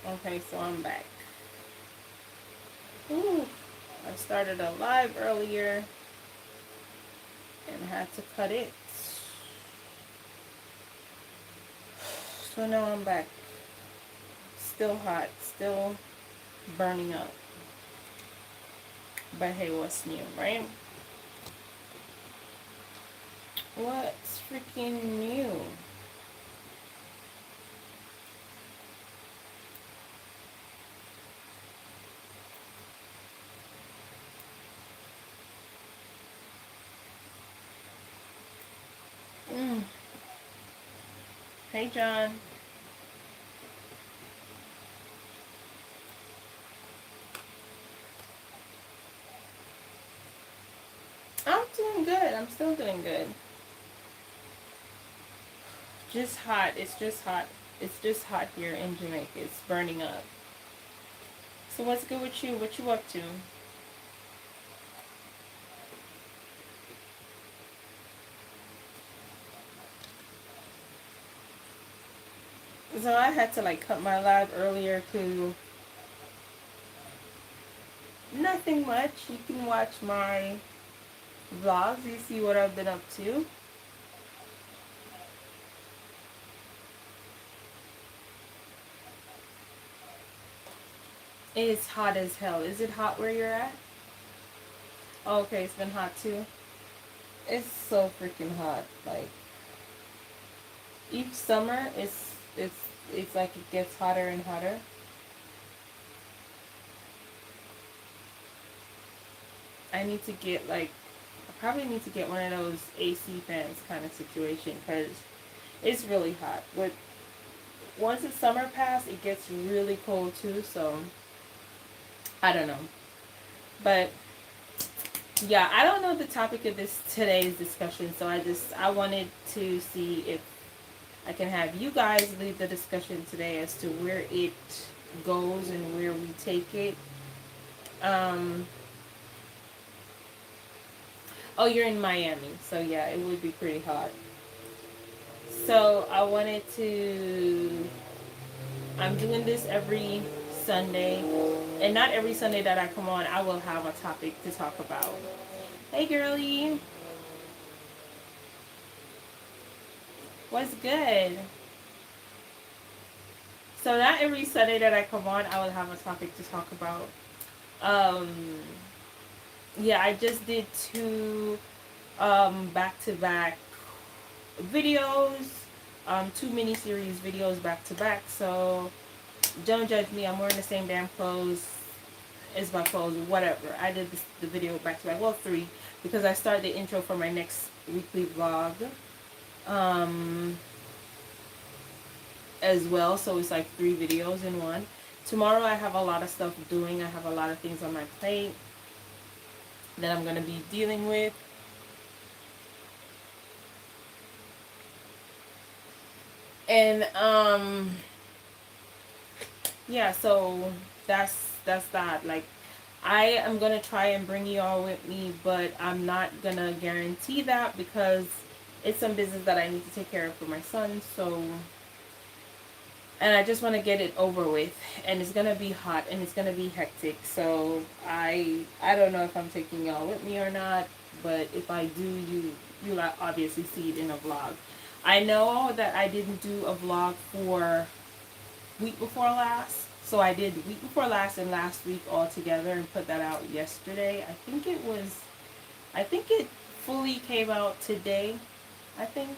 Okay, so I'm back. Ooh, I started a live earlier and had to cut it. So now I'm back. Still hot, still burning up. But hey, what's new, right? What's freaking new? Mm. Hey, John. I'm doing good. I'm still doing good. Just hot. It's just hot. It's just hot here in Jamaica. It's burning up. So what's good with you? What you up to? So I had to like cut my live earlier to nothing much. You can watch my vlogs. You see what I've been up to. It's hot as hell. Is it hot where you're at? Oh, okay, it's been hot too. It's so freaking hot. Like each summer, it's like it gets hotter and hotter. I need to get like I probably need to get one of those AC fans kind of situation because it's really hot. But once it's summer past, it gets really cold too. So I don't know, but yeah, I don't know the topic of this today's discussion. So I wanted to see if I can have you guys lead the discussion today as to where it goes and where we take it. Um, oh, you're in Miami, so yeah, it would be pretty hot. So I wanted to. I'm doing this every Sunday, and not every Sunday that I come on, I will have a topic to talk about. Hey, girlie, what's good? So not every Sunday that I come on, I will have a topic to talk about. Um, yeah, I just did two back to back videos, two mini series videos back to back. So don't judge me. I'm wearing the same damn clothes as my clothes, whatever. I did the video back to back. Well, three because I started the intro for my next weekly vlog um, as well. So it's like three videos in one. Tomorrow I have a lot of stuff doing. I have a lot of things on my plate that I'm gonna be dealing with. And yeah, so that's that. Like I am gonna try and bring you all with me, but I'm not gonna guarantee that because it's some business that I need to take care of for my son. So, and I just want to get it over with, and it's gonna be hot and it's gonna be hectic. So I don't know if I'm taking y'all with me or not, but if I do, you'll obviously see it in a vlog. I know that I didn't do a vlog for week before last. So I did week before last and last week all together and put that out yesterday. I think it fully came out today. I think,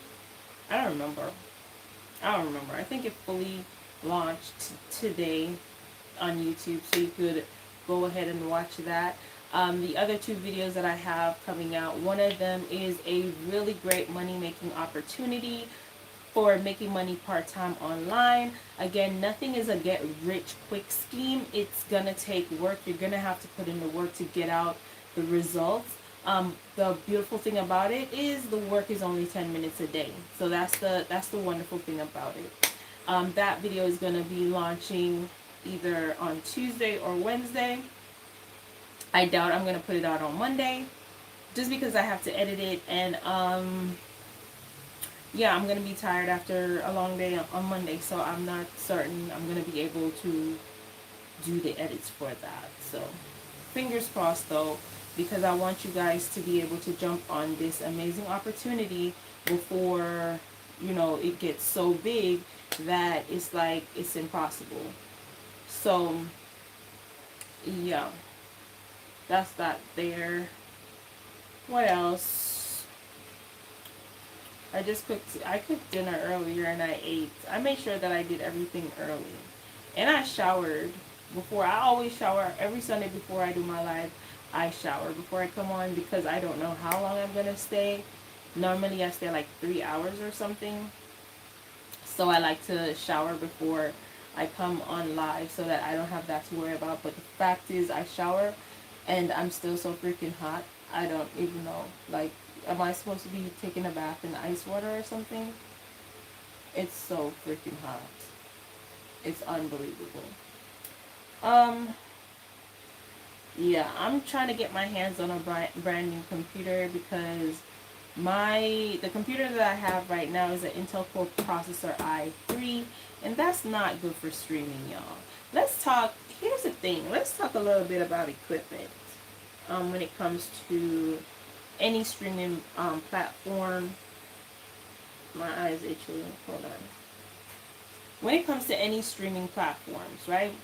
I don't remember. I don't remember. I think it fully launched today on YouTube. So you could go ahead and watch that. The other two videos that I have coming out, one of them is a really great money making opportunity for making money part-time online. Again, nothing is a get rich quick scheme. It's gonna take work. You're gonna have to put in the work to get out the results. The beautiful thing about it is the work is only 10 minutes a day. So that's the wonderful thing about it. That video is gonna be launching either on Tuesday or Wednesday. I doubt I'm gonna put it out on Monday just because I have to edit it and yeah, I'm gonna be tired after a long day on Monday, so I'm not certain I'm gonna be able to do the edits for that. So fingers crossed though, because I want you guys to be able to jump on this amazing opportunity before, you know, it gets so big that it's like it's impossible. So yeah, that's that there. What else? I cooked dinner earlier and I ate. I made sure that I did everything early. And I showered before. I always shower every Sunday before I do my live. I shower before I come on because I don't know how long I'm going to stay. Normally I stay like 3 hours or something. So I like to shower before I come on live so that I don't have that to worry about. But the fact is, I shower and I'm still so freaking hot. I don't even know. Like, am I supposed to be taking a bath in ice water or something? It's so freaking hot. It's unbelievable. Um, yeah, I'm trying to get my hands on a brand new computer because the computer that I have right now is an Intel Core processor i3, and that's not good for streaming, y'all. Let's talk. Here's the thing. Let's talk a little bit about equipment. When it comes to any streaming platform, my eyes itchy. Hold on. When it comes to any streaming platforms, right?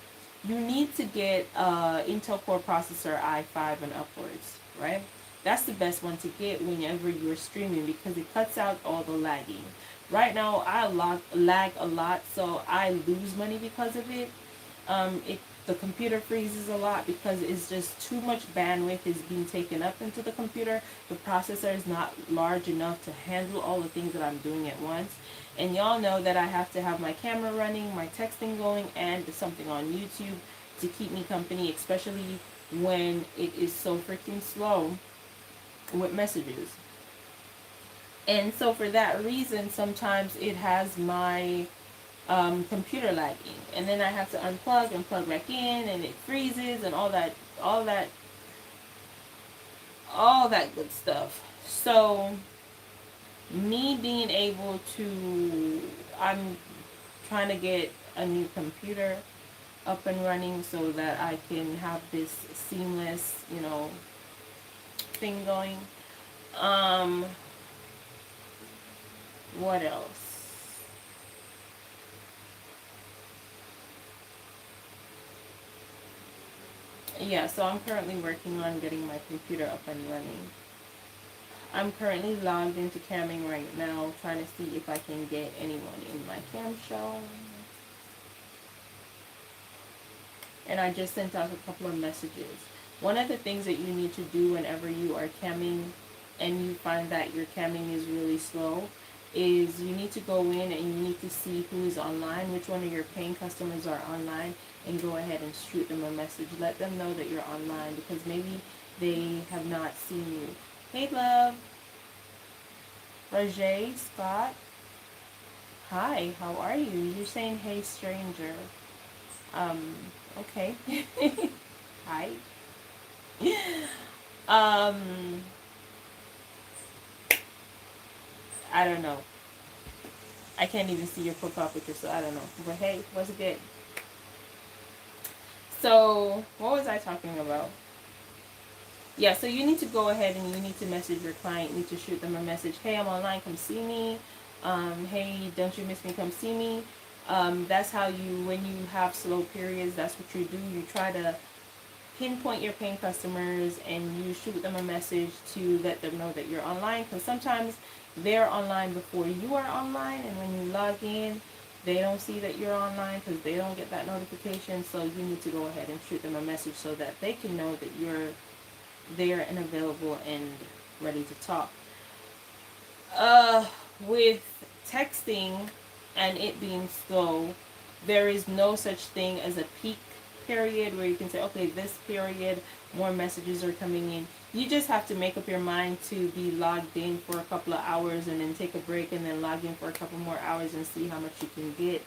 You need to get Intel Core processor i5 and upwards, right? That's the best one to get whenever you're streaming because it cuts out all the lagging. Right now, I lag a lot, so I lose money because of it. It the computer freezes a lot because it's just too much bandwidth is being taken up into the computer. The processor is not large enough to handle all the things that I'm doing at once. And y'all know that I have to have my camera running, my texting going, and something on YouTube to keep me company, especially when it is so freaking slow with messages. And so for that reason, sometimes it has my computer lagging, and then I have to unplug and plug back in, and it freezes and all that, all that good stuff. So me being able to, I'm trying to get a new computer up and running so that I can have this seamless, you know, thing going. Um, what else? Yeah, so I'm currently working on getting my computer up and running. I'm currently logged into camming right now, trying to see if I can get anyone in my cam show. And I just sent out a couple of messages. One of the things that you need to do whenever you are camming and you find that your camming is really slow is you need to go in and you need to see who is online, which one of your paying customers are online, and go ahead and shoot them a message. Let them know that you're online because maybe they have not seen you. Hey, love. Rajay, Scott. Hi, how are you? You're saying, hey, stranger. Okay. Hi. Um, I don't know. I can't even see your profile picture, so I don't know. But hey, what's good? So, what was I talking about? Yeah, so you need to go ahead and you need to message your client. You need to shoot them a message. Hey, I'm online. Come see me. Hey, don't you miss me? Come see me. That's how you, when you have slow periods, that's what you do. You try to pinpoint your paying customers and you shoot them a message to let them know that you're online, because sometimes they're online before you are online, and when you log in they don't see that you're online because they don't get that notification. So you need to go ahead and shoot them a message so that they can know that you're there and available and ready to talk. uh with texting and it being slow, there is no such thing as a peak period where you can say, okay, this period more messages are coming in. You just have to make up your mind to be logged in for a couple of hours and then take a break and then log in for a couple more hours and see how much you can get.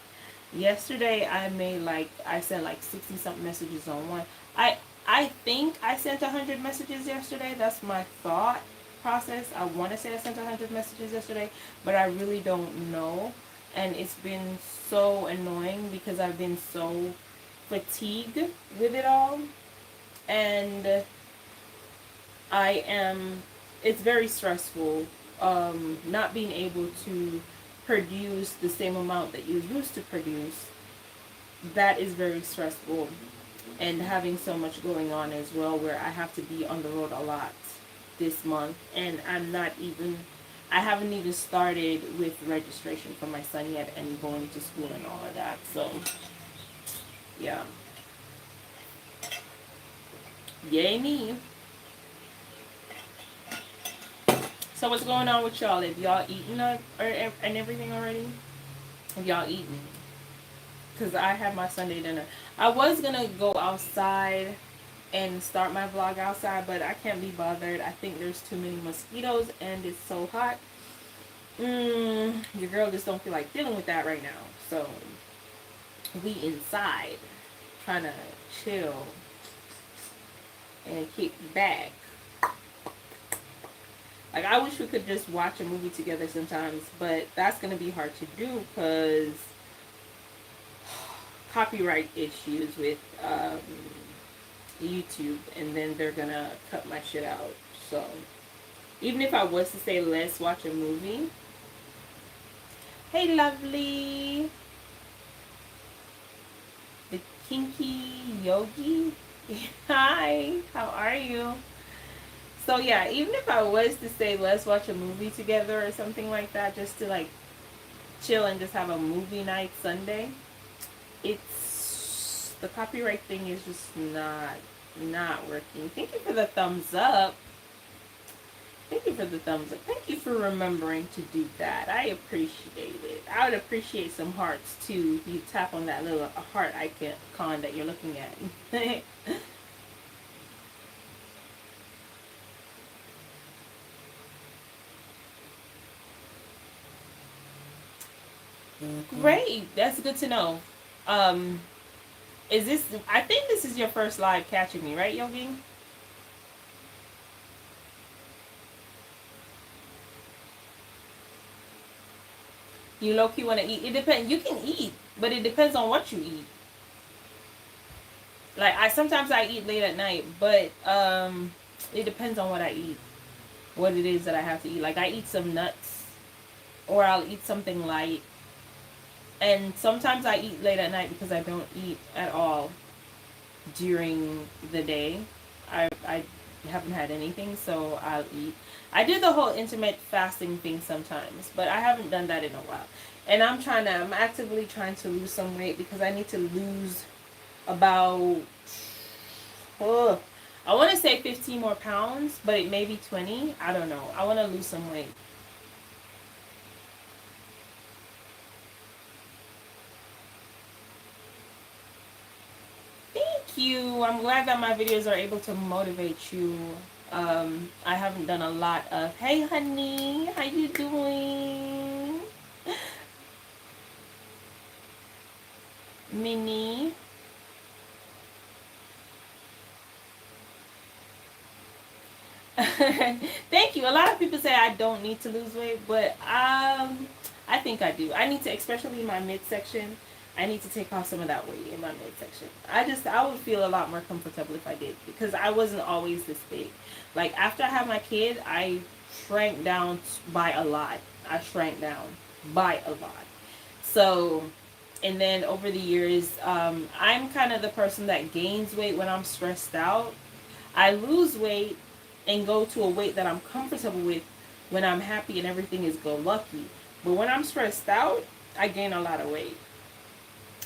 Yesterday I sent like 60 something messages on one. I think I sent 100 messages yesterday. That's my thought. process. I want to say I sent 100 messages yesterday, but I really don't know. And it's been so annoying because I've been so fatigued with it all. And I am, it's very stressful, not being able to produce the same amount that you used to produce. That is very stressful. And having so much going on as well, where I have to be on the road a lot this month. And I haven't even started with registration for my son yet and going to school and all of that. So, yeah. Yay me. So what's going on with y'all? Have y'all eaten and everything already? Have y'all eaten? Because I had my Sunday dinner. I was going to go outside and start my vlog outside, but I can't be bothered. I think there's too many mosquitoes and it's so hot. Your girl just don't feel like dealing with that right now. So we inside trying to chill and kick back. Like, I wish we could just watch a movie together sometimes, but that's going to be hard to do because copyright issues with YouTube, and then they're going to cut my shit out. So, even if I was to say let's watch a movie. Hey, lovely. The Kinky Yogi. Hi, how are you? So yeah, even if I was to say let's watch a movie together or something like that, just to like chill and just have a movie night Sunday, it's the copyright thing is just not working. Thank you for the thumbs up. Thank you for the thumbs up. Thank you for remembering to do that. I appreciate it. I would appreciate some hearts too if you tap on that little heart icon that you're looking at. Great. That's good to know. Um, I think this is your first live catching me, right, Yogi? You low-key want to eat. It depends. You can eat, but it depends on what you eat. Like, sometimes I eat late at night, but it depends on what I eat. What it is that I have to eat. Like, I eat some nuts, or I'll eat something light. And sometimes I eat late at night because I don't eat at all during the day. I haven't had anything, so I'll eat. I did the whole intermittent fasting thing sometimes, but I haven't done that in a while. And I'm actively trying to lose some weight because I need to lose about, I want to say 15 more pounds, but it may be 20. I don't know. I want to lose some weight. You. I'm glad that my videos are able to motivate you. I haven't done a lot of, hey honey, how you doing? Mini. Thank you. A lot of people say I don't need to lose weight, but I think I do. I need to, especially in my midsection. I need to take off some of that weight in my midsection. I would feel a lot more comfortable if I did because I wasn't always this big. Like after I had my kid, I shrank down by a lot. I shrank down by a lot. So, and then over the years, I'm kind of the person that gains weight when I'm stressed out. I lose weight and go to a weight that I'm comfortable with when I'm happy and everything is go lucky. But when I'm stressed out, I gain a lot of weight.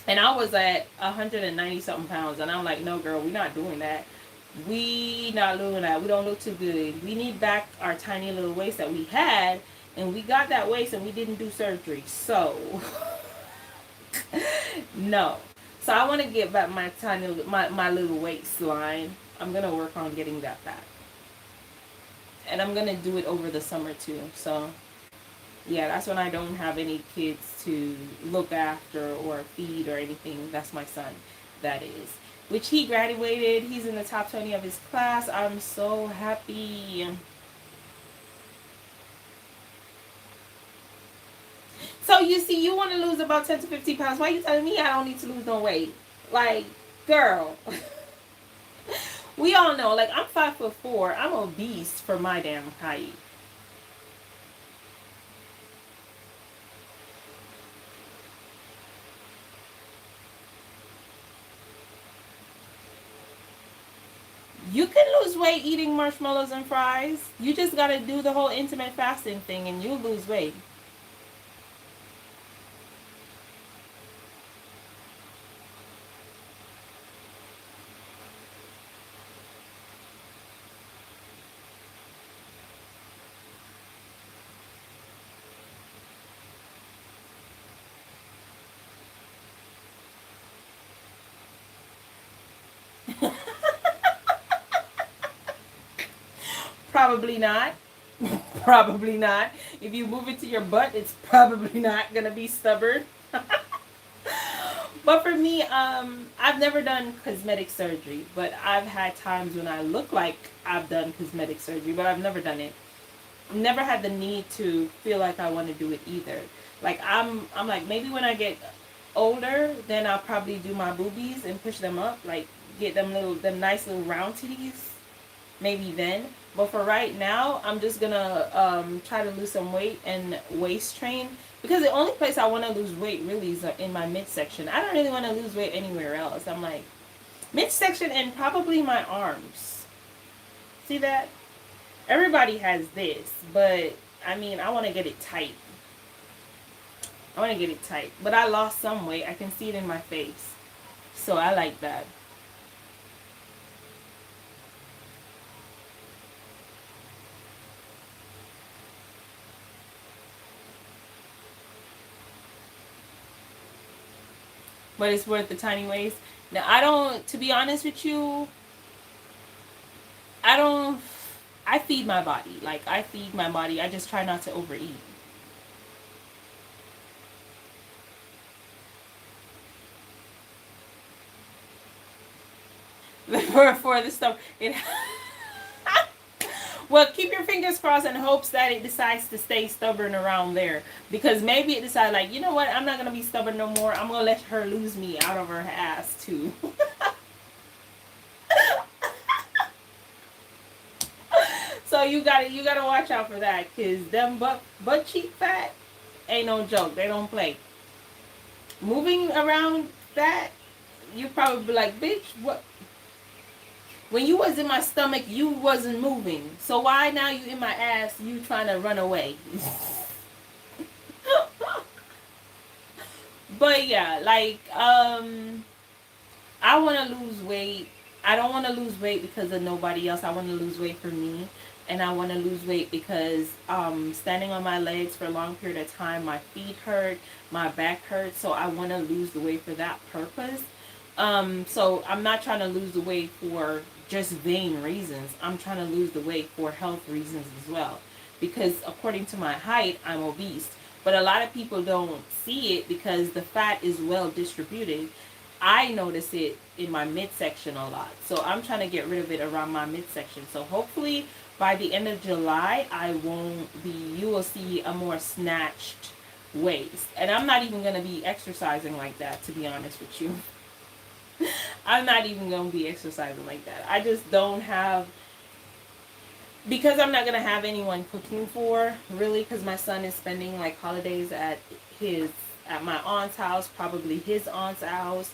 And I was at 190 something pounds, and I'm like, no, girl, we're not doing that. We not doing that. We don't look too good. We need back our tiny little waist that we had, and we got that waist, and we didn't do surgery. So, no. So I want to get back my little waistline. I'm gonna work on getting that back, and I'm gonna do it over the summer too. So. Yeah, that's when I don't have any kids to look after or feed or anything. That's my son, that is. Which he graduated. He's in the top 20 of his class. I'm so happy. you see, you want to lose about 10 to 15 pounds. Why are you telling me I don't need to lose no weight? Like, girl. We all know, like, I'm 5'4". I'm obese for my damn height. You can lose weight eating marshmallows and fries. You just gotta do the whole intermittent fasting thing and you'll lose weight. Probably not. Probably not. If you move it to your butt, it's probably not gonna be stubborn. But for me, I've never done cosmetic surgery, but I've had times when I look like I've done cosmetic surgery, but I've never done it. Never had the need to feel like I want to do it either. Like I'm like maybe when I get older, then I'll probably do my boobies and push them up, like get them nice little round titties maybe then. But for right now, I'm just gonna try to lose some weight and waist train because the only place I want to lose weight really is in my midsection. I don't really want to lose weight anywhere else. I'm like midsection and probably my arms. See that? Everybody has this, but I mean, I want to get it tight. I want to get it tight, but I lost some weight. I can see it in my face, so I like that. But it's worth the tiny waist. Now, I don't, to be honest with you, I don't, I feed my body. Like, I feed my body. I just try not to overeat. For the stuff, it, well, keep your fingers crossed and hopes that it decides to stay stubborn around there. Because maybe it decides, like, you know what, I'm not going to be stubborn no more. I'm going to let her lose me out of her ass, too. So you gotta watch out for that, cause them butt cheek fat ain't no joke. They don't play. Moving around fat, you probably be like, bitch, what? When you was in my stomach, you wasn't moving. So why now you in my ass? You trying to run away? But yeah, like I want to lose weight. I don't want to lose weight because of nobody else. I want to lose weight for me. And I want to lose weight because standing on my legs for a long period of time, my feet hurt, my back hurts. So I want to lose the weight for that purpose. So I'm not trying to lose the weight for just vain reasons. I'm trying to lose the weight for health reasons as well. Because according to my height, I'm obese. But a lot of people don't see it because the fat is well distributed. I notice it in my midsection a lot. So I'm trying to get rid of it around my midsection. So hopefully by the end of July, you will see a more snatched waist. And I'm not even going to be exercising like that, to be honest with you. I'm not even going to be exercising like that. I just don't have, because I'm not going to have anyone cooking for, really, because my son is spending like holidays his at my aunt's house, probably his aunt's house,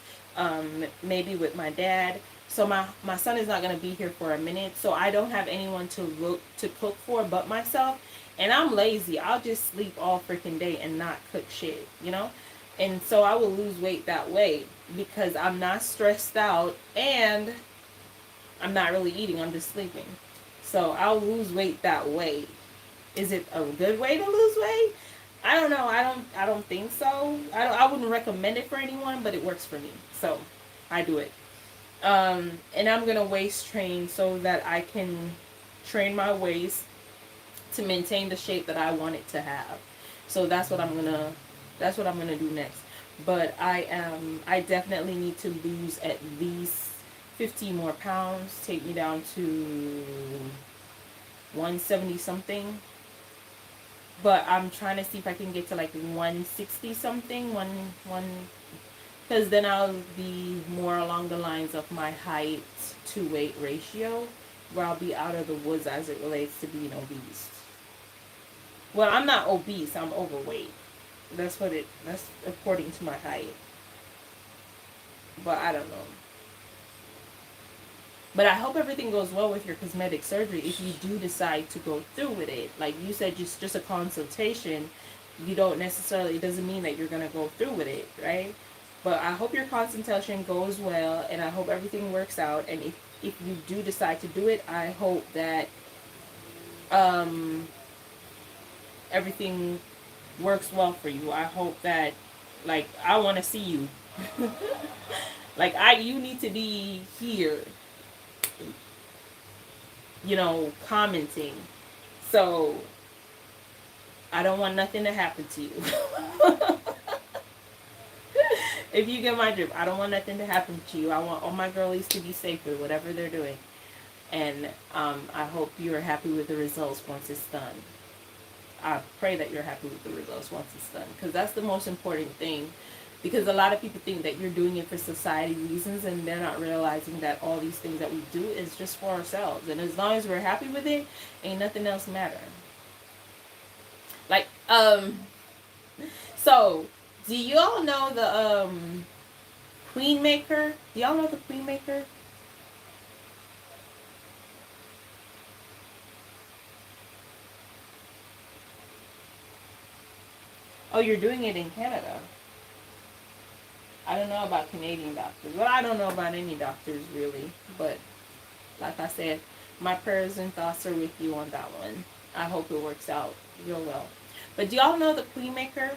maybe with my dad. So my son is not going to be here for a minute. So I don't have anyone to cook for but myself. And I'm lazy. I'll just sleep all freaking day and not cook shit, you know? And so I will lose weight that way because I'm not stressed out and I'm not really eating. I'm just sleeping. So I'll lose weight that way. Is it a good way to lose weight? I don't know. I don't think so. I wouldn't recommend it for anyone, but it works for me. So I do it. And I'm gonna waist train so that I can train my waist to maintain the shape that I want it to have. So that's what I'm gonna do next. But I definitely need to lose at least 15 more pounds, take me down to 170 something. but I'm trying to see if I can get to like 160 something, one, because then I'll be more along the lines of my height to weight ratio, where I'll be out of the woods as it relates to being obese. Well, I'm not obese, I'm overweight. That's according to my height. But I don't know. But I hope everything goes well with your cosmetic surgery if you do decide to go through with it. Like you said, just a consultation. You don't necessarily, it doesn't mean that you're going to go through with it, right? But I hope your consultation goes well, and I hope everything works out. And if you do decide to do it, I hope that um, everything works well for you. I hope that, like, I want to see you. Like, you need to be here, commenting. So I don't want nothing to happen to you. If you get my drift, I don't want nothing to happen to you. I want all my girlies to be safe with whatever they're doing. And I hope you're happy with the results once it's done. I pray that you're happy with the results once it's done, because that's the most important thing. Because a lot of people think that you're doing it for society reasons, and they're not realizing that all these things that we do is just for ourselves. And as long as we're happy with it, ain't nothing else matter. Like, so do y'all know the Queen Maker? Do y'all know the Queen Maker? Oh, you're doing it in Canada. I don't know about Canadian doctors. Well, I don't know about any doctors really. But like I said, my prayers and thoughts are with you on that one. I hope it works out real well. But do y'all know the Queen Maker?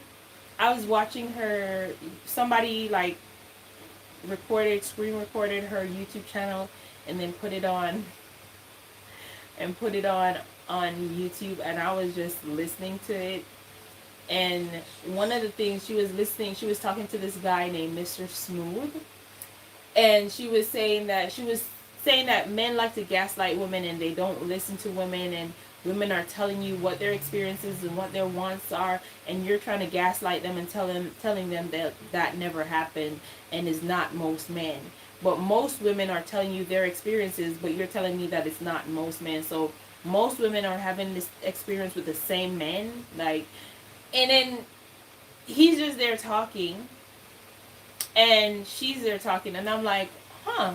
I was watching her. Somebody like screen recorded her YouTube channel, and then put it on on YouTube, and I was just listening to it. And one of the things she was talking to this guy named Mr. Smooth, and she was saying that men like to gaslight women, and they don't listen to women, and women are telling you what their experiences and what their wants are, and you're trying to gaslight them and telling them that that never happened and is not most men. But most women are telling you their experiences, but you're telling me that it's not most men. So most women are having this experience with the same men, like, and then he's just there talking, and she's there talking, and I'm like, huh.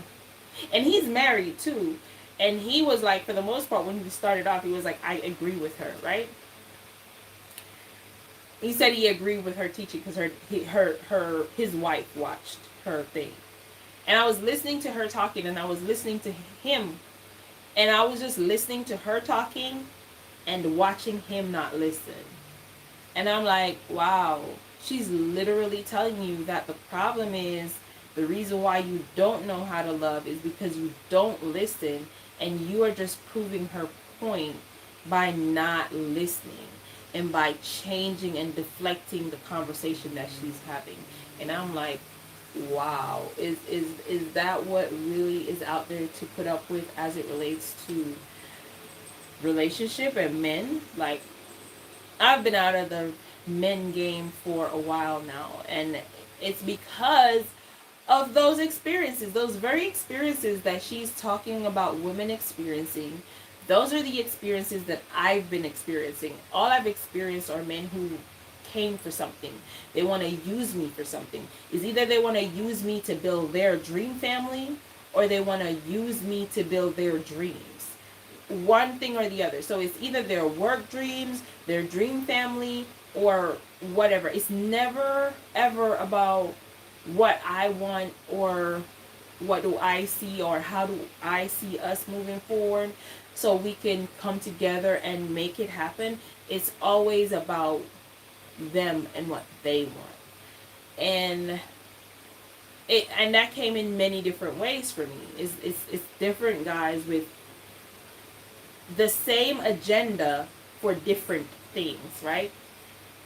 And he's married too. And he was like, for the most part, when he started off, he was like, I agree with her, right? He said he agreed with her teaching because his wife watched her thing. And I was listening to her talking, and I was listening to him, and I was just listening to her talking and watching him not listen. And I'm like, wow, she's literally telling you that the problem is, the reason why you don't know how to love is because you don't listen, and you are just proving her point by not listening and by changing and deflecting the conversation that she's having. And I'm like, wow, is that what really is out there to put up with as it relates to relationship and men? Like, I've been out of the men game for a while now, and it's because of those experiences, those very experiences that she's talking about women experiencing. Those are the experiences that I've been experiencing. All I've experienced are men who came for something. They want to use me for something. Is either they want to use me to build their dream family, or they want to use me to build their dreams. One thing or the other. So it's either their work dreams, their dream family, or whatever. It's never ever about what I want, or what do I see, or how do I see us moving forward so we can come together and make it happen. It's always about them and what they want. And that came in many different ways for me. It's different guys with the same agenda for different things, right?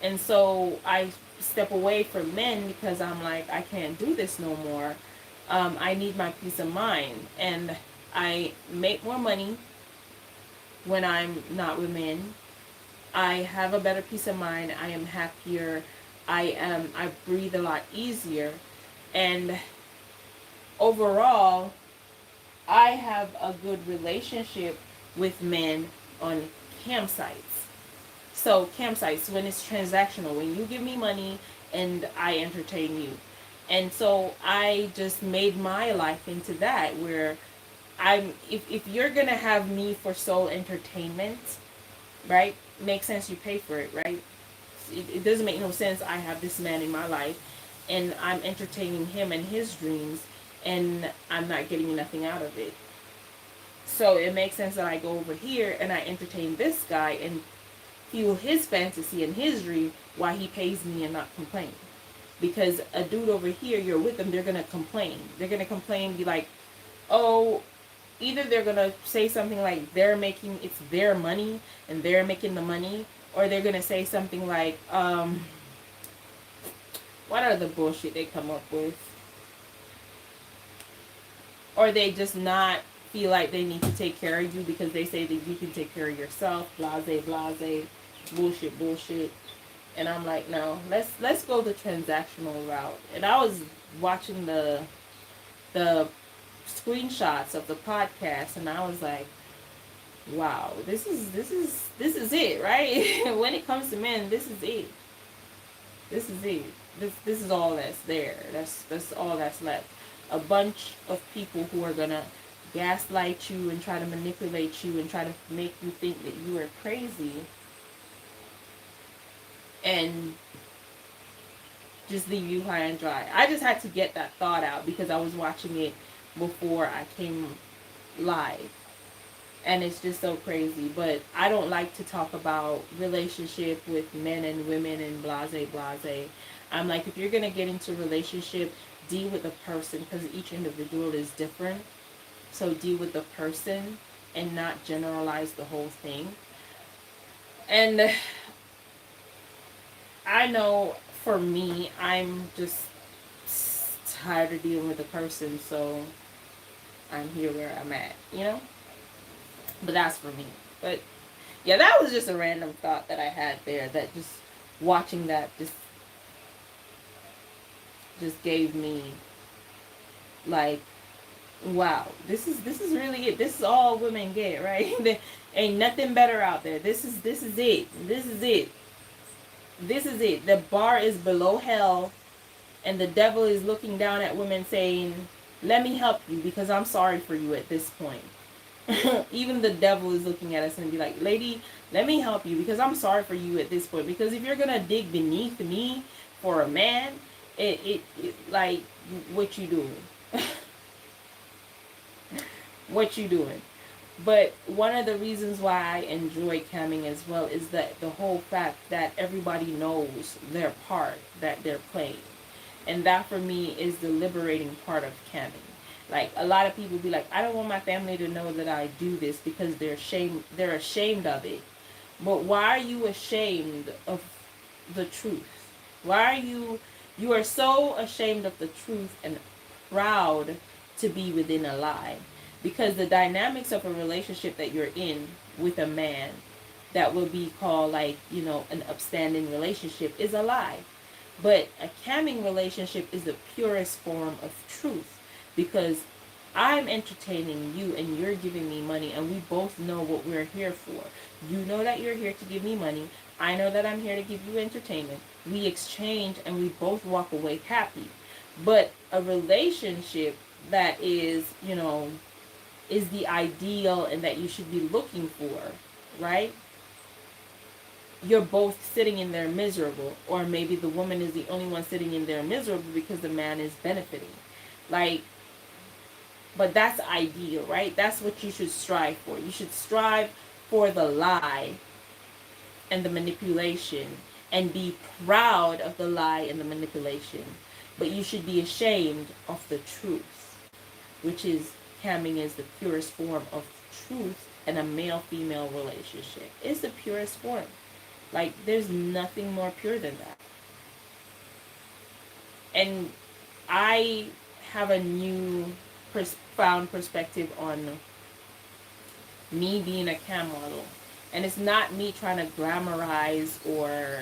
And so I step away from men because I'm like, I can't do this no more. I need my peace of mind, and I make more money when I'm not with men. I have a better peace of mind. I am happier. I breathe a lot easier. And overall, I have a good relationship with men on campsites. So campsites, when it's transactional, when you give me money and I entertain you. And so I just made my life into that, where if you're gonna have me for sole entertainment, right? Makes sense, you pay for it, right? It doesn't make no sense. I have this man in my life and I'm entertaining him and his dreams, and I'm not getting nothing out of it. So it makes sense that I go over here and I entertain this guy and fuel his fantasy and his dream while he pays me and not complain. Because a dude over here, you're with them, they're gonna complain. They're gonna complain, be like, oh, either they're gonna say something like they're making, it's their money and they're making the money, or they're gonna say something like, what are the bullshit they come up with? Or they just not feel like they need to take care of you because they say that you can take care of yourself. Blase, blase, bullshit, bullshit. And I'm like, no, let's go the transactional route. And I was watching the screenshots of the podcast, and I was like, wow, this is it, right? When it comes to men, this is it. This is it. This is all that's there. That's all that's left. A bunch of people who are gonna gaslight you and try to manipulate you and try to make you think that you are crazy, and just leave you high and dry. I just had to get that thought out because I was watching it before I came live. And it's just so crazy. But I don't like to talk about relationship with men and women and blase blase. I'm like, if you're gonna get into a relationship, deal with the person, because each individual is different. So deal with the person and not generalize the whole thing. And I know for me, I'm just tired of dealing with the person, so I'm here where I'm at, you know? But that's for me. But yeah, that was just a random thought that I had there, that just watching that just gave me like, wow, this is really it. This is all women get, right? There ain't nothing better out there. This is it. This is it. This is it. The bar is below hell, and the devil is looking down at women saying, let me help you because I'm sorry for you at this point. Even the devil is looking at us and be like, lady, let me help you because I'm sorry for you at this point. Because if you're gonna dig beneath me for a man, it like, what you doing? What you doing? But one of the reasons why I enjoy camming as well is that the whole fact that everybody knows their part that they're playing. And that for me is the liberating part of camming. Like, a lot of people be like, I don't want my family to know that I do this because they're ashamed of it. But why are you ashamed of the truth? Why are you are so ashamed of the truth and proud to be within a lie? Because the dynamics of a relationship that you're in with a man that will be called, like, an upstanding relationship is a lie. But a camming relationship is the purest form of truth, because I'm entertaining you and you're giving me money, and we both know what we're here for. You know that you're here to give me money. I know that I'm here to give you entertainment. We exchange and we both walk away happy. But a relationship that is the ideal and that you should be looking for, right? You're both sitting in there miserable, or maybe the woman is the only one sitting in there miserable because the man is benefiting. Like, but that's ideal, right? That's what you should strive for. You should strive for the lie and the manipulation and be proud of the lie and the manipulation. But you should be ashamed of the truth, which is, camming is the purest form of truth in a male-female relationship. It's the purest form. Like, there's nothing more pure than that. And I have a new found perspective on me being a cam model. And it's not me trying to glamorize or,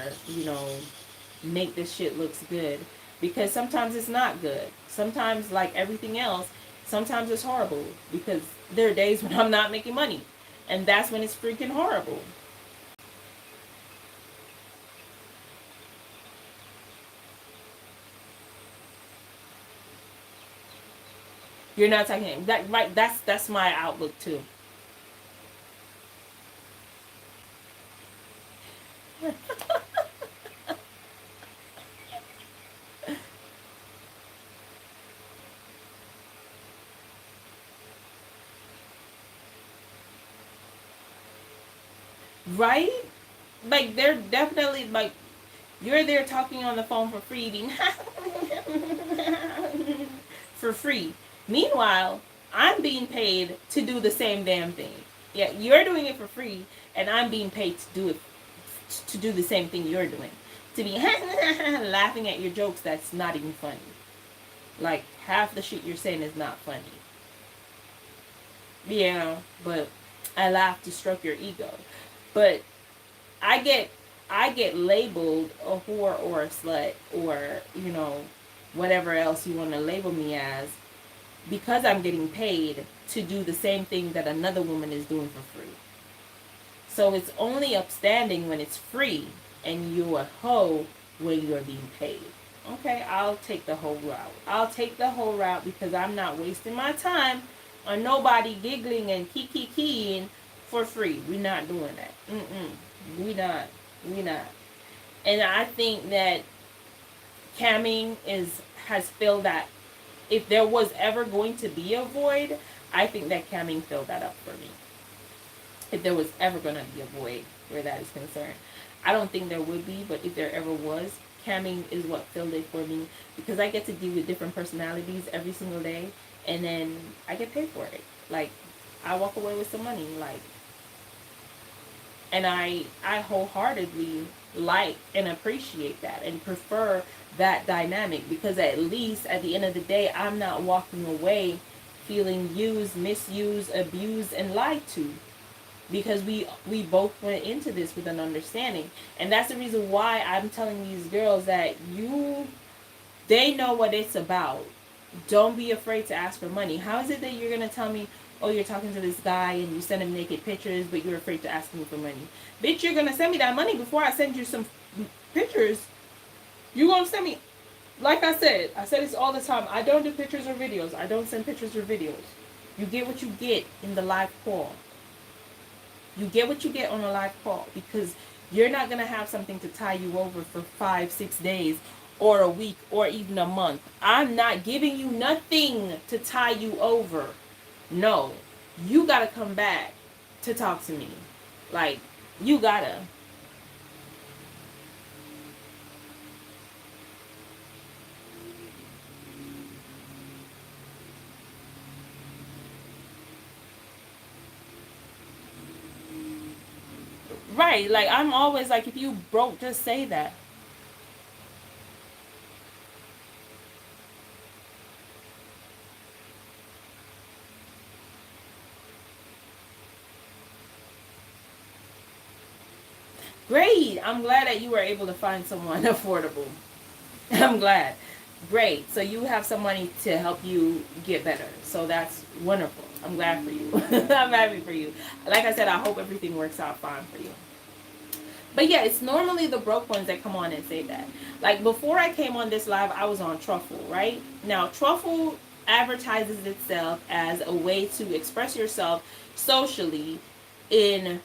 make this shit looks good. Because sometimes it's not good. Sometimes, like everything else, sometimes it's horrible. Because there are days when I'm not making money. And that's when it's freaking horrible. You're not talking that right. That's my outlook too. Right? Like they're definitely like you're there talking on the phone for free, being for free. Meanwhile, I'm being paid to do the same damn thing. Yeah, you're doing it for free, and I'm being paid to do the same thing you're doing. To be laughing at your jokes that's not even funny. Like half the shit you're saying is not funny. Yeah, but I laugh to stroke your ego. But I get I get labeled a whore or a slut or, whatever else you want to label me as because I'm getting paid to do the same thing that another woman is doing for free. So it's only upstanding when it's free and you're a hoe when you're being paid. Okay, I'll take the whole route. I'll take the whole route because I'm not wasting my time on nobody giggling and kiki for free. We're not doing that. We not. We not. And I think that camming has filled that. If there was ever going to be a void, I think that camming filled that up for me. If there was ever going to be a void where that is concerned, I don't think there would be, but if there ever was, camming is what filled it for me because I get to deal with different personalities every single day, and then I get paid for it. Like I walk away with some money, like, and I wholeheartedly like and appreciate that and prefer that dynamic because at least at the end of the day, I'm not walking away feeling used, misused, abused, and lied to because we both went into this with an understanding. And that's the reason why I'm telling these girls that they know what it's about. Don't be afraid to ask for money. How is it that you're going to tell me, oh, you're talking to this guy and you send him naked pictures, but you're afraid to ask me for money? Bitch, you're going to send me that money before I send you some pictures. You're going to send me, like I said this all the time. I don't do pictures or videos. I don't send pictures or videos. You get what you get in the live call. You get what you get on a live call because you're not going to have something to tie you over for 5-6 days or a week or even a month. I'm not giving you nothing to tie you over. No, you got to come back to talk to me. Like, you got to. Right, like I'm always like, if you broke, just say that. Great. I'm glad that you were able to find someone affordable. I'm glad. Great. So you have some money to help you get better. So that's wonderful. I'm glad for you. I'm happy for you. Like I said, I hope everything works out fine for you. But yeah, it's normally the broke ones that come on and say that. Like before I came on this live, I was on Truffle, right? Now, Truffle advertises itself as a way to express yourself socially in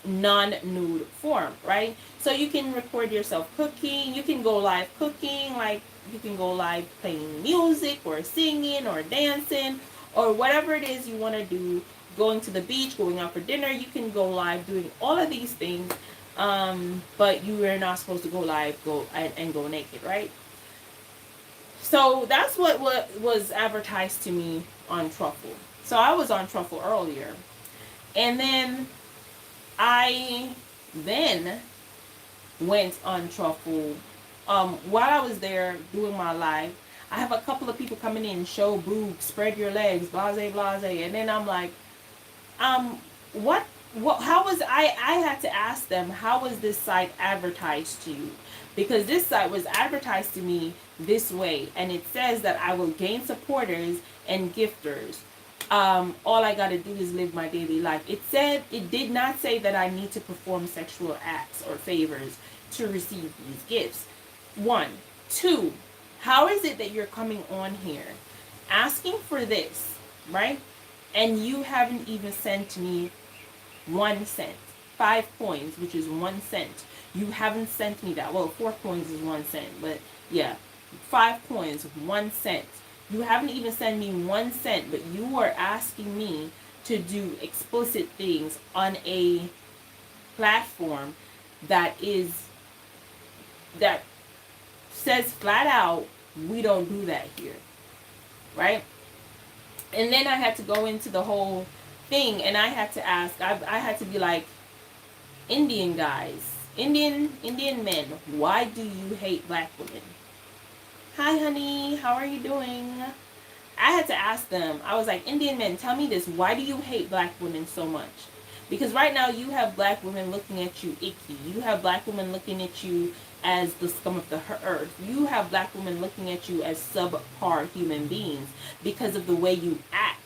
non-nude form, right? So you can record yourself cooking, you can go live cooking, like you can go live playing music or singing or dancing or whatever it is you want to do, going to the beach, going out for dinner, you can go live doing all of these things. But you are not supposed to go live, and go naked, right? So that's what was advertised to me on Truffle. So I was on Truffle earlier, and I then went on Truffle. While I was there doing my live, I have a couple of people coming in, show boobs, spread your legs, blase blase, and then I'm like, what What, how was I had to ask them, how was this site advertised to you? Because this site was advertised to me this way, and it says that I will gain supporters and gifters. All I gotta do is live my daily life. It said, it did not say that I need to perform sexual acts or favors to receive these gifts. One. Two, how is it that you're coming on here asking for this, right? And you haven't even sent me 1 cent. 5 coins, which is 1 cent. You haven't sent me that. Well, 4 coins is 1 cent, but yeah, 5 coins, 1 cent. You haven't even sent me 1 cent, but you are asking me to do explicit things on a platform that is that says flat out, we don't do that here, right? And then I had to go into the whole thing, and I had to ask. I had to be like, Indian guys, Indian men, why do you hate black women? Hi, honey, how are you doing? I had to ask them. I was like, Indian men, tell me this. Why do you hate black women so much? Because right now you have black women looking at you icky. You have black women looking at you as the scum of the earth. You have black women looking at you as subpar human beings because of the way you act.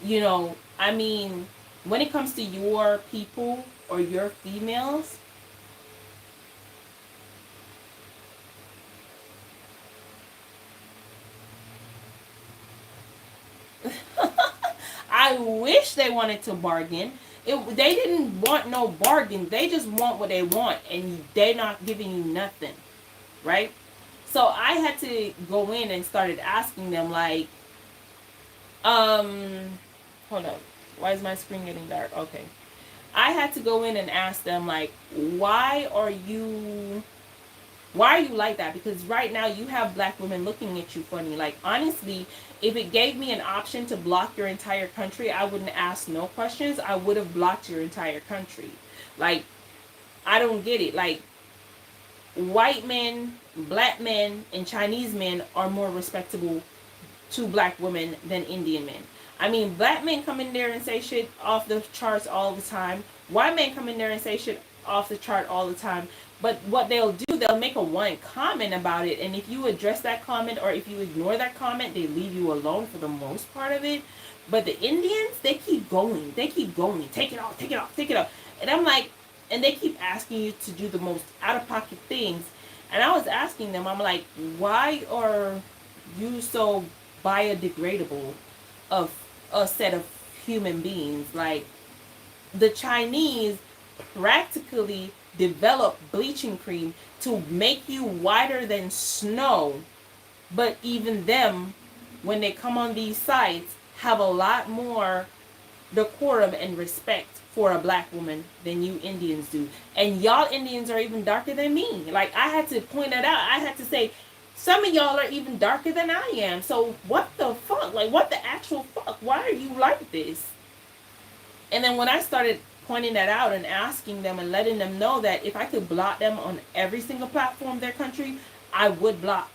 You know, I mean, when it comes to your people or your females, I wish they wanted to bargain. They didn't want no bargain. They just want what they want, and they're not giving you nothing, right? So I had to go in and started asking them like, um, hold up, why is my screen getting dark? Okay, I had to go in and ask them like, why are you like that? Because right now you have black women looking at you funny. Like, honestly, if it gave me an option to block your entire country, I wouldn't ask no questions. I would have blocked your entire country. Like, I don't get it. Like, white men, black men, and Chinese men are more respectable to black women than Indian men. I mean, black men come in there and say shit off the charts all the time. White men come in there and say shit off the chart all the time. But what they'll do, they'll make a one comment about it. And if you address that comment or if you ignore that comment, they leave you alone for the most part of it. But the Indians, they keep going. They keep going. Take it off, take it off, take it off. And I'm like, and they keep asking you to do the most out of pocket things. And I was asking them, I'm like, why are you so biodegradable of a set of human beings? Like, the Chinese practically develop bleaching cream to make you whiter than snow, but even them, when they come on these sites, have a lot more decorum and respect for a black woman than you Indians do. And y'all Indians are even darker than me. Like, I had to point that out. I had to say, some of y'all are even darker than I am. So what the fuck? Like, what the actual fuck? Why are you like this? And then when I started pointing that out and asking them and letting them know that if I could block them on every single platform of their country, I would block.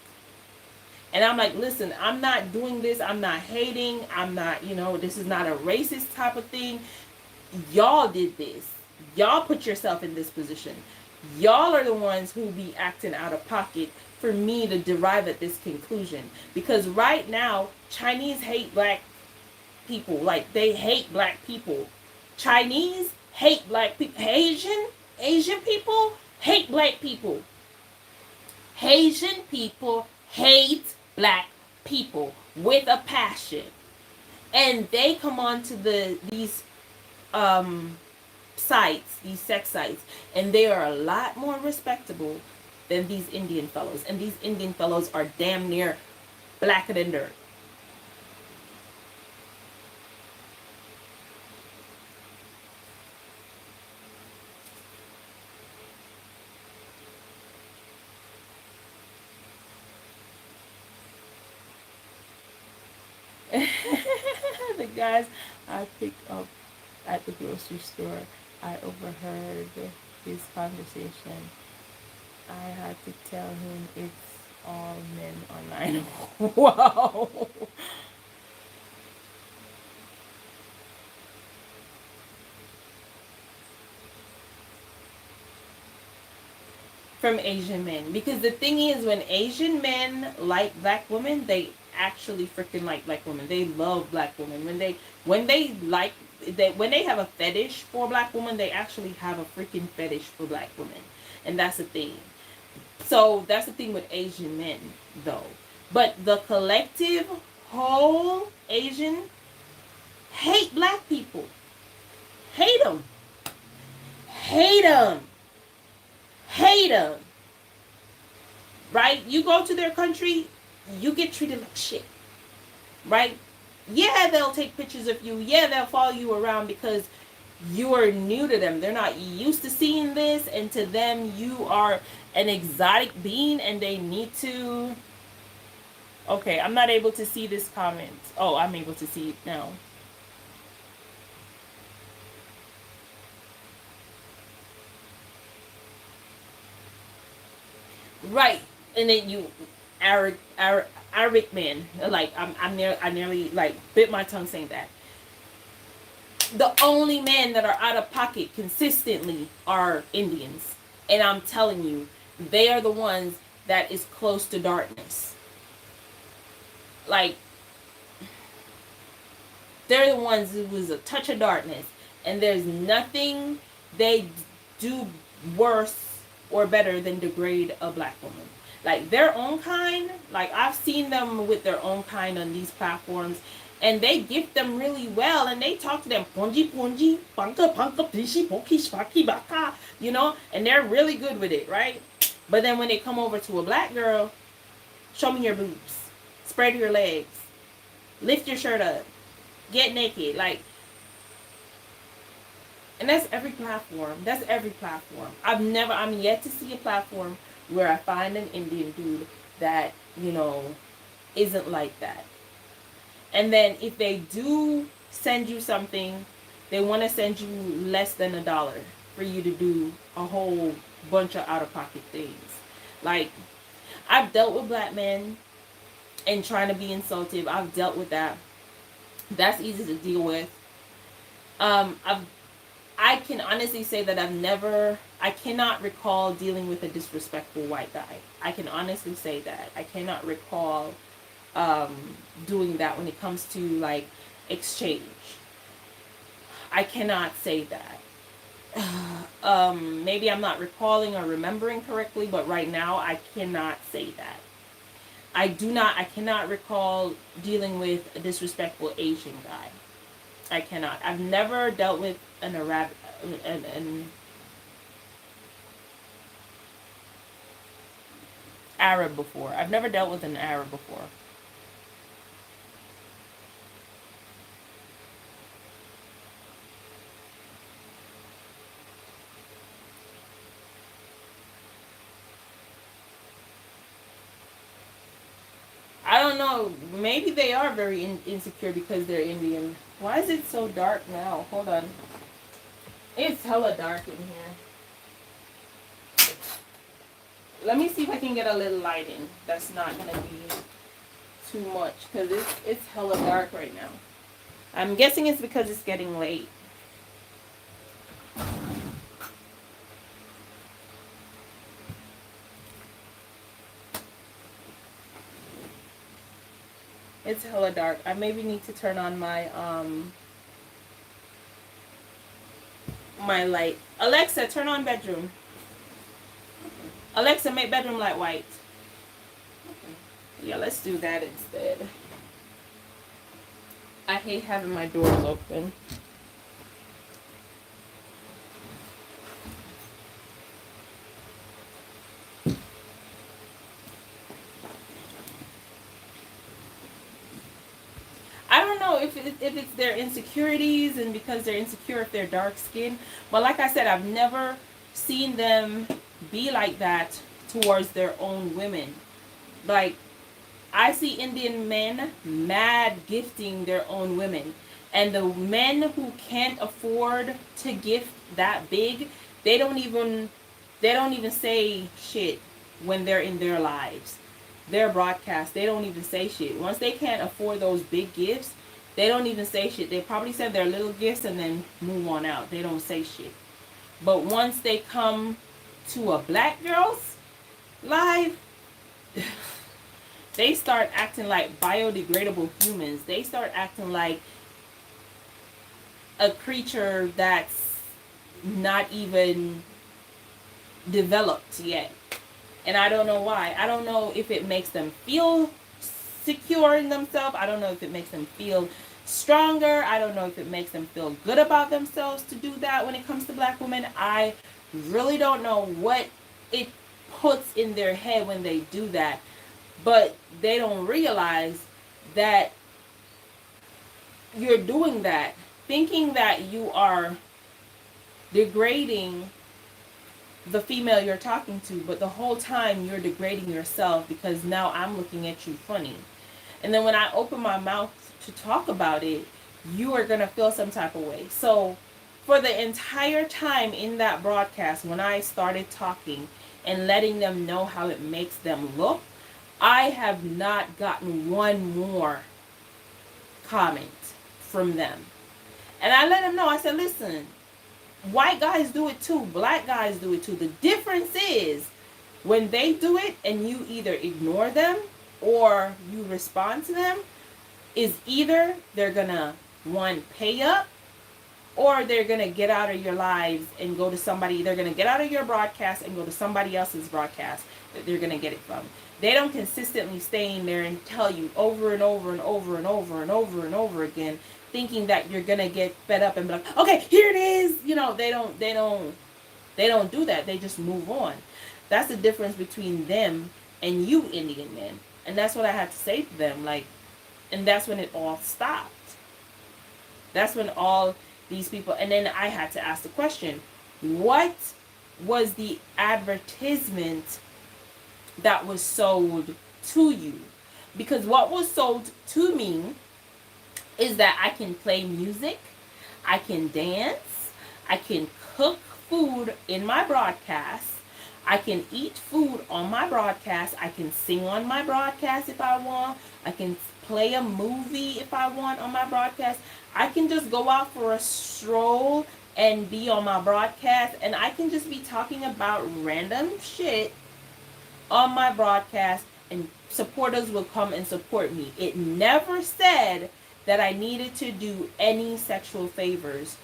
And I'm like, listen, I'm not doing this. I'm not hating. I'm not, this is not a racist type of thing. Y'all did this. Y'all put yourself in this position. Y'all are the ones who be acting out of pocket for me to derive at this conclusion. Because right now, Chinese hate black people. Like, they hate black people. Chinese hate black people. Asian people hate black people. Haitian people hate black people with a passion. And they come on to these sites, these sex sites, and they are a lot more respectable than these Indian fellows. And these Indian fellows are damn near blacker than dirt. The guys I picked up at the grocery store, I overheard his conversation. I had to tell him it's all men online. Wow. from Asian men. Because the thing is, when Asian men like black women, they actually freaking like black women. They love black women. When they like when they have a fetish for black women, they actually have a freaking fetish for black women. And that's the thing. So that's the thing with Asian men though. But the collective whole Asian hate black people. Hate them. Hate them. Hate them. Right? You go to their country, you get treated like shit. Right? Yeah, they'll take pictures of you. Yeah, they'll follow you around because you are new to them. They're not used to seeing this, and to them, you are an exotic being, and they need to. Okay, I'm not able to see this comment. Oh, I'm able to see it now. Right, and then you, Arabic man. Like I nearly like bit my tongue saying that. The only men that are out of pocket consistently are Indians, and I'm telling you, they are the ones that is close to darkness. Like they're the ones who was a touch of darkness, and there's nothing they do worse or better than degrade a black woman. Like their own kind, like I've seen them with their own kind on these platforms, and they gift them really well, and they talk to them ponji ponji panka panka pishi poki shpaki baka, you know, and they're really good with it, right? But then when they come over to a black girl, show me your boobs, spread your legs, lift your shirt up, get naked, like. And that's every platform. That's every platform. I'm yet to see a platform where I find an Indian dude that, you know, isn't like that. And then if they do send you something, they want to send you less than $1 for you to do a whole bunch of out-of-pocket things. Like, I've dealt with black men and trying to be insultive. I've dealt with that. That's easy to deal with. I can honestly say that I cannot recall dealing with a disrespectful white guy. I can honestly say that. I cannot recall doing that when it comes to like exchange. I cannot say that. Maybe I'm not recalling or remembering correctly, but right now I cannot say that. I cannot recall dealing with a disrespectful Asian guy. I cannot. I've never dealt with an Arab before. I've never dealt with an Arab before. I don't know. Maybe they are very insecure because they're Indian. Why is it so dark now? Hold on. It's hella dark in here. Let me see if I can get a little light in. That's not going to be too much because it's hella dark right now. I'm guessing it's because it's getting late. It's hella dark. I maybe need to turn on my my light. Alexa, turn on bedroom. Alexa, make bedroom light white. Yeah, let's do that instead. I hate having my doors open. I don't know if it's their insecurities and because they're insecure if they're dark skinned. But like I said, I've never seen them be like that towards their own women. Like, I see Indian men mad gifting their own women. And the men who can't afford to gift that big, they don't even say shit when they're in their lives. Their broadcast, they don't even say shit. Once they can't afford those big gifts, they don't even say shit. They probably send their little gifts and then move on out. They don't say shit. But once they come to a black girl's Live, they start acting like biodegradable humans. They start acting like a creature that's not even developed yet. And I don't know why. I don't know if it makes them feel secure in themselves. I don't know if it makes them feel stronger. I don't know if it makes them feel good about themselves to do that when it comes to black women. I really don't know what it puts in their head when they do that. But they don't realize that you're doing that, thinking that you are degrading the female you're talking to, but the whole time you're degrading yourself because now I'm looking at you funny. And then when I open my mouth to talk about it, you are going to feel some type of way. So for the entire time in that broadcast, when I started talking and letting them know how it makes them look, I have not gotten one more comment from them. And I let them know, I said, listen, white guys do it too. Black guys do it too. The difference is when they do it and you either ignore them or you respond to them, is either they're going to, one, pay up, or they're going to get out of your lives and go to somebody. They're going to get out of your broadcast and go to somebody else's broadcast that they're going to get it from. They don't consistently stay in there and tell you over and over and over and over and over and over again, thinking that you're going to get fed up and be like, okay, here it is. You know, they don't do that. They just move on. That's the difference between them and you Indian men. And that's what I had to say to them. Like, and that's when it all stopped. That's when all these people, and then I had to ask the question, what was the advertisement that was sold to you? Because what was sold to me is that I can play music, I can dance, I can cook food in my broadcast, I can eat food on my broadcast, I can sing on my broadcast if I want, I can play a movie if I want on my broadcast, I can just go out for a stroll and be on my broadcast, and I can just be talking about random shit on my broadcast, and supporters will come and support me. It never said that I needed to do any sexual favors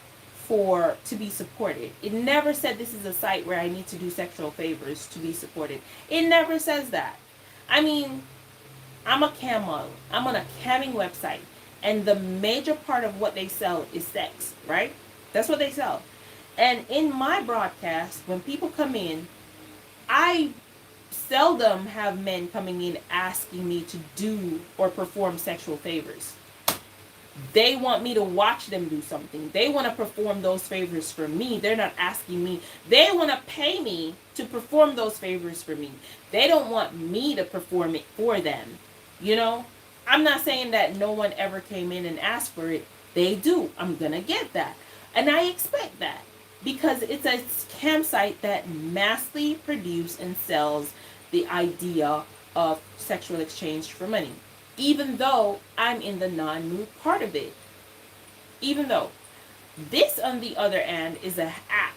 to be supported. It never said this is a site where I need to do sexual favors to be supported. It never says that. I mean, I'm a cam model. I'm on a camming website. And the major part of what they sell is sex, right? That's what they sell. And in my broadcast, when people come in, I seldom have men coming in asking me to do or perform sexual favors. They want me to watch them do something. They want to perform those favors for me. They're not asking me. They want to pay me to perform those favors for me. They don't want me to perform it for them. You know? I'm not saying that no one ever came in and asked for it. They do. I'm going to get that. And I expect that. Because it's a campsite that massively produces and sells the idea of sexual exchange for money. Even though I'm in the non-nude part of it. Even though. This, on the other hand, is an app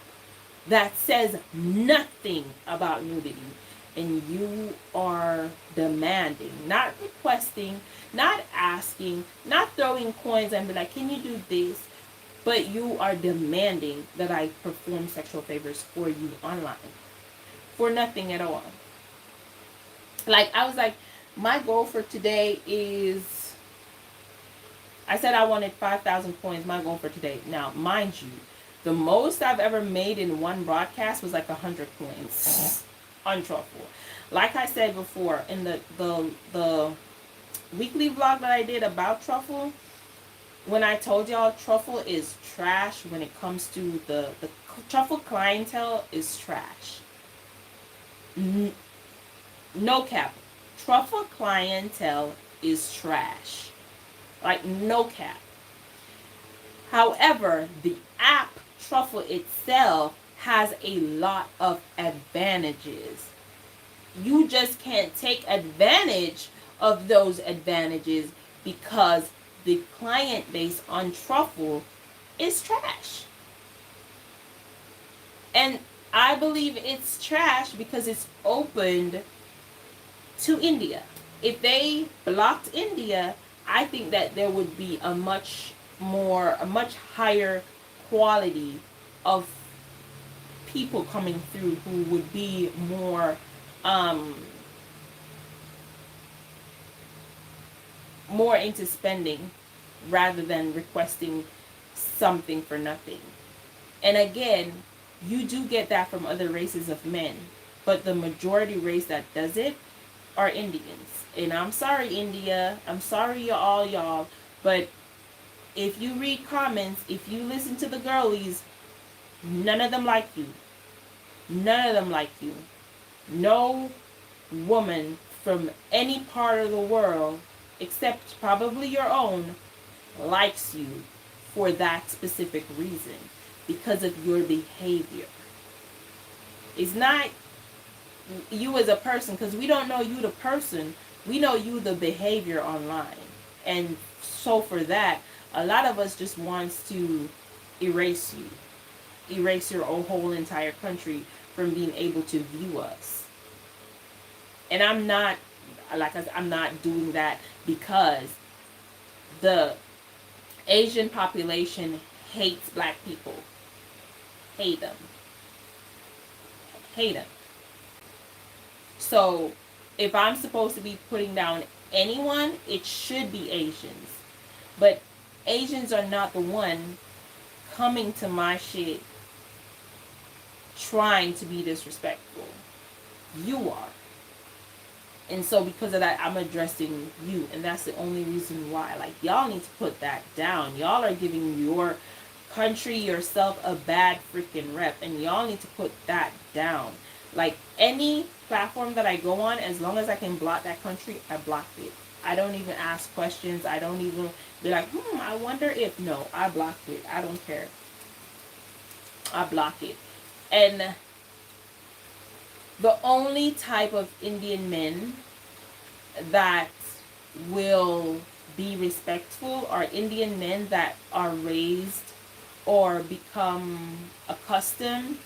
that says nothing about nudity. And you are demanding, not requesting, not asking, not throwing coins and be like, can you do this? But you are demanding that I perform sexual favors for you online. For nothing at all. Like, I was like, my goal for today is, I said I wanted 5,000 coins, my goal for today. Now, mind you, the most I've ever made in one broadcast was like 100 coins on Truffle. Like I said before, in the weekly vlog that I did about Truffle, when I told y'all Truffle is trash when it comes to the Truffle clientele is trash. No cap. Truffle clientele is trash. Like, no cap. However, the app Truffle itself has a lot of advantages. You just can't take advantage of those advantages because the client base on Truffle is trash. And I believe it's trash because it's opened to India. If they blocked India, I think that there would be a much higher quality of people coming through who would be um, more into spending rather than requesting something for nothing. And again, you do get that from other races of men, but the majority race that does it are Indians. And I'm sorry, India. I'm sorry, y'all, but if you read comments, if you listen to the girlies, none of them like you. None of them like you. No woman from any part of the world, except probably your own, likes you for that specific reason because of your behavior. It's not you as a person, because we don't know you the person. We know you the behavior online. And so for that, a lot of us just wants to erase you. Erase your whole entire country from being able to view us. And I'm not, like I said, I'm not doing that because the Asian population hates black people. Hate them. Hate them. So if I'm supposed to be putting down anyone, it should be Asians. But Asians are not the one coming to my shit trying to be disrespectful. You are. And so because of that, I'm addressing you. And that's the only reason why. Like, y'all need to put that down. Y'all are giving your country, yourself, a bad freaking rep. And y'all need to put that down. Like, any platform that I go on, as long as I can block that country, I block it. I don't even ask questions. I don't even be like, I wonder if. No, I blocked it. I don't care. I block it. And the only type of Indian men that will be respectful are Indian men that are raised or become accustomed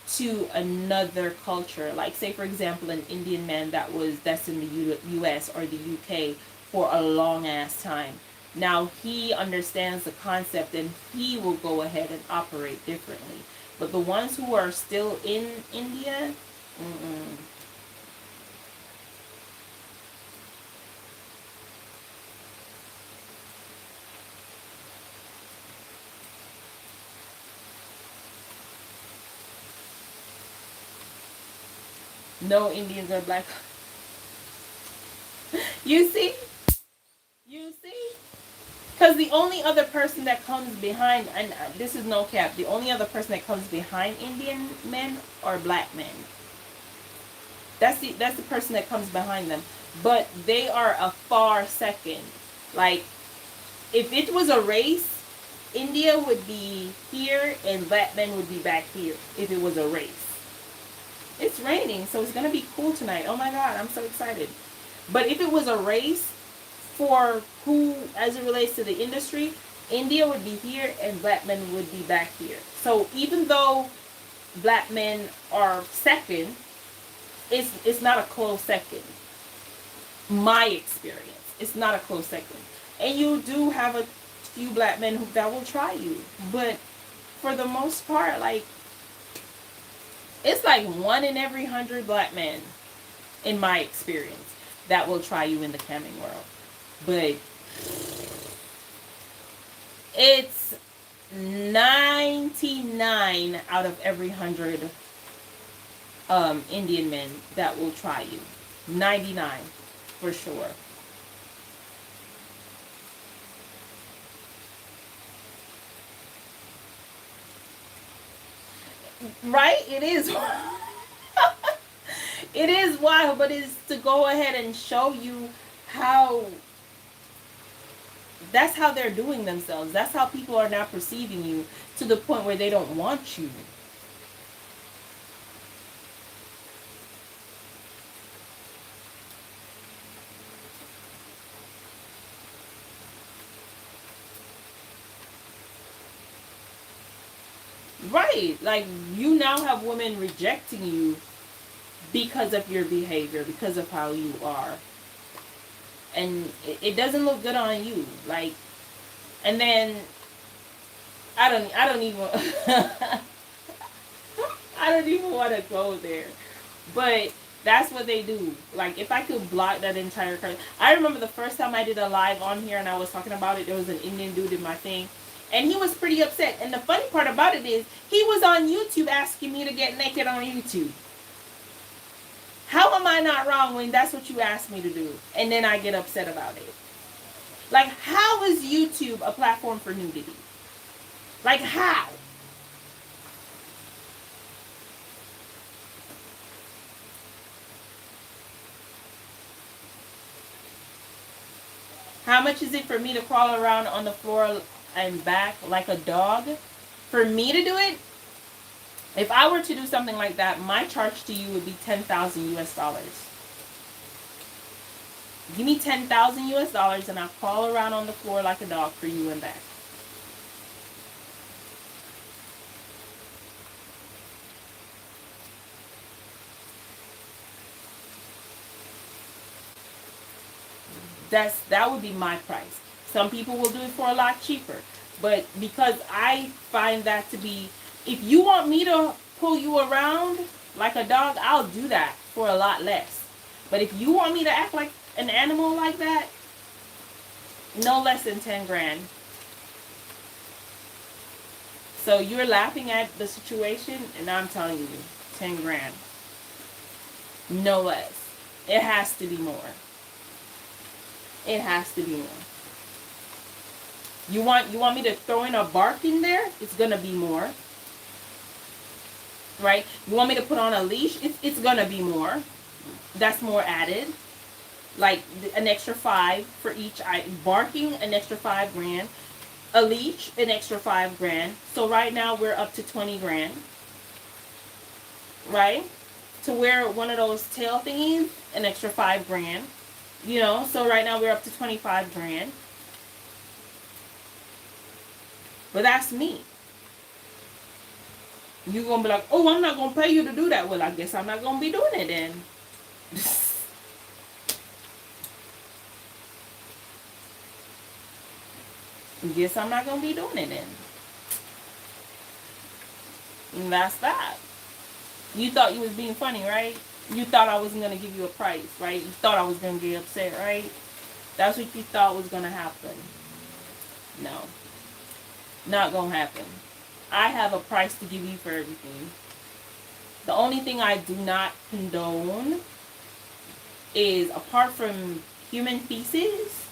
to another culture. Like, say for example, an Indian man that's in the US or the UK for a long ass time. Now he understands the concept and he will go ahead and operate differently. But the ones who are still in India, no Indians are black. You see? You see? Because the only other person that comes behind, and this is no cap, the only other person that comes behind Indian men are black men. That's the person that comes behind them. But they are a far second. Like, if it was a race, India would be here and black men would be back here if it was a race. It's raining, so it's going to be cool tonight. Oh my God, I'm so excited. But if it was a race for who, as it relates to the industry, India would be here and black men would be back here. So even though black men are second, it's not a close second. My experience, it's not a close second. And you do have a few black men that will try you, but for the most part, like, it's like 1 in every 100 black men, in my experience, that will try you in the camming world. But it's 99 out of every 100 Indian men that will try you. 99 for sure. Right? It is. It is wild, but it's to go ahead and show you how that's how they're doing themselves. That's how people are now perceiving you, to the point where they don't want you. Right. Like, you now have women rejecting you because of your behavior, because of how you are. And it doesn't look good on you. Like, and then I don't even I don't even want to go there. But that's what they do. Like, if I could block that entire country. I remember the first time I did a live on here and I was talking about it, there was an Indian dude in my thing. And he was pretty upset. And the funny part about it is, he was on YouTube asking me to get naked on YouTube. How am I not wrong when that's what you asked me to do? And then I get upset about it. Like, how is YouTube a platform for nudity? Like, how? How much is it for me to crawl around on the floor and back like a dog? For me to do it, if I were to do something like that, my charge to you would be 10,000 US dollars. Give me 10,000 US dollars and I'll crawl around on the floor like a dog for you and back. That would be my price. Some people will do it for a lot cheaper. But because I find that to be, if you want me to pull you around like a dog, I'll do that for a lot less. But if you want me to act like an animal like that, no less than 10 grand. So you're laughing at the situation, and I'm telling you, 10 grand. No less. It has to be more. It has to be more. You want me to throw in a bark in there? It's gonna be more. Right? You want me to put on a leash? It's gonna be more. That's more added. Like an extra 5 for each item. Barking, an extra 5 grand. A leash, an extra 5 grand. So right now we're up to 20 grand. Right? To wear one of those tail thingies, an extra 5 grand. You know, so right now we're up to 25 grand. But that's me. You're going to be like, oh, I'm not going to pay you to do that. Well, I guess I'm not going to be doing it then. Guess I'm not going to be doing it then. And that's that. You thought you was being funny, right? You thought I wasn't going to give you a price, right? You thought I was going to get upset, right? That's what you thought was going to happen. No. Not going to happen. I have a price to give you for everything. The only thing I do not condone is, apart from human feces,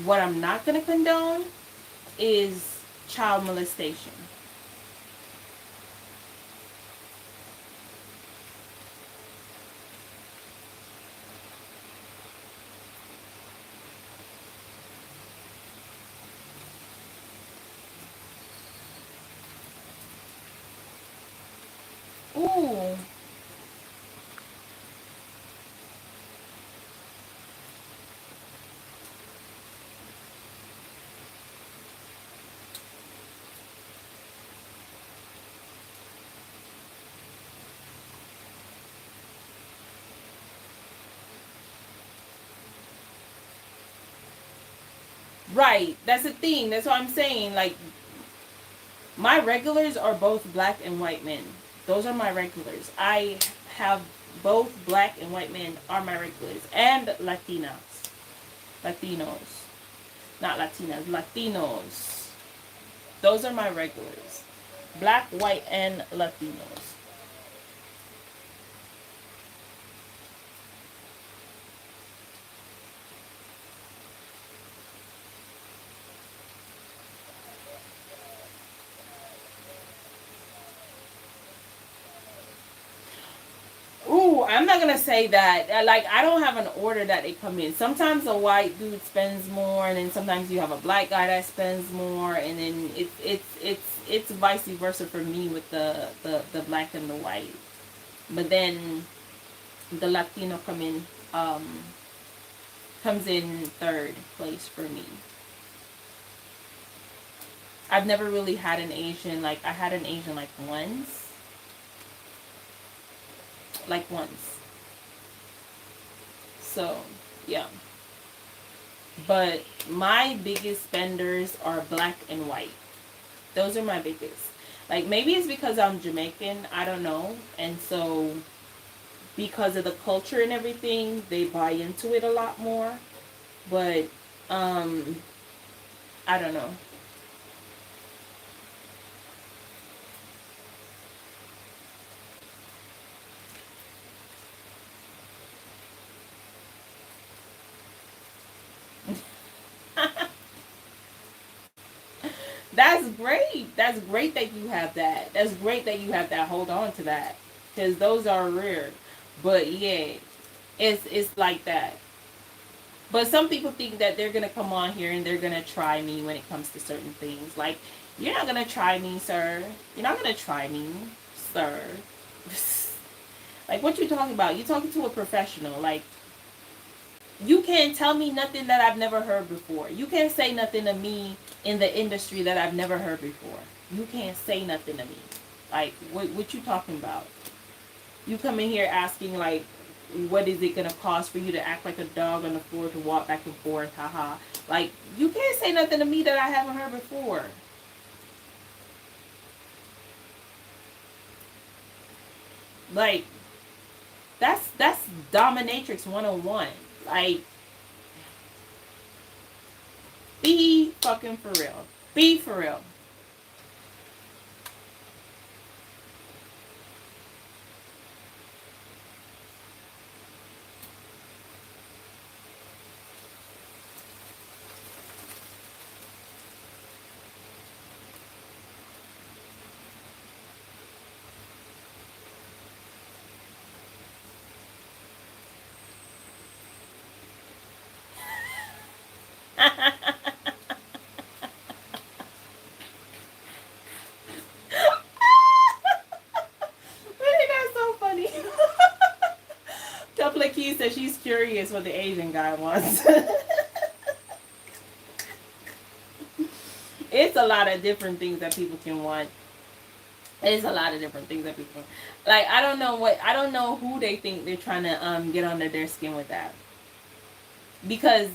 what I'm not going to condone is child molestation. Ooh. Right. That's the thing. That's what I'm saying. Like, my regulars are both black and white men. Those are my regulars. I have both black and white men are my regulars. And Latinas. Latinos. Not Latinas. Latinos. Those are my regulars. Black, white, and Latinos. Ooh, I'm not gonna say that. Like, I don't have an order that they come in. Sometimes a white dude spends more, and then sometimes you have a black guy that spends more, and then it's vice versa for me with the black and the white. But then the Latino comes in third place for me. I've never really had an Asian, like, I had an Asian like once. like once. So, yeah. But my biggest spenders are black and white. Those are my biggest. Like maybe it's because I'm Jamaican, I don't know. And so because of the culture and everything, they buy into it a lot more. But um I don't know. That's great. That's great that you have that. That's great that you have that. Hold on to that. Cuz those are rare. But yeah, it's like that. But some people think that they're gonna come on here and they're gonna try me when it comes to certain things. Like, you're not gonna try me, sir. You're not gonna try me, sir. Like, what you talking about? You talking to a professional. Like, you can't tell me nothing that I've never heard before. You can't say nothing to me in the industry that I've never heard before. You can't say nothing to me. Like, what you talking about? You come in here asking like, what is it gonna cost for you to act like a dog on the floor to walk back and forth? Haha. Like, you can't say nothing to me that I haven't heard before. Like, that's dominatrix 101. Like, be fucking for real. Be for real. Really, that's so funny. Couple of keys said she's curious what the Asian guy wants. It's a lot of different things that people can want. It's a lot of different things that people like. I don't know who they think they're trying to get under their skin with that, because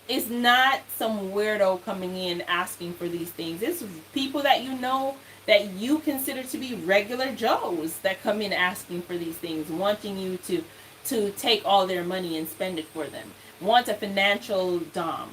it's not some weirdo coming in asking for these things. It's people that you know that you consider to be regular Joes that come in asking for these things, wanting you to take all their money and spend it for them. Want a financial dom.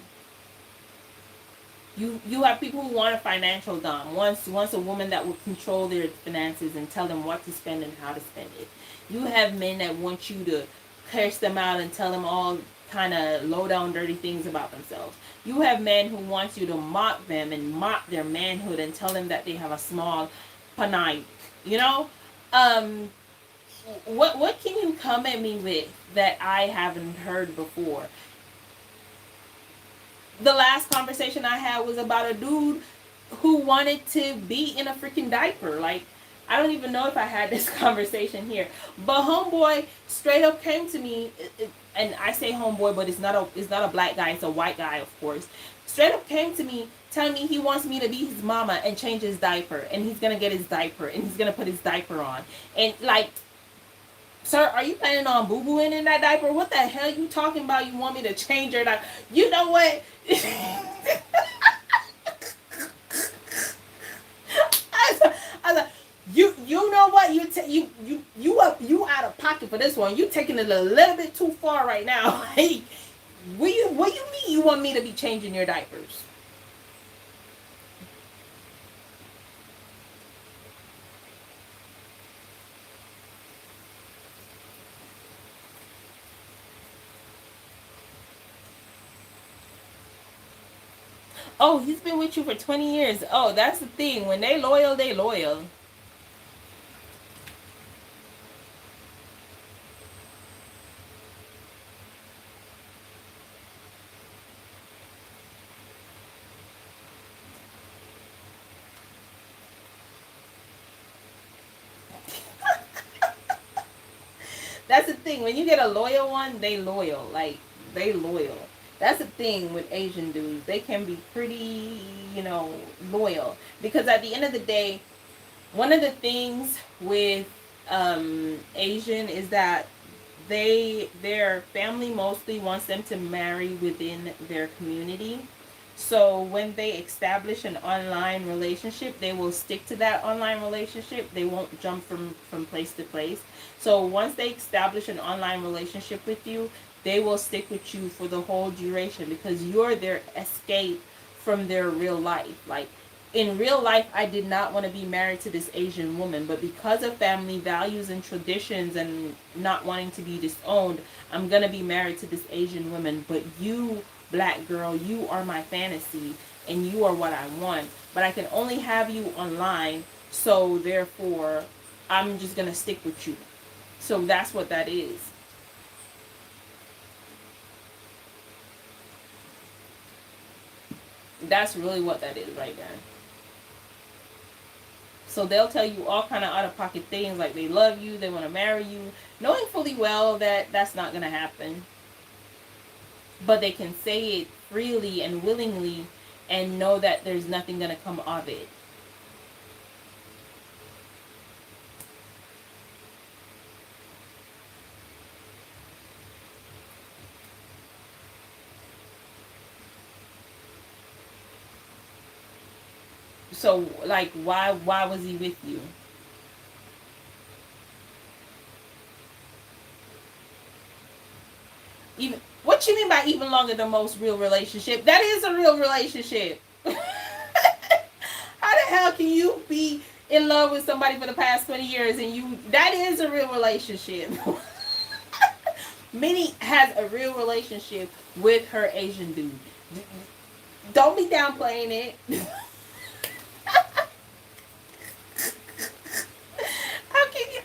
You have people who want a financial dom. Wants a woman that will control their finances and tell them what to spend and how to spend it. You have men that want you to curse them out and tell them all kind of low down dirty things about themselves. You have men who want you to mock them and mock their manhood and tell them that they have a small panai. You know, um, what can you come at me with that I haven't heard before? The last conversation I had was about a dude who wanted to be in a freaking diaper. Like, I don't even know if I had this conversation here, but homeboy straight up came to me, and I say homeboy, but it's not a black guy, it's a white guy, of course. Straight up came to me telling me he wants me to be his mama and change his diaper, and he's gonna get his diaper, and he's gonna put his diaper on, and like, sir, are you planning on boo booing in that diaper? What the hell are you talking about? You want me to change your diaper? You know what? I was like, you know what? You out of pocket for this one. You taking it a little bit too far right now. Hey, what you mean you want me to be changing your diapers? Oh, he's been with you for 20 years. Oh, that's the thing. When they loyal, they loyal. That's the thing. When you get a loyal one, they loyal. Like, they loyal. That's the thing with Asian dudes. They can be pretty, loyal. Because at the end of the day, one of the things with Asian is that their family mostly wants them to marry within their community. So when they establish an online relationship, they will stick to that online relationship. They won't jump from place to place. So once they establish an online relationship with you, they will stick with you for the whole duration because you're their escape from their real life. Like in real life, I did not want to be married to this Asian woman, but because of family values and traditions and not wanting to be disowned, I'm going to be married to this Asian woman. But you, black girl, you are my fantasy and you are what I want. But I can only have you online, so therefore, I'm just going to stick with you. So that's what that is. That's really what that is right there. So they'll tell you all kind of out of pocket things like they love you, they want to marry you, knowing fully well that that's not going to happen. But they can say it freely and willingly and know that there's nothing going to come of it. So like why was he with you? Even what you mean by even longer than most real relationship? That is a real relationship. How the hell can you be in love with somebody for the past 20 years and you that is a real relationship? Minnie has a real relationship with her Asian dude. Don't be downplaying it.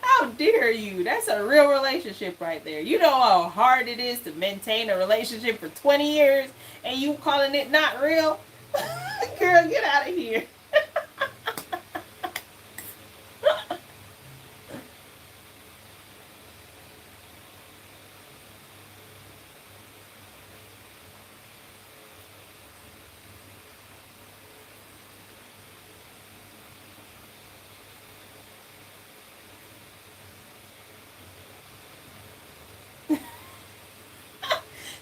How dare you? That's a real relationship right there. You know how hard it is to maintain a relationship for 20 years and you calling it not real? Girl, get out of here.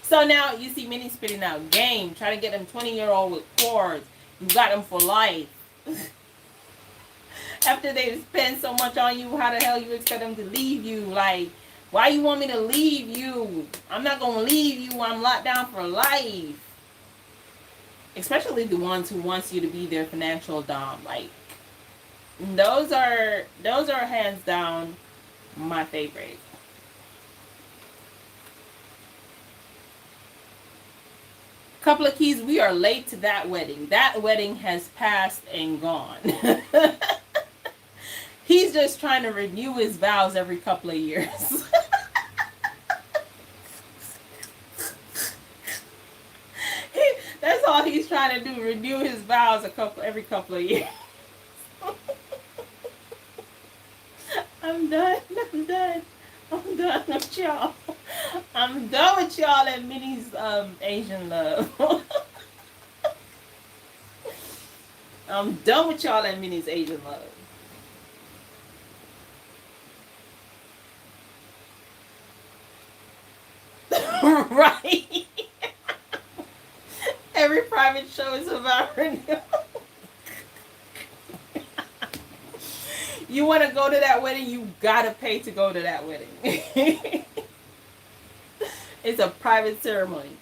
So now you see Minnie spitting out game, trying to get them 20-year-old with cords. You got them for life. After they spend so much on you, how the hell you expect them to leave you? Like, why you want me to leave you? I'm not gonna leave you. I'm locked down for life. Especially the ones who wants you to be their financial dom. Like, those are hands down my favorite. Couple of keys, we are late to that wedding. That wedding has passed and gone. He's just trying to renew his vows every couple of years. That's all he's trying to do, renew his vows every couple of years. I'm done. I'm done. I'm done with y'all. I'm done with y'all and Minnie's Asian love. I'm done with y'all and Minnie's Asian love. Right. Every private show is about renewal. You want to go to that wedding, you gotta pay to go to that wedding. It's a private ceremony.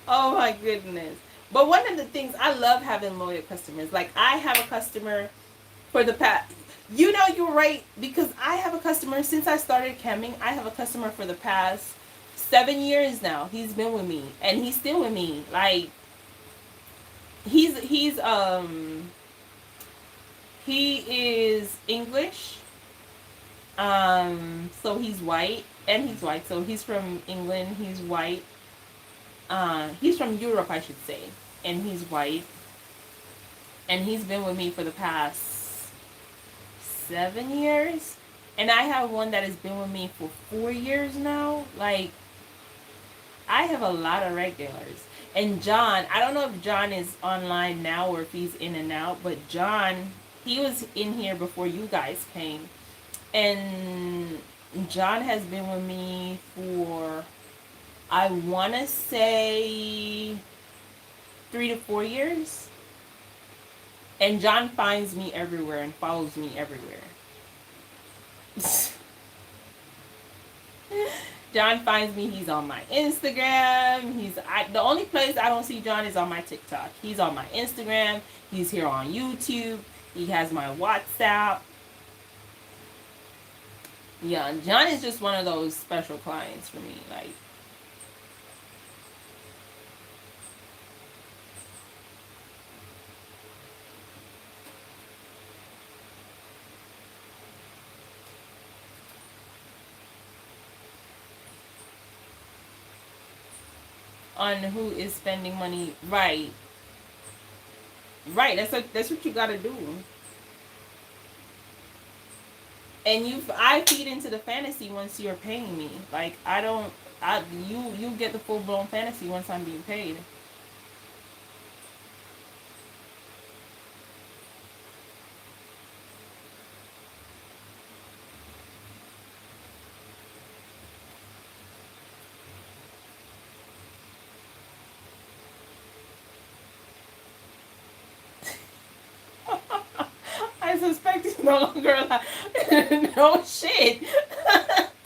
Oh my goodness. But one of the things I love having loyal customers. Like I have a customer for the past, you know, you're right, because I have a customer since I started camming. I have a customer for the past 7 years now. He's been with me and he's still with me. Like he's he is English. So he's white and he's white. So he's from England. He's white. He's from Europe, I should say, and he's white. And he's been with me for the past 7 years. And I have one that has been with me for 4 years now. Like, I have a lot of regulars. And John, I don't know if John is online now or if he's in and out, but John, he was in here before you guys came. And John has been with me for, I want to say, 3 to 4 years. And John finds me everywhere and follows me everywhere. John finds me. He's on my Instagram. The only place I don't see John is on my TikTok. He's on my Instagram. He's here on YouTube. He has my WhatsApp. Yeah, John is just one of those special clients for me. Like, on who is spending money, right? Right. That's what you gotta do. And I feed into the fantasy once you're paying me. Like, I don't. You get the full blown fantasy once I'm being paid. I suspect he's no longer alive. No shit.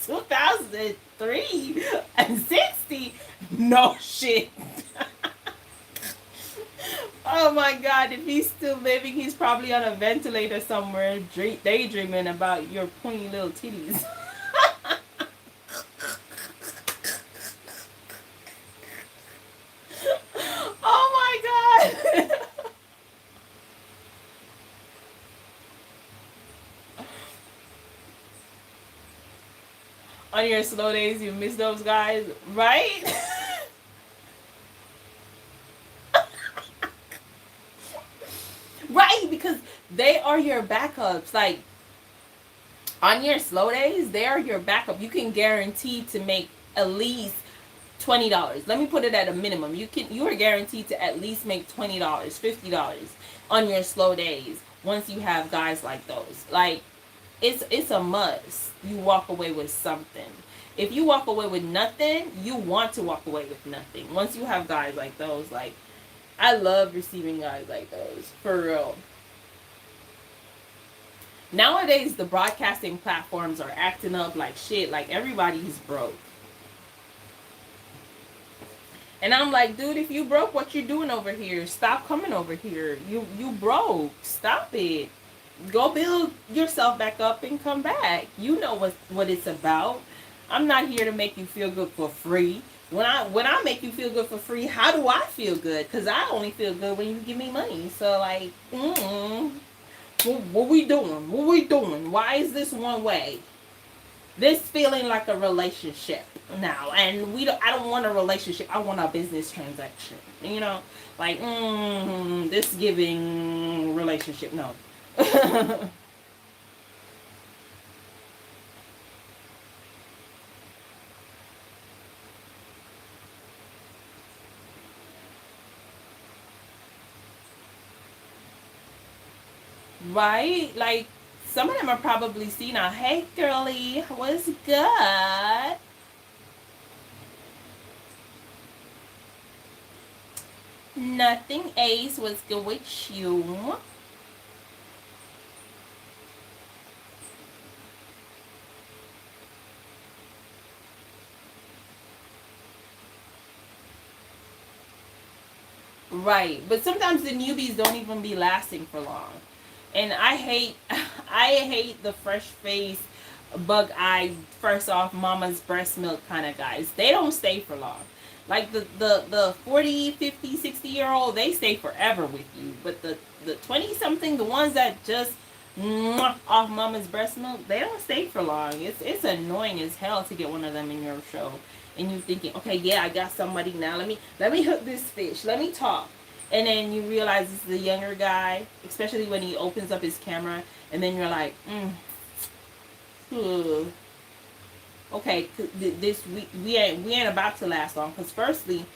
2003 and 60. No shit. Oh my god, if he's still living, he's probably on a ventilator somewhere, daydreaming about your pointy little titties. Oh my god. On your slow days, you miss those guys, right? Right, because they are your backups. Like, on your slow days, they are your backup. You can guarantee to make at least $20. Let me put it at a minimum. You are guaranteed to at least make $20, $50 on your slow days once you have guys like those. Like, it's a must. You walk away with something. If you walk away with nothing, you want to walk away with nothing. Once you have guys like those, like, I love receiving guys like those, for real. Nowadays, the broadcasting platforms are acting up like shit. Like, everybody's broke. And I'm like, dude, if you broke, what you doing over here? Stop coming over here. You broke. Stop it. Go build yourself back up and come back. You know what it's about. I'm not here to make you feel good for free. When I make you feel good for free, how do I feel good? Because I only feel good when you give me money. So, like, what we doing? What we doing? Why is this one way? This feeling like a relationship now, and I don't want a relationship. I want a business transaction. You know, like, this giving relationship. No. Right? Like, some of them are probably senile. Hey, girly, what's good? Nothing, Ace. What's good with you? Right. But sometimes the newbies don't even be lasting for long. And I hate I hate the fresh face, bug eye, first off mama's breast milk kind of guys. They don't stay for long. Like the 40, 50, 60-year old, they stay forever with you. But the 20 something, the ones that just off mama's breast milk, they don't stay for long. It's annoying as hell to get one of them in your show. And you thinking, okay, yeah, I got somebody now. Let me hook this fish. Let me talk. And then you realize this is a younger guy, especially when he opens up his camera, and then you're like, ugh. Okay, this we ain't about to last long. Because firstly,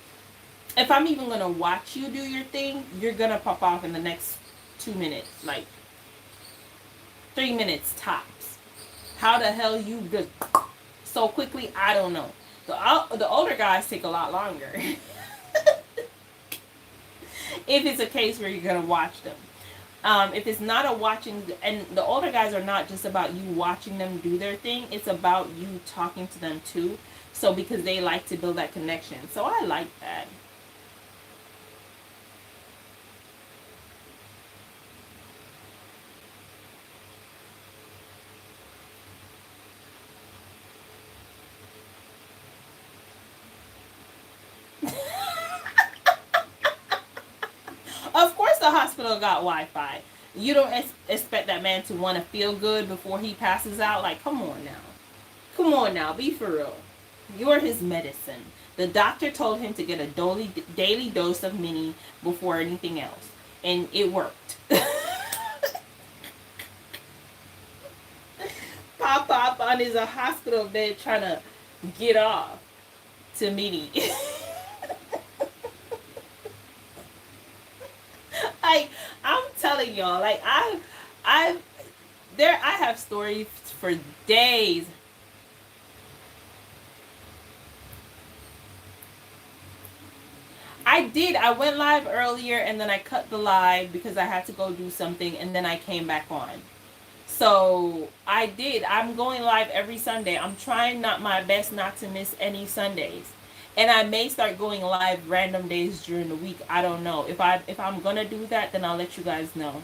if I'm even gonna watch you do your thing, you're gonna pop off in the next 2 minutes, like 3 minutes tops. How the hell you just so quickly? I don't know. The older guys take a lot longer. If it's a case where you're gonna watch them. If it's not a watching, and the older guys are not just about you watching them do their thing, it's about you talking to them too. So because they like to build that connection. So I like that. Of course, the hospital got Wi-Fi. You don't expect that man to want to feel good before he passes out. Like, come on now. Come on now. Be for real. You're his medicine. The doctor told him to get a daily dose of mini before anything else. And it worked. Pop on his a hospital bed trying to get off to mini. Like, I'm telling y'all, like I there I have stories for days. I did. I went live earlier and then I cut the live because I had to go do something and then I came back on. So I did. I'm going live every Sunday. I'm trying not my best not to miss any Sundays. And I may start going live random days during the week. I don't know. If I'm gonna do that, then I'll let you guys know.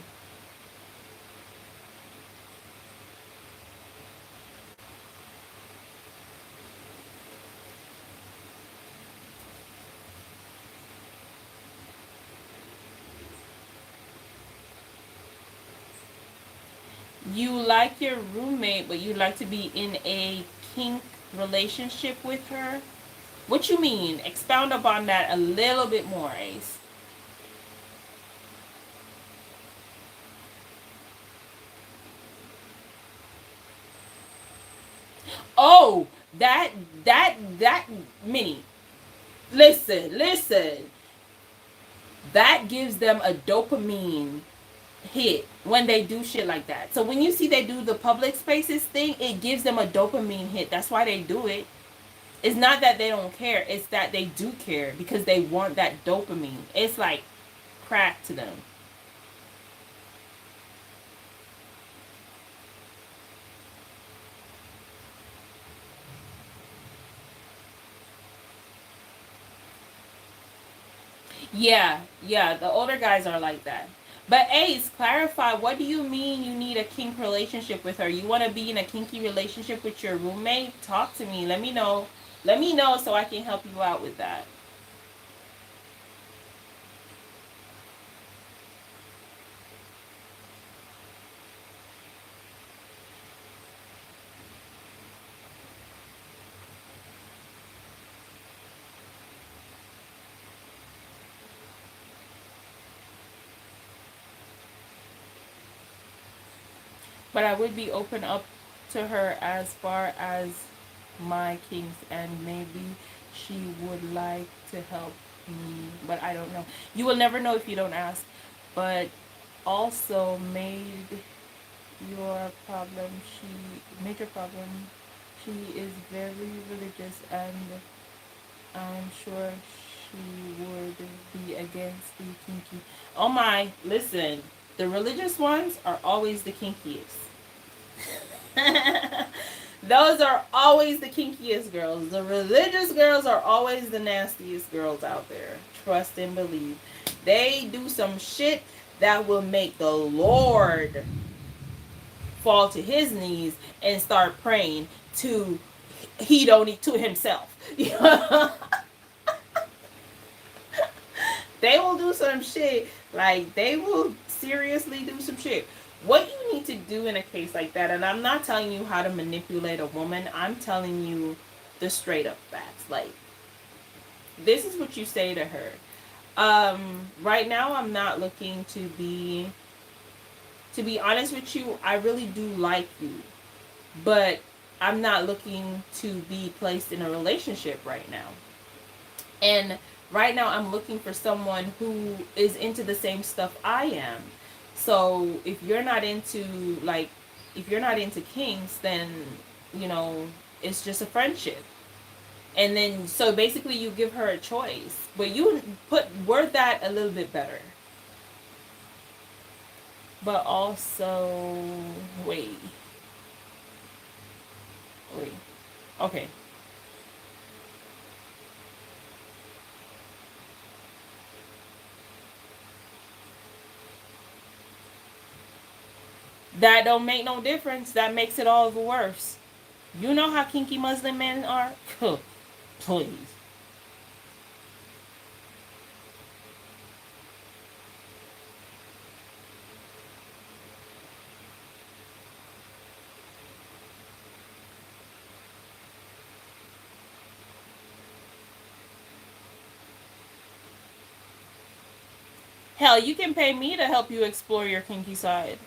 You like your roommate, but you like to be in a kink relationship with her. What you mean? Expound upon that a little bit more, Ace. Oh, that that mini. Listen. That gives them a dopamine hit when they do shit like that. So when you see they do the public spaces thing, it gives them a dopamine hit. That's why they do it. It's not that they don't care, it's that they do care because they want that dopamine. It's like crack to them. Yeah, the older guys are like that. But Ace, clarify, what do you mean you need a kink relationship with her? You want to be in a kinky relationship with your roommate? Talk to me. Let me know. Let me know so I can help you out with that. But I would be open up to her as far as my kinks, and maybe she would like to help me, but I don't know. You will never know if you don't ask. But also made your problem, she major problem. She is very religious, and I'm sure she would be against the kinky. Oh my, listen, the religious ones are always the kinkiest. Those are always the kinkiest girls. The religious girls are always the nastiest girls out there. Trust and believe. They do some shit that will make the Lord fall to his knees and start praying to he don't need to himself. They will do some shit. Like, they will seriously do some shit. What you need to do in a case like that, and I'm not telling you how to manipulate a woman, I'm telling you the straight up facts. Like, this is what you say to her. Right now I'm not looking to be honest with you, I really do like you. But I'm not looking to be placed in a relationship right now. And right now I'm looking for someone who is into the same stuff I am. So if you're not into like if you're not into kinks, then you know, it's just a friendship. And then so basically you give her a choice. But you word that a little bit better. But also wait. Okay. That don't make no difference. That makes it all the worse. You know how kinky Muslim men are? Please. Hell, you can pay me to help you explore your kinky side.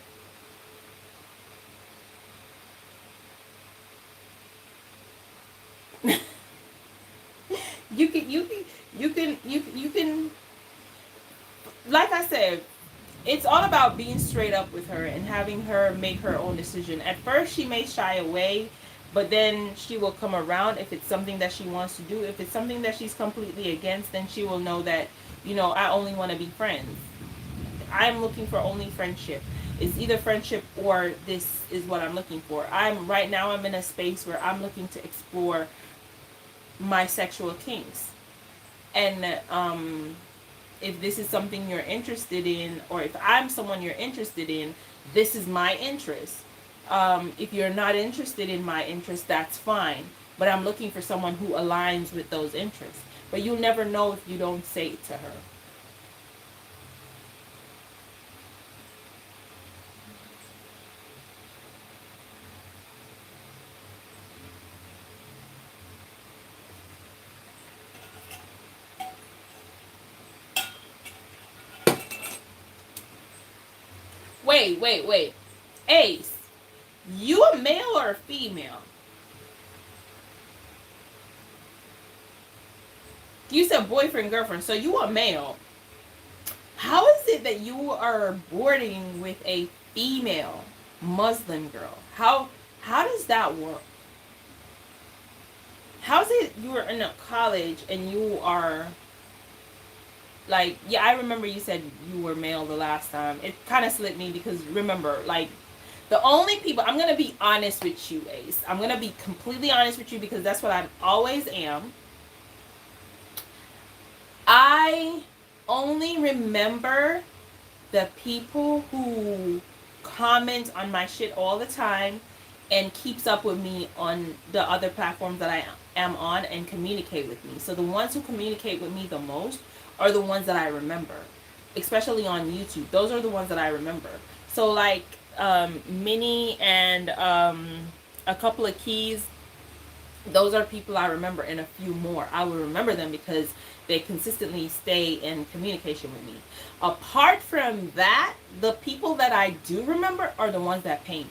You can like I said, it's all about being straight up with her and having her make her own decision. At first, she may shy away, but then she will come around if it's something that she wants to do. If it's something that she's completely against, then she will know that, I only want to be friends. I'm looking for only friendship. It's either friendship or this is what I'm looking for. I'm in a space where I'm looking to explore my sexual kinks. And if this is something you're interested in, or if I'm someone you're interested in, this is my interest. If you're not interested in my interest, that's fine. But I'm looking for someone who aligns with those interests. But you'll never know if you don't say it to her. Wait. Ace, you a male or a female? You said boyfriend, girlfriend, so you a male. How is it that you are boarding with a female Muslim girl? How does that work? How's it you were in a college and you are like, yeah, I remember you said you were male the last time. It kind of slipped me because remember, like, the only people, I'm going to be honest with you, Ace. I'm going to be completely honest with you because that's what I always am. I only remember the people who comment on my shit all the time and keeps up with me on the other platforms that I am on and communicate with me. So the ones who communicate with me the most are the ones that I remember, especially on YouTube. Those are the ones that I remember. So like Minnie and a couple of keys, those are people I remember, and a few more. I will remember them because they consistently stay in communication with me. Apart from that, the people that I do remember are the ones that pay me.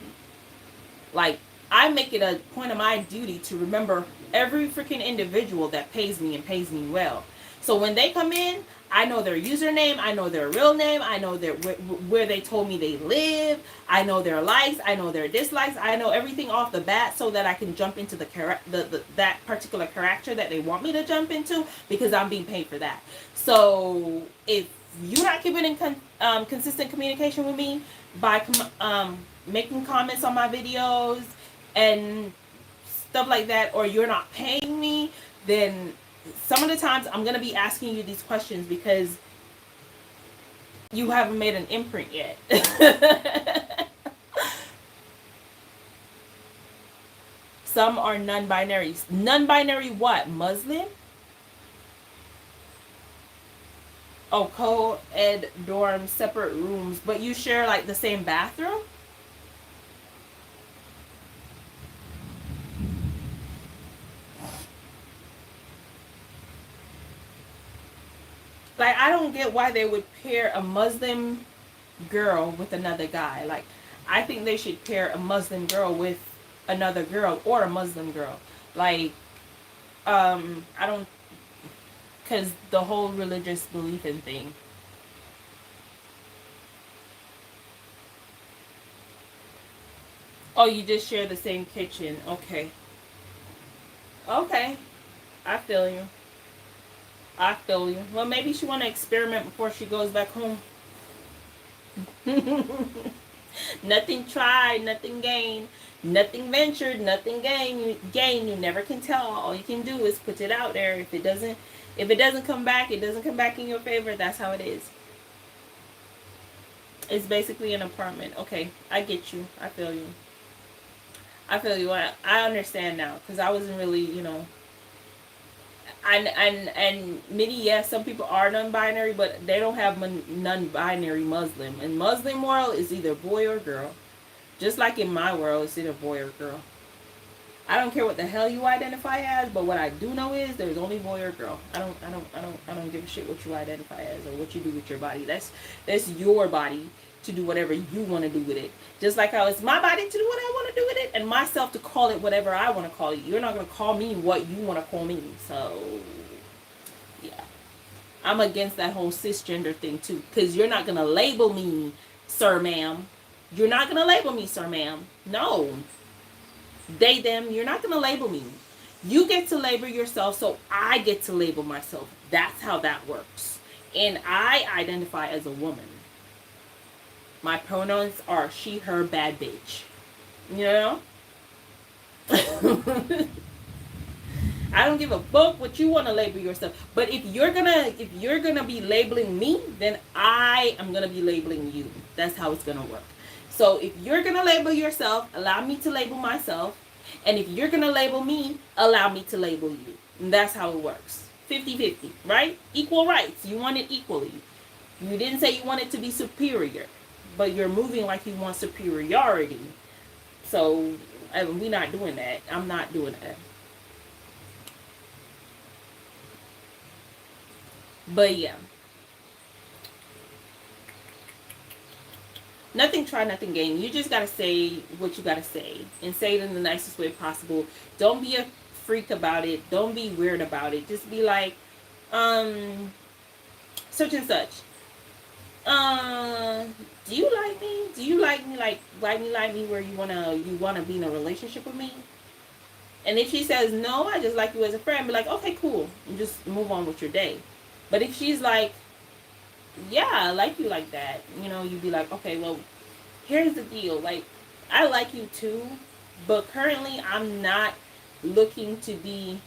Like, I make it a point of my duty to remember every freaking individual that pays me and pays me well. So when they come in, I know their username, I know their real name, I know where they told me they live, I know their likes, I know their dislikes, I know everything off the bat so that I can jump into that particular character that they want me to jump into because I'm being paid for that. So if you're not keeping in consistent communication with me by making comments on my videos and stuff like that, or you're not paying me, then some of the times I'm going to be asking you these questions because you haven't made an imprint yet. Some are non-binary. Non-binary what? Muslim? Oh, co-ed dorm, separate rooms, but you share like the same bathroom? Like, I don't get why they would pair a Muslim girl with another guy. Like, I think they should pair a Muslim girl with another girl or a Muslim girl. Like, I don't, because the whole religious belief in thing. Oh, you just share the same kitchen. Okay. Okay. I feel you. I feel you. Well, maybe she want to experiment before she goes back home. Nothing tried, nothing gained, nothing ventured, nothing gained. You never can tell. All you can do is put it out there. If it doesn't come back, it doesn't come back in your favor. That's how it is. It's basically an apartment. Okay, I get you. I feel you. I feel you. I understand now because I wasn't really, and many, yes, some people are non-binary, but they don't have non-binary Muslim. And Muslim world is either boy or girl. Just like in my world, it's either boy or girl. I don't care what the hell you identify as, but what I do know is there's only boy or girl. I don't give a shit what you identify as or what you do with your body. That's your body to do whatever you want to do with it. Just like how it's my body to do what I want to do with it, and myself to call it whatever I want to call it. You're not gonna call me what you want to call me. So, yeah, I'm against that whole cisgender thing too, because you're not gonna label me, sir, ma'am. You're not gonna label me, sir, ma'am. No, they, them, you're not going to label me. You get to label yourself, so I get to label myself. That's how that works. And I identify as a woman. My pronouns are she, her, bad bitch. You know? I don't give a fuck what you want to label yourself. But if you're gonna be labeling me, then I am gonna be labeling you. That's how it's gonna work. So if you're gonna label yourself, allow me to label myself. And if you're gonna label me, allow me to label you. And that's how it works. 50-50, right? Equal rights. You want it equally. You didn't say you want it to be superior, but you're moving like you want superiority. So we're not doing that. I'm not doing that. But yeah. Nothing try, nothing gain. You just gotta say what you gotta say and say it in the nicest way possible. Don't be a freak about it. Don't be weird about it. Just be like, such and such. Do you like me? Do you like me like me where you wanna be in a relationship with me? And if she says no, I just like you as a friend, be like, okay, cool. And just move on with your day. But if she's like, yeah, I like you like that, you'd be like, okay, well, here's the deal. Like, I like you too, but currently I'm not looking to be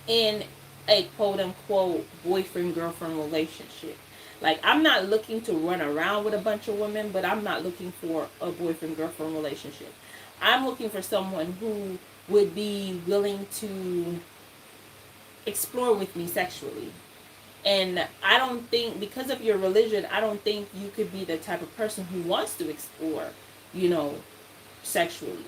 in a quote unquote boyfriend girlfriend relationship. Like, I'm not looking to run around with a bunch of women, but I'm not looking for a boyfriend girlfriend relationship. I'm looking for someone who would be willing to explore with me sexually. And I don't think, because of your religion, I don't think you could be the type of person who wants to explore, sexually.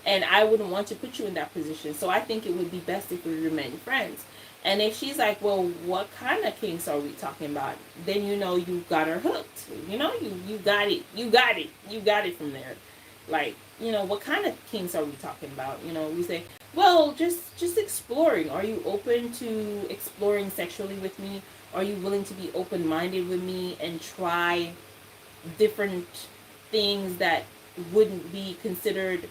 And I wouldn't want to put you in that position. So I think it would be best if we remain friends. And if she's like, well, what kind of kinks are we talking about? Then you got her hooked. You got it. You got it. You got it from there. Like, what kind of kinks are we talking about? We say, well, just exploring. Are you open to exploring sexually with me? Are you willing to be open-minded with me and try different things that wouldn't be considered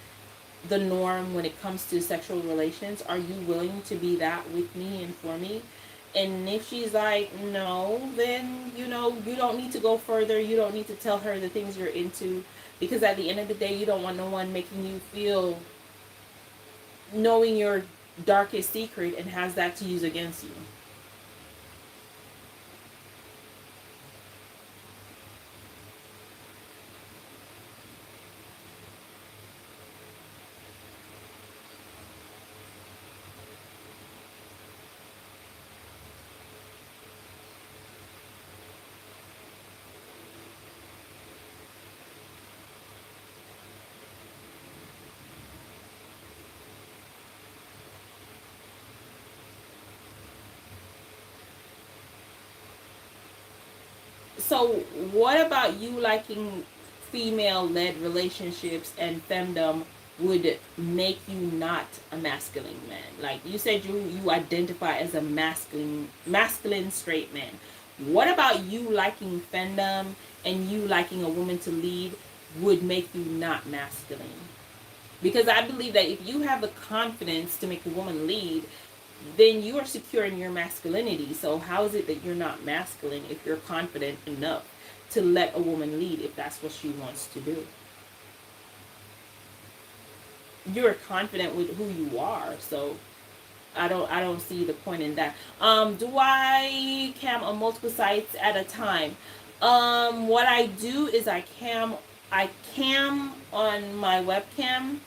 the norm when it comes to sexual relations? Are you willing to be that with me and for me? And if she's like, no, then, you don't need to go further. You don't need to tell her the things you're into. Because at the end of the day, you don't want no one making you feel, knowing your darkest secret and has that to use against you. So, what about you liking female-led relationships and femdom would make you not a masculine man. Like you said, you identify as a masculine straight man. What about you liking fandom and you liking a woman to lead would make you not masculine? Because I believe that if you have the confidence to make a woman lead, then you are secure in your masculinity. So how is it that you're not masculine if you're confident enough to let a woman lead if that's what she wants to do? You're confident with who you are, so I don't see the point in that. Do I cam on multiple sites at a time? What I do is I cam on my webcam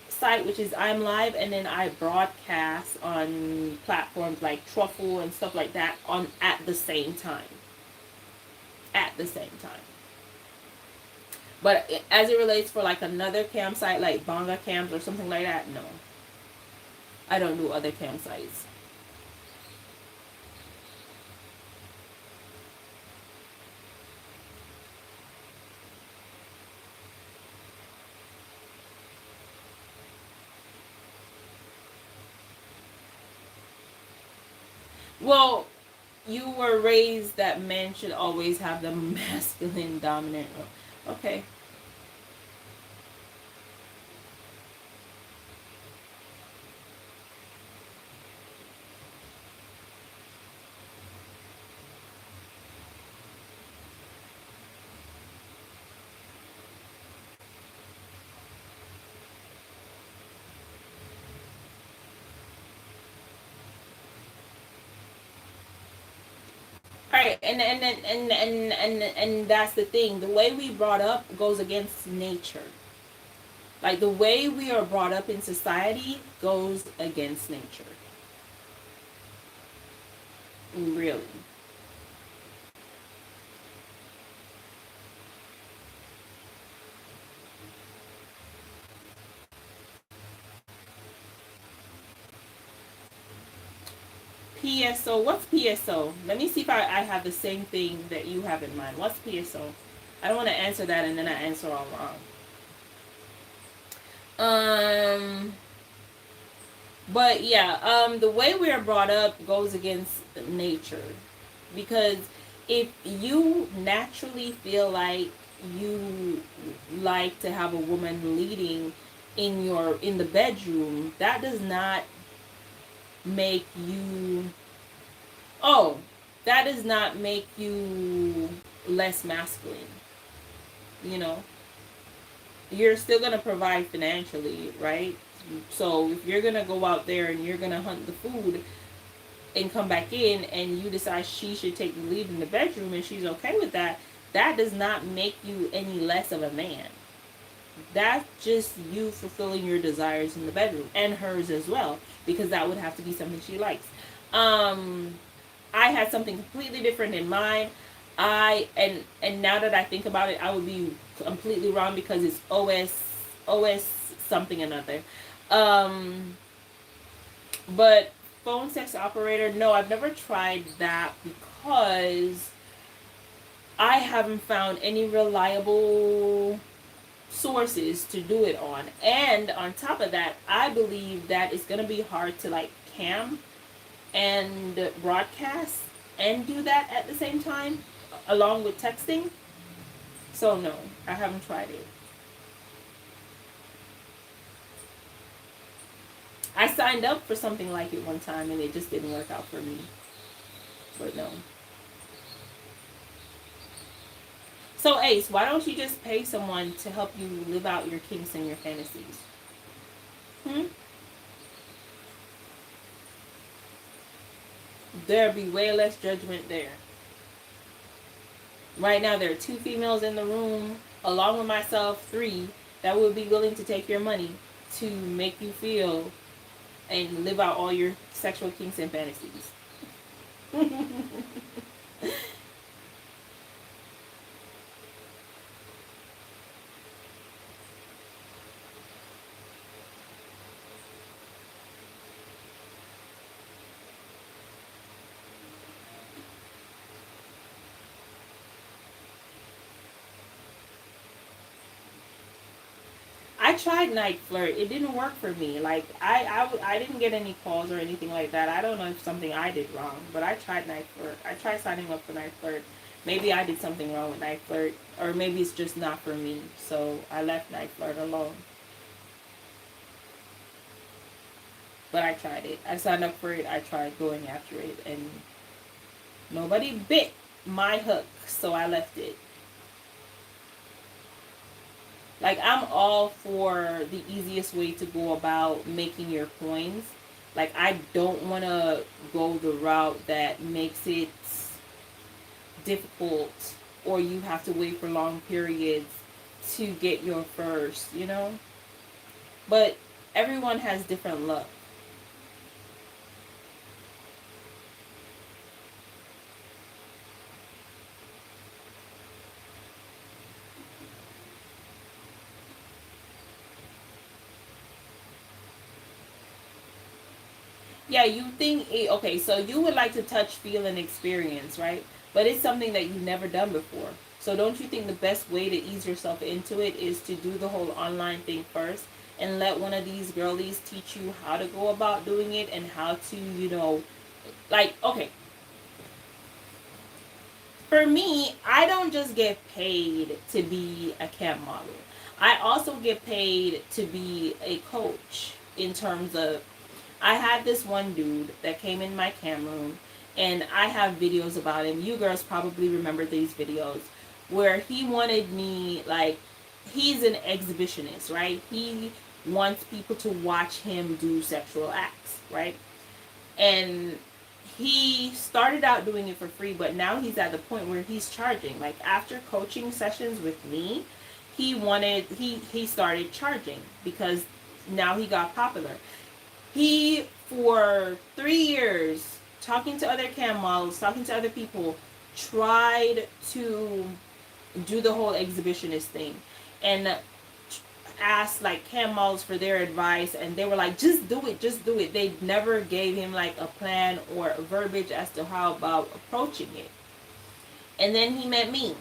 site, which is I'm Live, and then I broadcast on platforms like Truffle and stuff like that on at the same time. At the same time. But as it relates for like another campsite like Bonga Cams or something like that, no. I don't do other campsites. Well, you were raised that men should always have the masculine dominant role. Okay. All right, and that's the thing. The way we brought up goes against nature. Like the way we are brought up in society goes against nature. Really. PSO. What's PSO? Let me see if I have the same thing that you have in mind. What's PSO? I don't want to answer that and then I answer all wrong. But yeah, the way we are brought up goes against nature, because if you naturally feel like you like to have a woman leading in the bedroom, that does not make you oh that does not make you less masculine. You know, you're still gonna provide financially, right? So if you're gonna go out there and you're gonna hunt the food and come back in and you decide she should take the lead in the bedroom and she's okay with that, that does not make you any less of a man. That's just you fulfilling your desires in the bedroom and hers as well, because that would have to be something she likes. Um, I had something completely different in mind. And now that I think about it, I would be completely wrong because it's OS something another. Um, but phone sex operator, no, I've never tried that because I haven't found any reliable sources to do it on. And on top of that, I believe that it's going to be hard to like cam and broadcast and do that at the same time along with texting. So no, I haven't tried it. I signed up for something like it one time and it just didn't work out for me. But no. So Ace, why don't you just pay someone to help you live out your kinks and your fantasies? Hmm? There'd be way less judgment there. Right now, there are two females in the room, along with myself, three, that would be willing to take your money to make you feel and live out all your sexual kinks and fantasies. tried Night Flirt. It didn't work for me. Like I didn't get any calls or anything like that. I don't know if something I did wrong, but I tried Night Flirt. I tried signing up for Night Flirt. Maybe I did something wrong with Night Flirt, or maybe it's just not for me. So I left Night Flirt alone. But I tried it. I signed up for it. I tried going after it, and nobody bit my hook, so I left it. Like, I'm all for the easiest way to go about making your coins. Like, I don't want to go the route that makes it difficult, or you have to wait for long periods to get your first, you know? But everyone has different luck. Yeah, you think okay, so you would like to touch, feel, and experience, right? But it's something that you've never done before. So don't you think the best way to ease yourself into it is to do the whole online thing first and let one of these girlies teach you how to go about doing it and how to, like, okay, for me, I don't just get paid to be a cam model. I also get paid to be a coach in terms of I had this one dude that came in my cam room, and I have videos about him. You girls probably remember these videos where he wanted me, like, he's an exhibitionist, right? He wants people to watch him do sexual acts, right? And he started out doing it for free, but now he's at the point where he's charging. Like, after coaching sessions with me, he started charging because now he got popular. He, for 3 years, talking to other cam models, talking to other people, tried to do the whole exhibitionist thing and asked like cam models for their advice, and they were like, just do it, just do it. They never gave him like a plan or a verbiage as to how about approaching it. And then he met me.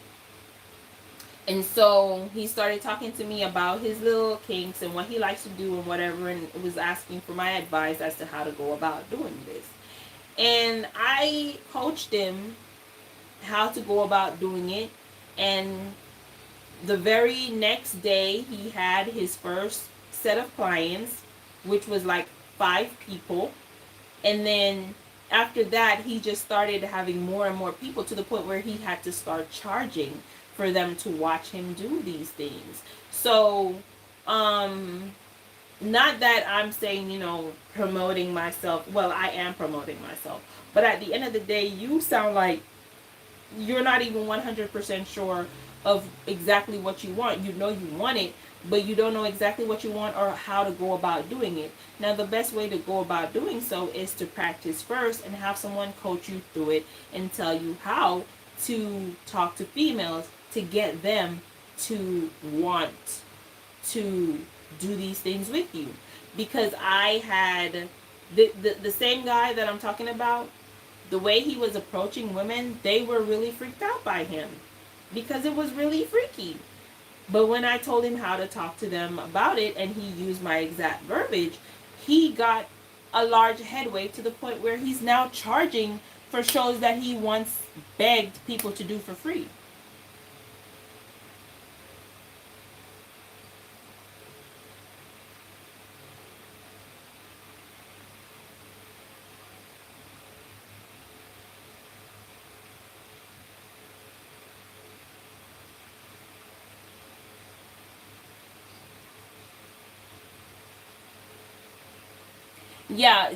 And so he started talking to me about his little kinks and what he likes to do and whatever, and was asking for my advice as to how to go about doing this. And I coached him how to go about doing it. And the very next day, he had his first set of clients, which was like 5 people. And then after that, he just started having more and more people to the point where he had to start charging for them to watch him do these things. So, not that I'm saying, promoting myself. Well, I am promoting myself. But at the end of the day, you sound like you're not even 100% sure of exactly what you want. You know you want it, but you don't know exactly what you want or how to go about doing it. Now, the best way to go about doing so is to practice first and have someone coach you through it and tell you how to talk to females to get them to want to do these things with you. Because I had the same guy that I'm talking about, the way he was approaching women, they were really freaked out by him because it was really freaky. But when I told him how to talk to them about it and he used my exact verbiage, he got a large headway to the point where he's now charging for shows that he once begged people to do for free. Yeah.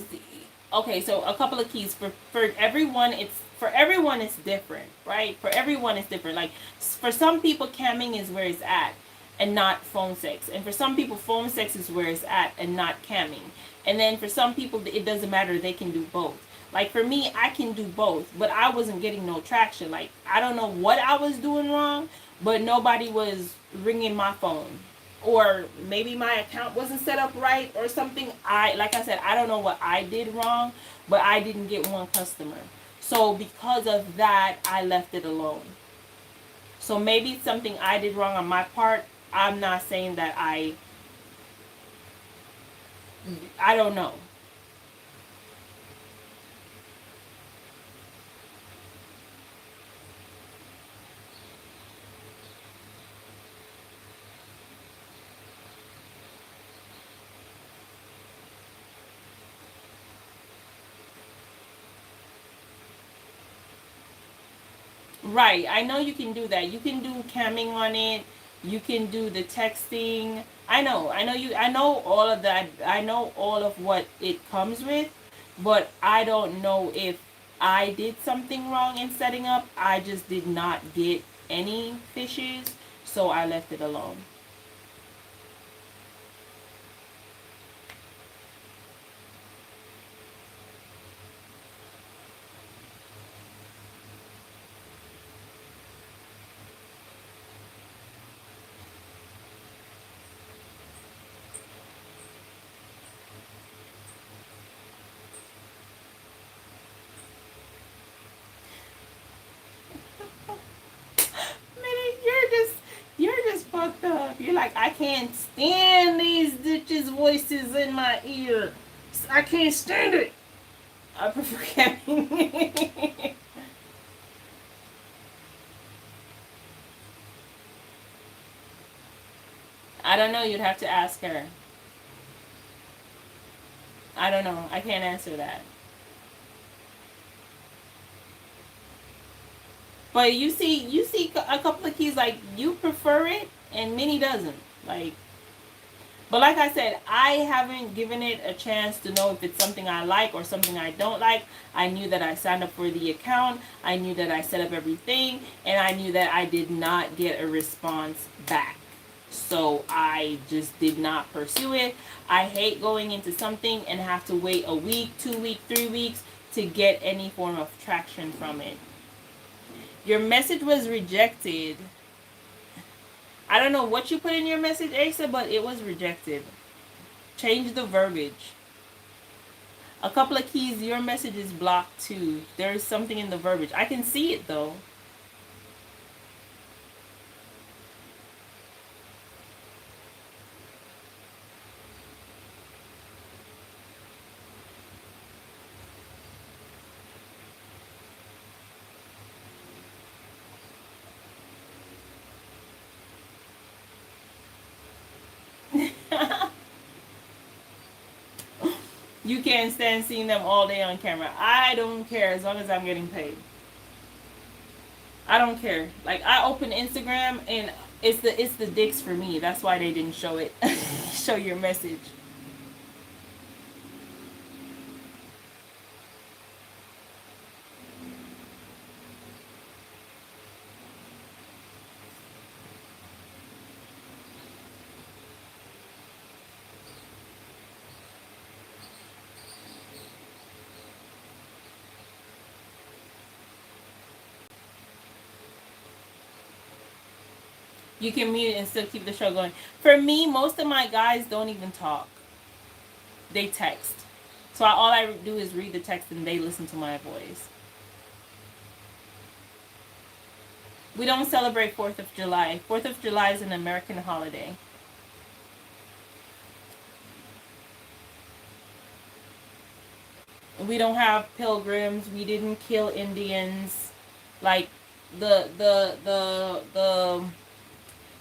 Okay, so a couple of keys for everyone. It's different, right? For everyone it's different. Like, for some people, camming is where it's at and not phone sex, and for some people, phone sex is where it's at and not camming. And then for some people, it doesn't matter, they can do both. Like, for me, I can do both, but I wasn't getting no traction. Like, I don't know what I was doing wrong, but nobody was ringing my phone, or maybe my account wasn't set up right or something. Like I said, I don't know what I did wrong, but I didn't get one customer. So because of that, I left it alone. So maybe it's something I did wrong on my part. I'm not saying that I I don't know. Right. I know you can do that. You can do camming on it. You can do the texting. I know. I know you. I know all of that. I know all of what it comes with, but I don't know if I did something wrong in setting up. I just did not get any fishes, so I left it alone. Man, you're just fucked up. You're like, I can't stand these bitches' voices in my ear. I can't stand it. I prefer camming. I don't know. You'd have to ask her. I don't know. I can't answer that. But you see a couple of keys like you prefer it, and Minnie doesn't. Like, but like I said, I haven't given it a chance to know if it's something I like or something I don't like. I knew that I signed up for the account. I knew that I set up everything, and I knew that I did not get a response back. So I just did not pursue it. I hate going into something and have to wait a week, 2 weeks, 3 weeks to get any form of traction from it. Your message was rejected. I don't know what you put in your message, Asa, but it was rejected. Change the verbiage. A couple of keys, your message is blocked too. There's something in the verbiage. I can see it though. You can't stand seeing them all day on camera. I don't care as long as I'm getting paid. I don't care. Like I open Instagram and it's the dicks for me. That's why they didn't show it. Show your message. You can mute it and still keep the show going. For me, most of my guys don't even talk. They text. So all I do is read the text and they listen to my voice. We don't celebrate 4th of July. 4th of July is an American holiday. We don't have pilgrims. We didn't kill Indians. Like the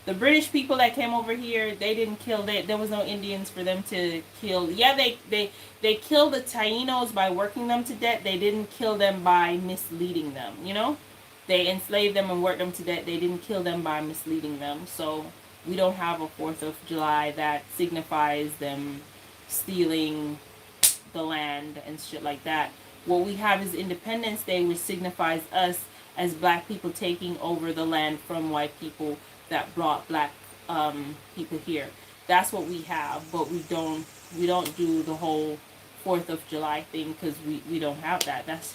the British people that came over here, they didn't kill. There was no Indians for them to kill. Yeah, they killed the Tainos by working them to death. They didn't kill them by misleading them. You know, they enslaved them and worked them to death. They didn't kill them by misleading them. So we don't have a 4th of July that signifies them stealing the land and shit like that. What we have is Independence Day, which signifies us as black people taking over the land from white people that brought black people here. That's what we have, but we don't do the whole 4th of July thing because we don't have that. That's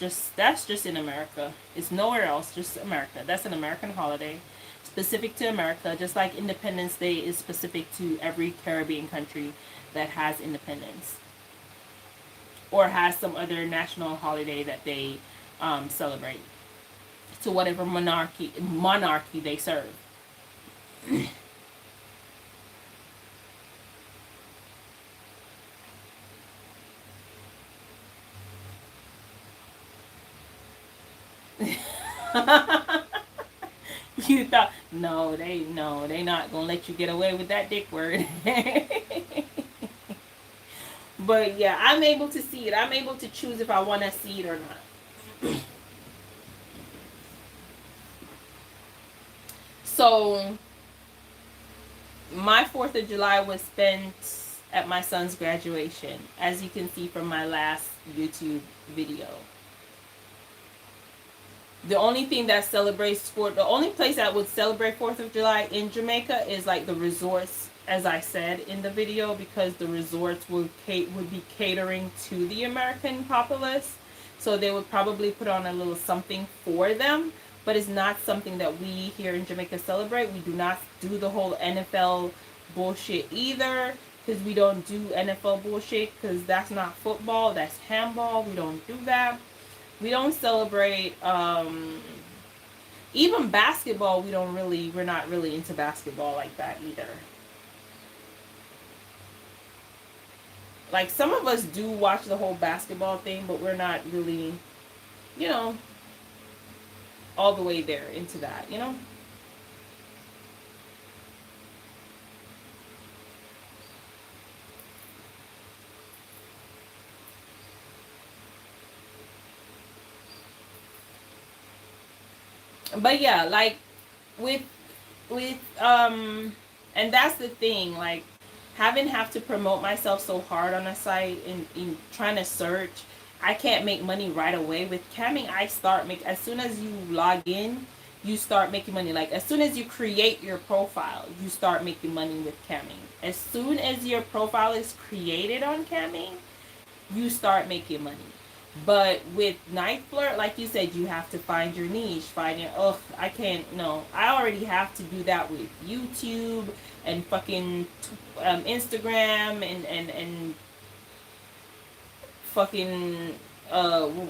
just in America. It's nowhere else, just America. That's an American holiday specific to America, just like Independence Day is specific to every Caribbean country that has independence or has some other national holiday that they celebrate to whatever monarchy they serve. You thought they not gonna let you get away with that dick word. But yeah, I'm able to see it. I'm able to choose if I want to see it or not. So my 4th of July was spent at my son's graduation, as you can see from my last YouTube video. The only thing that celebrates the only place that would celebrate 4th of July in Jamaica is like the resorts, as I said in the video, because the resorts would be catering to the American populace. So they would probably put on a little something for them, but it's not something that we here in Jamaica celebrate. We do not do the whole NFL bullshit either, because we don't do NFL bullshit, because that's not football, that's handball. We don't do that. We don't celebrate even basketball. We're not really into basketball like that either. Like, some of us do watch the whole basketball thing, but we're not really, you know, all the way there into that, you know? But yeah, like with and that's the thing, like having have to promote myself so hard on a site and in trying to search. I can't make money right away with camming. I start make as soon as you log in, you start making money. Like as soon as you create your profile, you start making money with camming. As soon as your profile is created on camming, you start making money. But with Night Flirt, like you said, you have to find your niche, find your, I can't, no. I already have to do that with YouTube and fucking Instagram and fucking,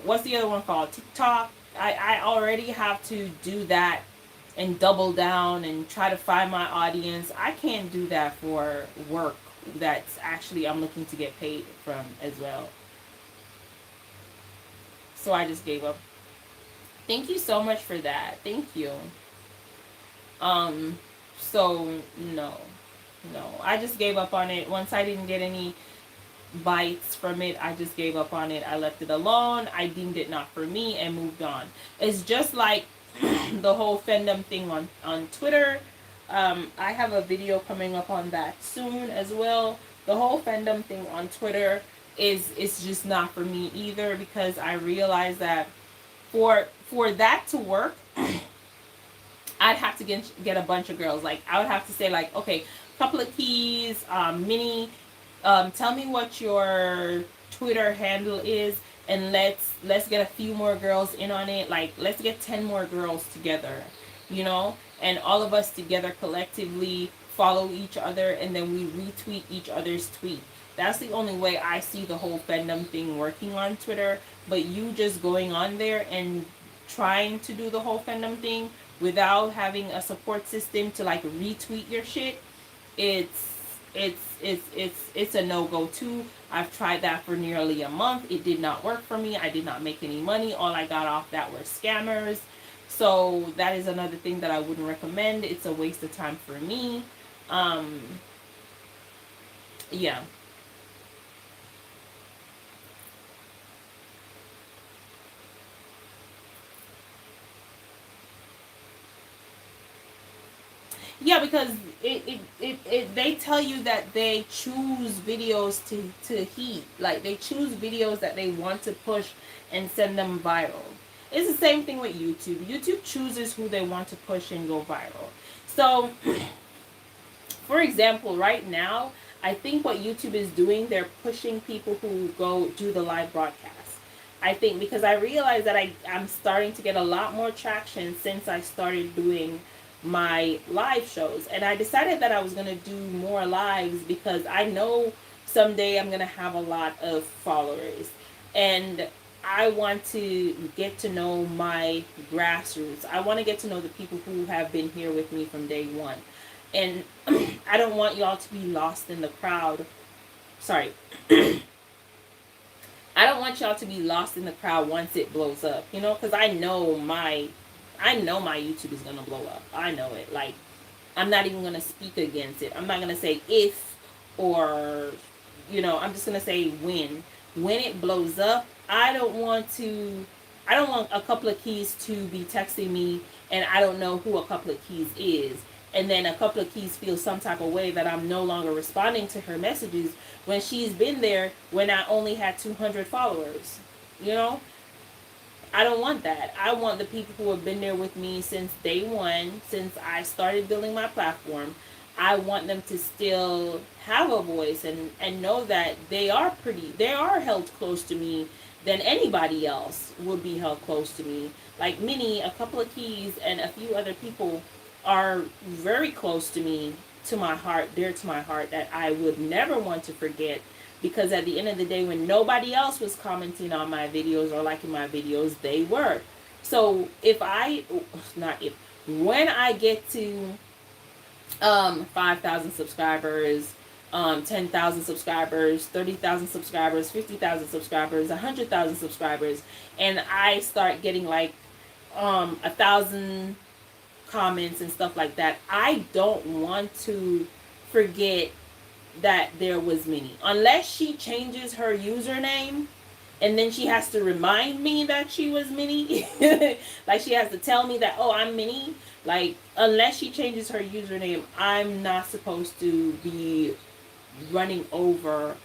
what's the other one called? TikTok. I already have to do that and double down and try to find my audience. I can't do that for work that's actually I'm looking to get paid from as well. So I just gave up. Thank you so much for that. Thank you. Um, so no, no, I just gave up on it. Once I didn't get any bites from it, I just gave up on it. I left it alone. I deemed it not for me and moved on. It's just like the whole fandom thing on Twitter. I have a video coming up on that soon as well. The whole fandom thing on Twitter is it's just not for me either, because I realize that for that to work, I'd have to get a bunch of girls. Like I would have to say like, okay, couple of keys, mini, tell me what your Twitter handle is, and let's get a few more girls in on it. Like let's get 10 more girls together, you know, and all of us together collectively follow each other, and then we retweet each other's tweet. That's the only way I see the whole fandom thing working on Twitter. But you just going on there and trying to do the whole fandom thing without having a support system to like retweet your shit, it's it's a no-go too. I've tried that for nearly a month. It did not work for me. I did not make any money. All I got off that were scammers. So that is another thing that I wouldn't recommend. It's a waste of time for me. Um, yeah. Yeah, because they tell you that they choose videos to heat. Like they choose videos that they want to push and send them viral. It's the same thing with YouTube. YouTube chooses who they want to push and go viral. So, for example, right now, I think what YouTube is doing, they're pushing people who go do the live broadcast. I think because I realize that I'm starting to get a lot more traction since I started doing my live shows, and I decided that I was going to do more lives because I know someday I'm going to have a lot of followers, and I want to get to know my grassroots. I want to get to know the people who have been here with me from day one, and I don't want y'all to be lost in the crowd. Sorry. I don't want y'all to be lost in the crowd once it blows up, you know, because I know my YouTube is gonna blow up. I know it. Like, I'm not even gonna speak against it. I'm not gonna say if or, you know, I'm just gonna say when. When it blows up, I don't want a couple of keys to be texting me and I don't know who a couple of keys is. And then a couple of keys feel some type of way that I'm no longer responding to her messages when she's been there when I only had 200 followers. You know? I don't want that. I want the people who have been there with me since day one, since I started building my platform. I want them to still have a voice and know that they are held close to me than anybody else would be held close to me. Like Minnie, a couple of keys, and a few other people are very close to me, to my heart, dear to my heart, that I would never want to forget, because at the end of the day, when nobody else was commenting on my videos or liking my videos, they were. So when I get to 5,000 subscribers, 10,000 subscribers, 30,000 subscribers, 50,000 subscribers, 100,000 subscribers, and I start getting like 1,000 comments and stuff like that, I don't want to forget that there was Minnie. Unless she changes her username and then she has to remind me that she was Minnie. Like she has to tell me that, oh, I'm Minnie. Like, unless she changes her username, I'm not supposed to be running over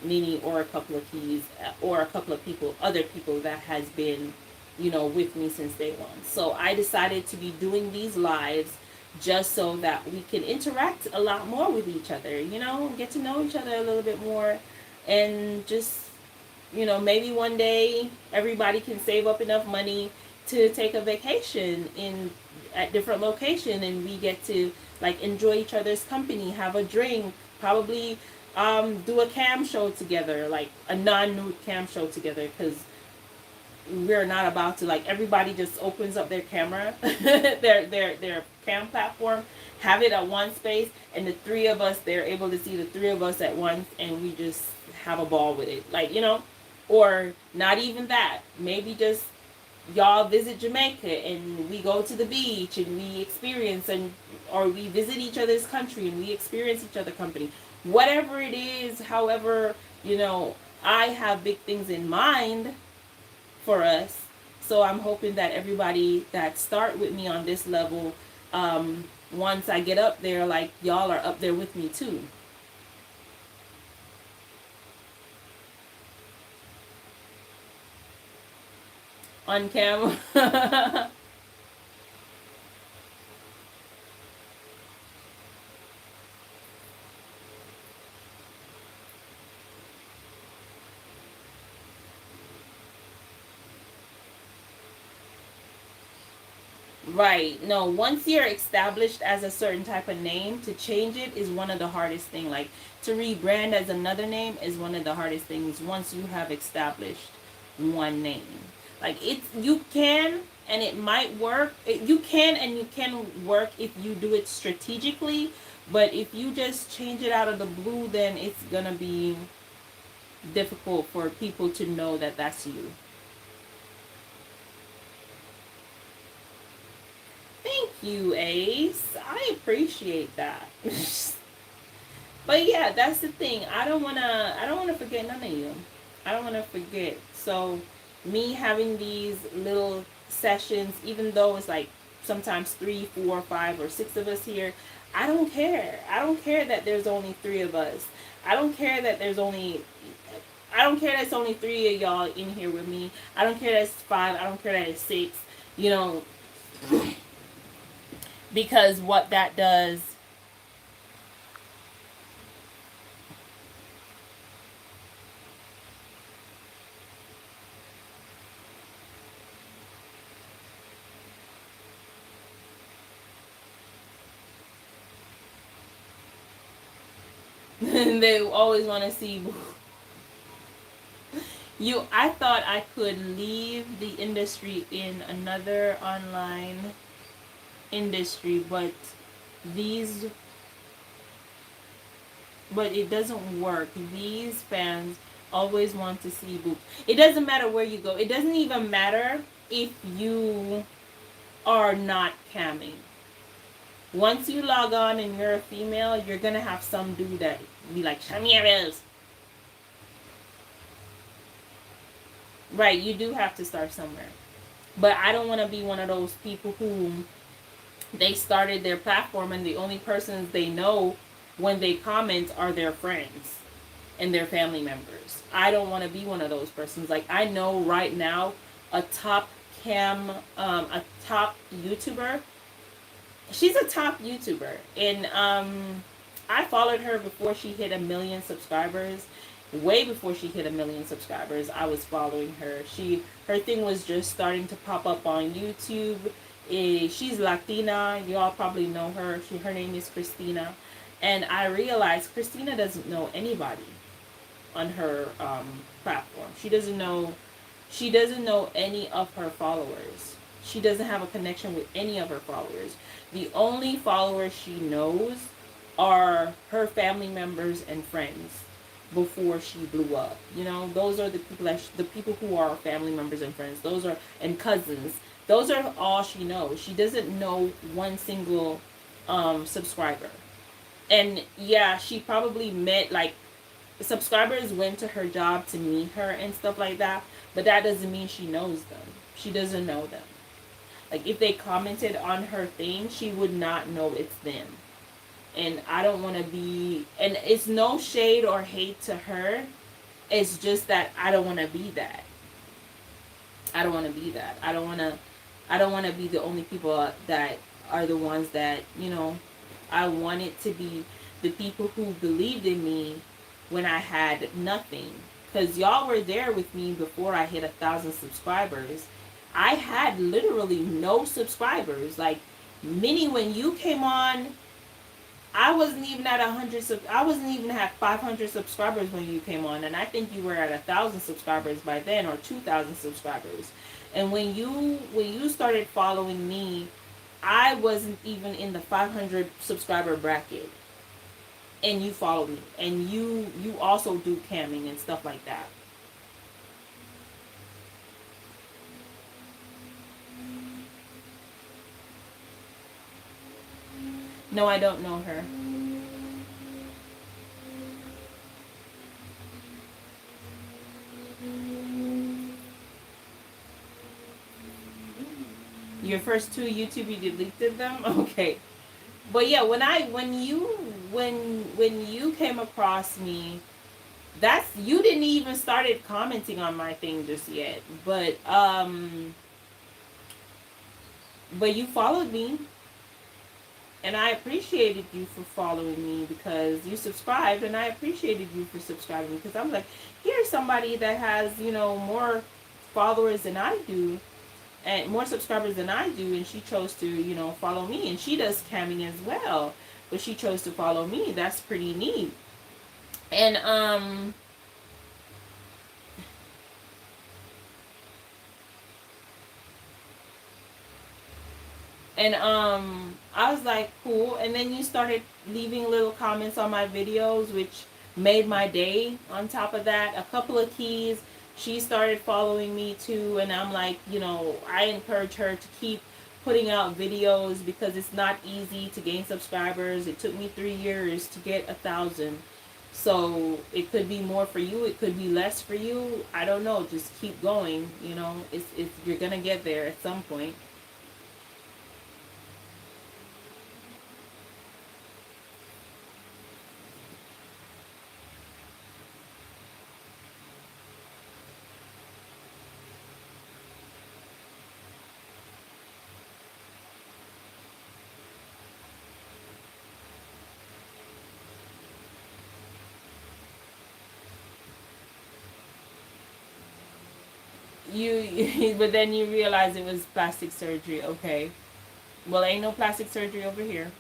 Minnie or a couple of keys or a couple of people, other people that has been, you know, with me since day one. So I decided to be doing these lives just so that we can interact a lot more with each other, you know, get to know each other a little bit more, and just, you know, maybe one day everybody can save up enough money to take a vacation in at different location, and we get to like enjoy each other's company, have a drink, probably do a cam show together, like a non-nude cam show together, because we're not about to, like, everybody just opens up their camera, their cam platform, have it at one space, and the three of us, they're able to see the three of us at once, and we just have a ball with it, like, you know. Or not even that, maybe just y'all visit Jamaica and we go to the beach and we experience, and or we visit each other's country and we experience each other's company, whatever it is. However, you know, I have big things in mind for us. So I'm hoping that everybody that start with me on this level, once I get up there, like, y'all are up there with me too. On camera. Right. No, once you're established as a certain type of name, to change it is one of the hardest thing. Like, to rebrand as another name is one of the hardest things once you have established one name. Like, you can, and it might work. You can, and you can work if you do it strategically, but if you just change it out of the blue, then it's going to be difficult for people to know that that's you. Thank you, Ace. I appreciate that. But yeah, that's the thing. I don't wanna forget none of you. I don't wanna forget. So me having these little sessions, even though it's like sometimes 3, 4, 5, or 6 of us here, I don't care. I don't care that there's only 3 of us. I don't care that there's only I don't care that it's only 3 of y'all in here with me. I don't care that it's 5. I don't care that it's 6. You know, because what that does, they always want to see you. I thought I could leave the industry in another online industry, but these but it doesn't work. These fans always want to see boobs. It doesn't matter where you go. It doesn't even matter if you are not camming. Once you log on and you're a female, you're gonna have some dude that be like, show me your boobs. Right, you do have to start somewhere. But I don't want to be one of those people who they started their platform and the only persons they know when they comment are their friends and their family members. I don't want to be one of those persons. Like, I know right now a top a top YouTuber. She's a top YouTuber, and I followed her before she hit 1 million subscribers. Way before she hit 1 million subscribers, I was following her. Her thing was just starting to pop up on YouTube. She's Latina. You all probably know her. Her name is Christina, and I realized Christina doesn't know anybody on her platform. She doesn't know any of her followers. She doesn't have a connection with any of her followers. The only followers she knows are her family members and friends before she blew up. You know, those are the people the people who are family members and friends. Those are, and cousins. Those are all she knows. She doesn't know one single subscriber. And yeah, she probably met, like, subscribers went to her job to meet her and stuff like that, but that doesn't mean she knows them. She doesn't know them. Like, if they commented on her thing, she would not know it's them. And I don't want to be, and it's no shade or hate to her. It's just that I don't want to be that. I don't want to be that. I don't want to be the only people that are the ones that, you know, I want it to be the people who believed in me when I had nothing. Because y'all were there with me before I hit 1,000 subscribers. I had literally no subscribers. Like, Minnie, when you came on, I wasn't even at 100. I wasn't even at 500 subscribers when you came on, and I think you were at 1,000 subscribers by then, or 2,000 subscribers. And when you started following me, I wasn't even in the 500 subscriber bracket, and you followed me, and you also do camming and stuff like that. No, I don't know her. Your first two YouTube, you deleted them? Okay. But yeah, when you came across me, that's, you didn't even started commenting on my thing just yet. But you followed me, and I appreciated you for following me because you subscribed, and I appreciated you for subscribing because I'm like, here's somebody that has, you know, more followers than I do and more subscribers than I do, and she chose to, you know, follow me, and she does camming as well, but she chose to follow me. That's pretty neat. And I was like, cool. And then you started leaving little comments on my videos, which made my day. On top of that, a couple of keys, she started following me too, and I'm like, you know, I encourage her to keep putting out videos because it's not easy to gain subscribers. It took me 3 years to get 1,000. So it could be more for you, it could be less for you. I don't know. Just keep going. You know, it's you're gonna get there at some point. But then you realize it was plastic surgery. Okay. Well, ain't no plastic surgery over here.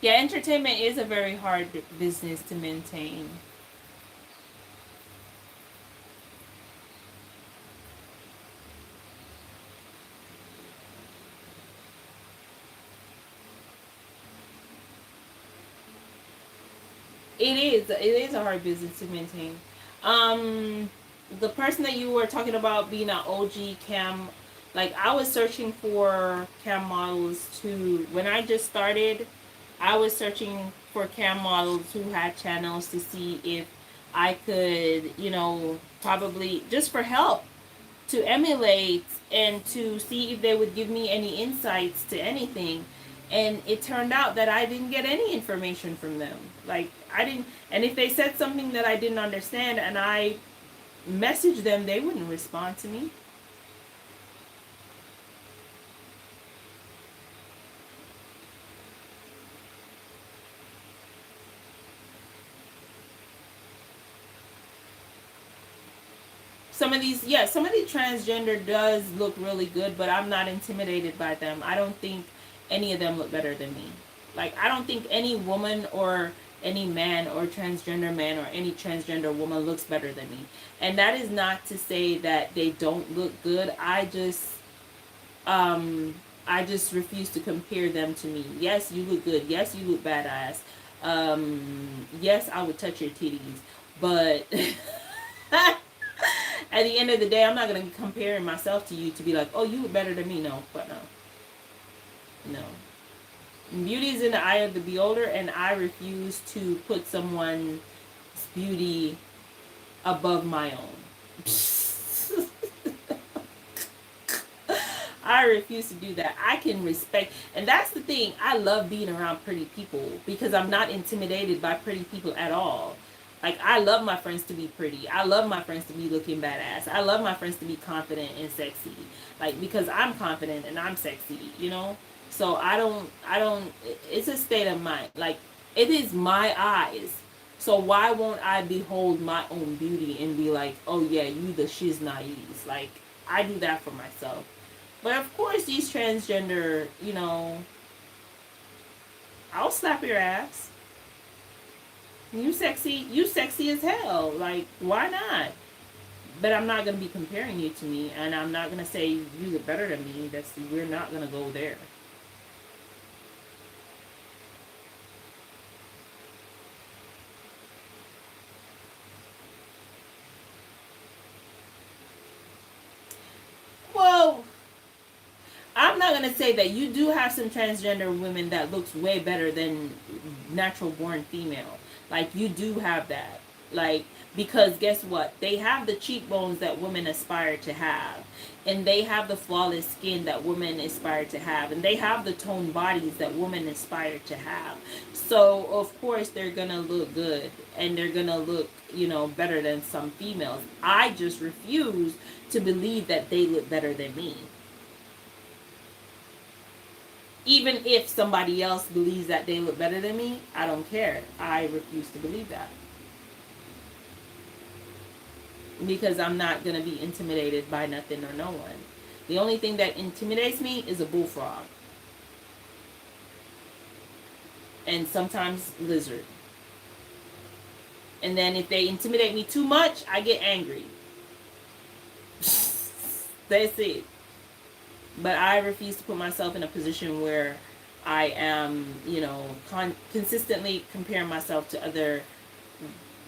Yeah, entertainment is a very hard business to maintain. It is a hard business to maintain. Um, the person that you were talking about being an OG cam, like I was searching for cam models to when I just started. I was searching for cam models who had channels to see if I could, probably just for help to emulate and to see if they would give me any insights to anything. And it turned out that I didn't get any information from them. Like, I didn't, and if they said something that I didn't understand and I messaged them, they wouldn't respond to me. Some of the transgender does look really good, but I'm not intimidated by them. I don't think any of them look better than me. Like, I don't think any woman or any man or transgender man or any transgender woman looks better than me. And that is not to say that they don't look good. Um I just refuse to compare them to me. Yes, you look good. Yes, you look badass. Yes, I would touch your titties. But at the end of the day, I'm not gonna be comparing myself to you to be like, oh, you look better than me. No, but no, no. Beauty is in the eye of the beholder, and I refuse to put someone's beauty above my own. I refuse to do that. I can respect, and that's the thing. I love being around pretty people because I'm not intimidated by pretty people at all. Like, I love my friends to be pretty. I love my friends to be looking badass. I love my friends to be confident and sexy. Like, because I'm confident and I'm sexy. So I don't, it's a state of mind. Like, it is my eyes. So why won't I behold my own beauty and be like, oh yeah, you the shiz naive. Like, I do that for myself. But of course, these transgender, I'll slap your ass. You sexy as hell. Like, why not? But I'm not gonna be comparing you to me, and I'm not gonna say you look better than me. We're not gonna go there. Well, I'm not gonna say that you do have some transgender women that looks way better than natural born female. Like, you do have that. Like, because guess what? They have the cheekbones that women aspire to have, and they have the flawless skin that women aspire to have, and they have the toned bodies that women aspire to have. So of course they're gonna look good, and they're gonna look, better than some females. I just refuse to believe that they look better than me. Even if somebody else believes that they look better than me, I don't care. I refuse to believe that. Because I'm not going to be intimidated by nothing or no one. The only thing that intimidates me is a bullfrog. And sometimes lizard. And then if they intimidate me too much, I get angry. That's it. But I refuse to put myself in a position where I am, consistently comparing myself to other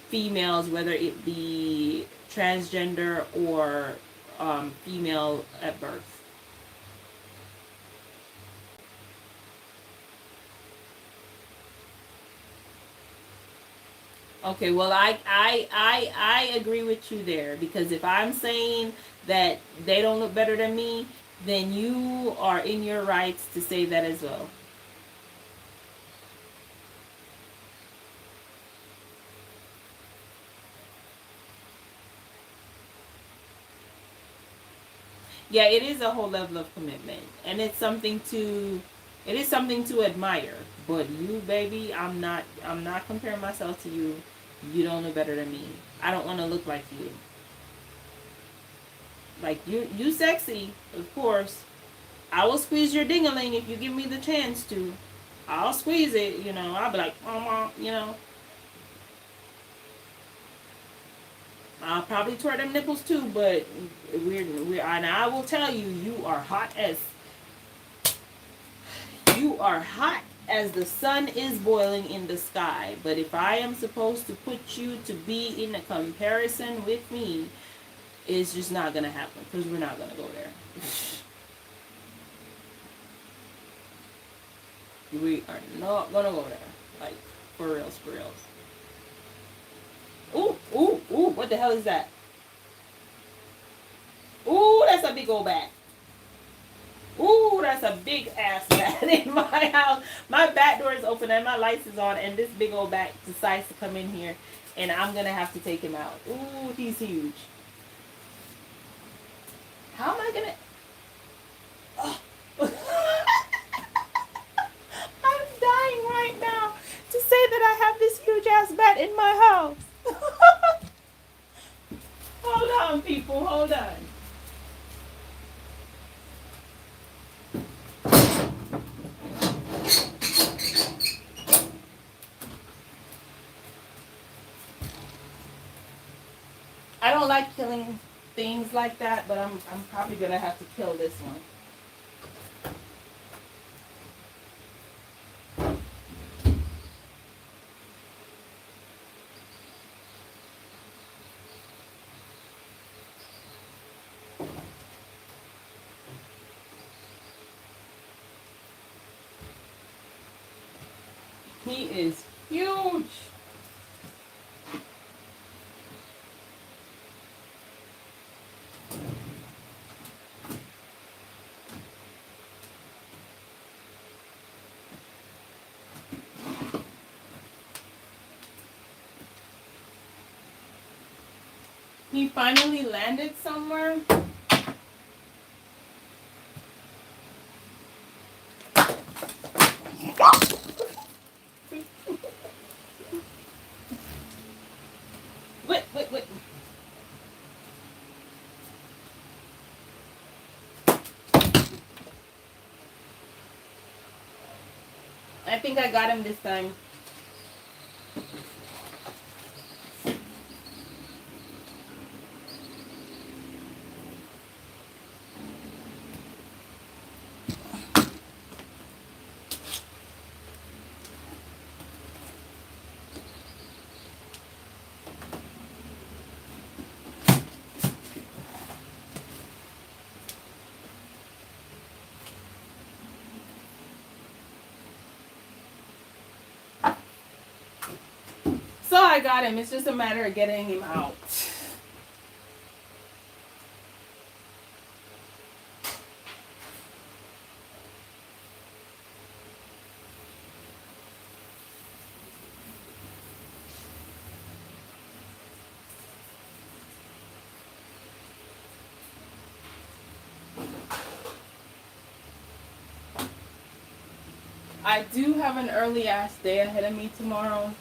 females, whether it be transgender or female at birth. Okay, well, I agree with you there, because if I'm saying that they don't look better than me, then you are in your rights to say that as well. Yeah, it is a whole level of commitment, and it is something to admire. But you, baby, I'm not comparing myself to you. You don't know better than me. I don't want to look like you. Like, you sexy, of course. I will squeeze your dingaling if you give me the chance to. I'll squeeze it, I'll be like, mama. I'll probably twerk them nipples too, but and I will tell you, you are hot as the sun is boiling in the sky. But if I am supposed to put you to be in a comparison with me, it's just not gonna happen because we're not gonna go there. We are not gonna go there. Like, for reals, for reals. Ooh, ooh, ooh, what the hell is that? Ooh, that's a big old bat. Ooh, that's a big ass bat in my house. My back door is open and my lights is on, and this big old bat decides to come in here, and I'm gonna have to take him out. Ooh, he's huge. How am I gonna? Oh. I'm dying right now to say that I have this huge ass bat in my house. Hold on, people, hold on. I don't like killing things like that, but I'm probably gonna have to kill this one. He is huge. He finally landed somewhere. Wait. I think I got him this time. So I got him. It's just a matter of getting him out. I do have an early ass day ahead of me tomorrow.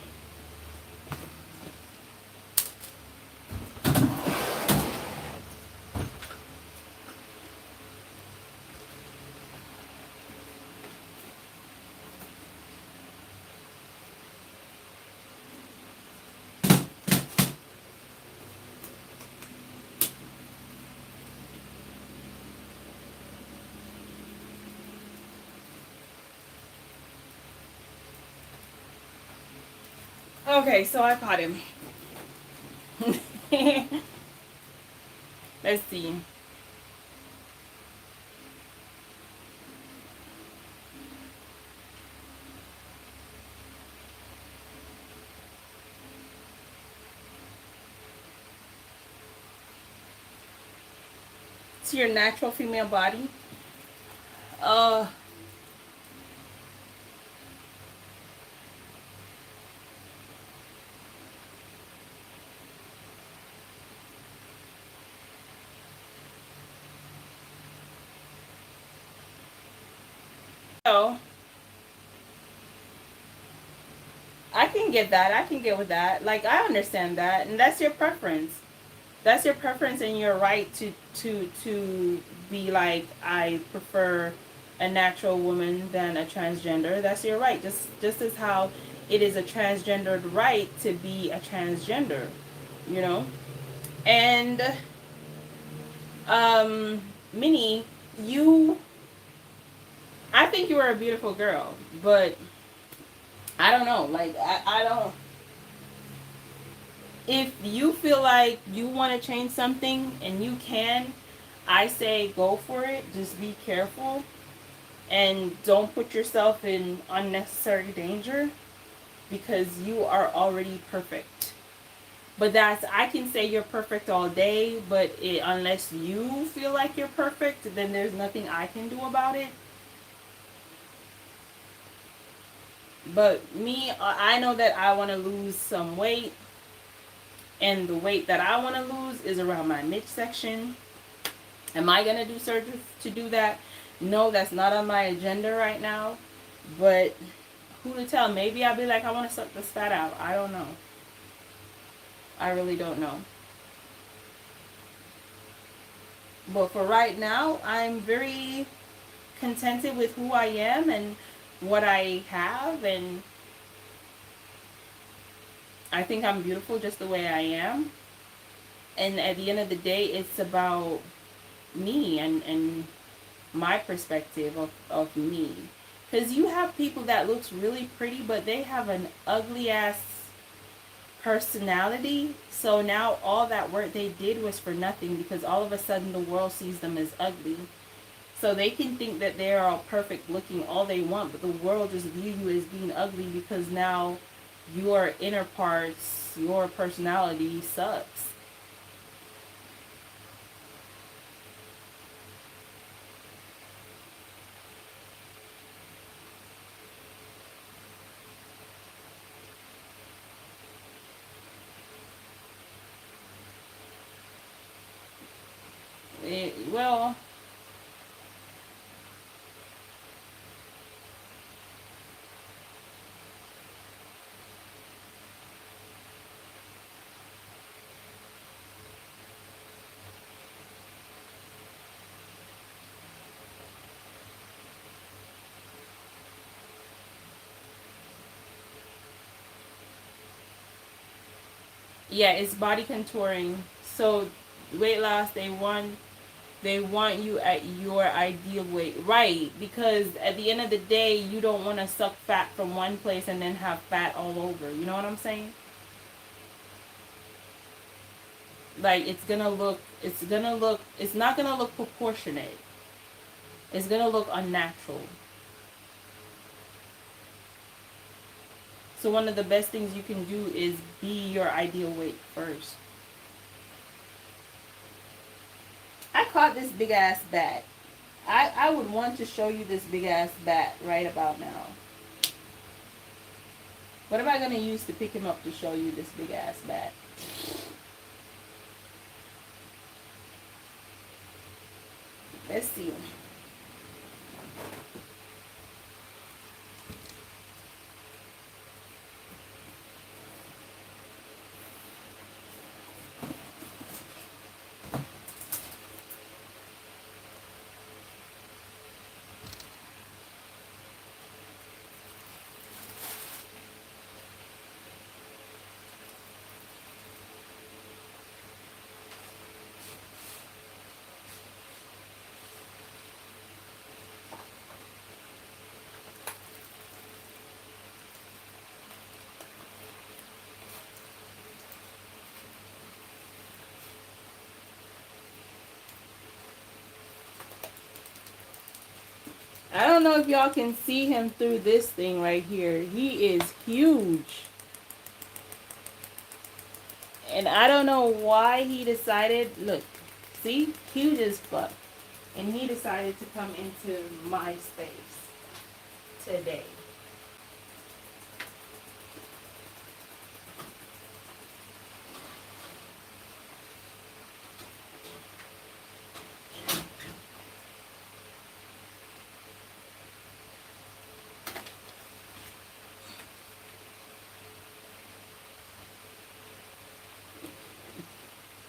Okay, so I caught him. Let's see. To your natural female body. Uh so I can get that. I can get with that. Like, I understand that, and that's your preference. That's your preference, and your right to be like, I prefer a natural woman than a transgender. That's your right. Just as how it is a transgendered right to be a transgender, you know. And Minnie, you, I think you are a beautiful girl, but I don't know. Like, I don't. If you feel like you want to change something and you can, I say go for it. Just be careful and don't put yourself in unnecessary danger because you are already perfect. But that's, I can say you're perfect all day, but unless you feel like you're perfect, then there's nothing I can do about it. But me, I know that I want to lose some weight, and the weight that I want to lose is around my midsection. Am I going to do surgery to do that? No, that's not on my agenda right now. But who to tell? Maybe I'll be like, I want to suck this fat out. I don't know. I really don't know. But for right now, I'm very contented with who I am and what I have, and I think I'm beautiful just the way I am. And at the end of the day, it's about me and my perspective of me. Because you have people that looks really pretty, but they have an ugly ass personality. So now all that work they did was for nothing, because all of a sudden the world sees them as ugly. So they can think that they're all perfect looking all they want, but the world just view you as being ugly because now your inner parts, your personality sucks. Well, yeah, it's body contouring. So weight loss, they want you at your ideal weight, right? Because at the end of the day, you don't want to suck fat from one place and then have fat all over. You know what I'm saying? Like, it's not gonna look proportionate. It's gonna look unnatural. So one of the best things you can do is be your ideal weight first. I caught this big ass bat. I would want to show you this big ass bat right about now. What am I gonna use to pick him up to show you this big ass bat? Let's see. I don't know if y'all can see him through this thing right here. He is huge. And I don't know why he decided, look, see, huge as fuck. And he decided to come into my space today.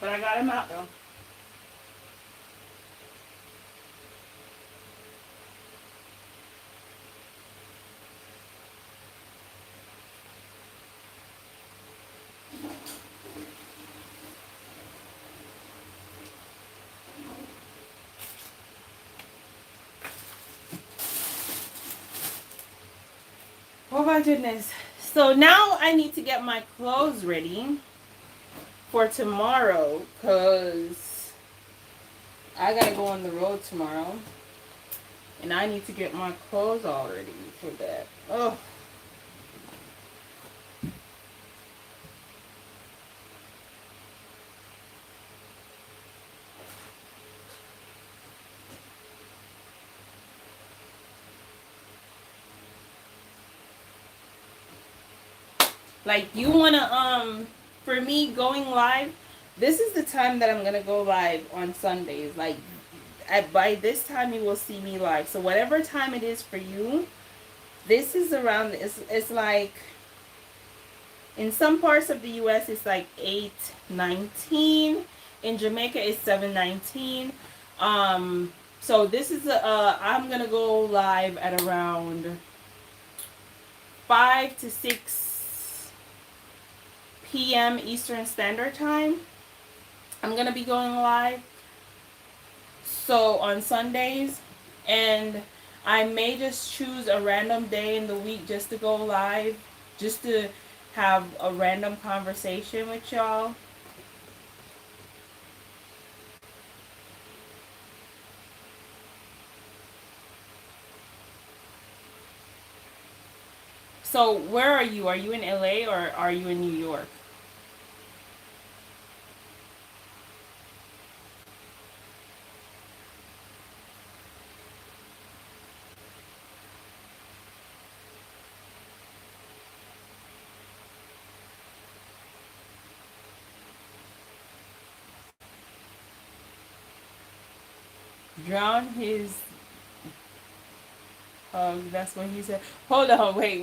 But I got him out though. Oh my goodness. So now I need to get my clothes ready for tomorrow because I gotta go on the road tomorrow. And I need to get my clothes all ready for that. Oh. Like you wanna for me going live, this is the time that I'm gonna go live on Sundays. Like by this time you will see me live. So whatever time it is for you, this is around it's like in some parts of the US it's like 8:19. In Jamaica it's 7:19. So this is I'm gonna go live at around 5 to 6 p.m. Eastern Standard Time. I'm gonna be going live. So on Sundays, and I may just choose a random day in the week just to go live, just to have a random conversation with y'all. So where are you? Are you in LA or are you in New York? Drown his that's what he said. Hold on, wait.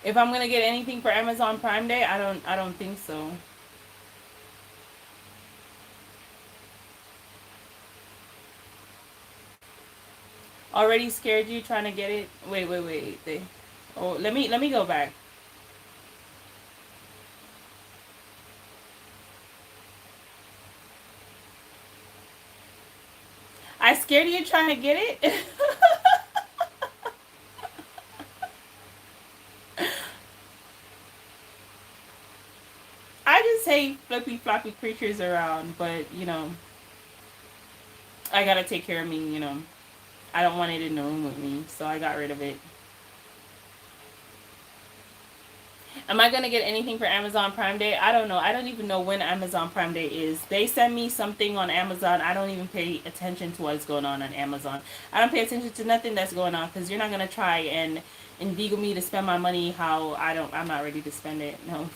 If I'm gonna get anything for Amazon Prime Day, I don't think so. Already scared you trying to get it? Wait. Oh, let me go back. I scared you trying to get it? I just hate flippy floppy creatures around, but I gotta take care of me. I don't want it in the room with me, so I got rid of it. Am I gonna get anything for Amazon Prime Day? I don't know. I don't even know when Amazon Prime Day is. They send me something on Amazon. I don't even pay attention to what's going on Amazon. I don't pay attention to nothing that's going on because you're not gonna try and inveigle me to spend my money how I'm not ready to spend it. No.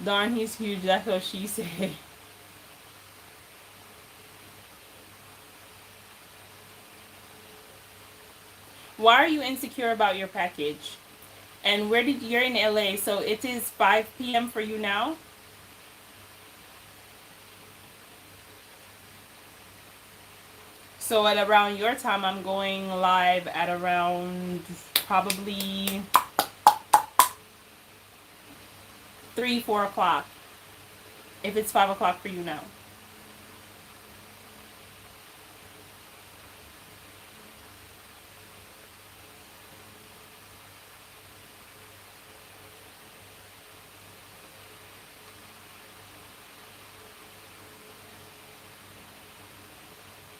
Darn, he's huge. That's what she said. Why are you insecure about your package? And you're in LA, so it is 5 p.m. for you now? So at around your time, I'm going live at around probably 3, 4 o'clock. If it's 5 o'clock for you now.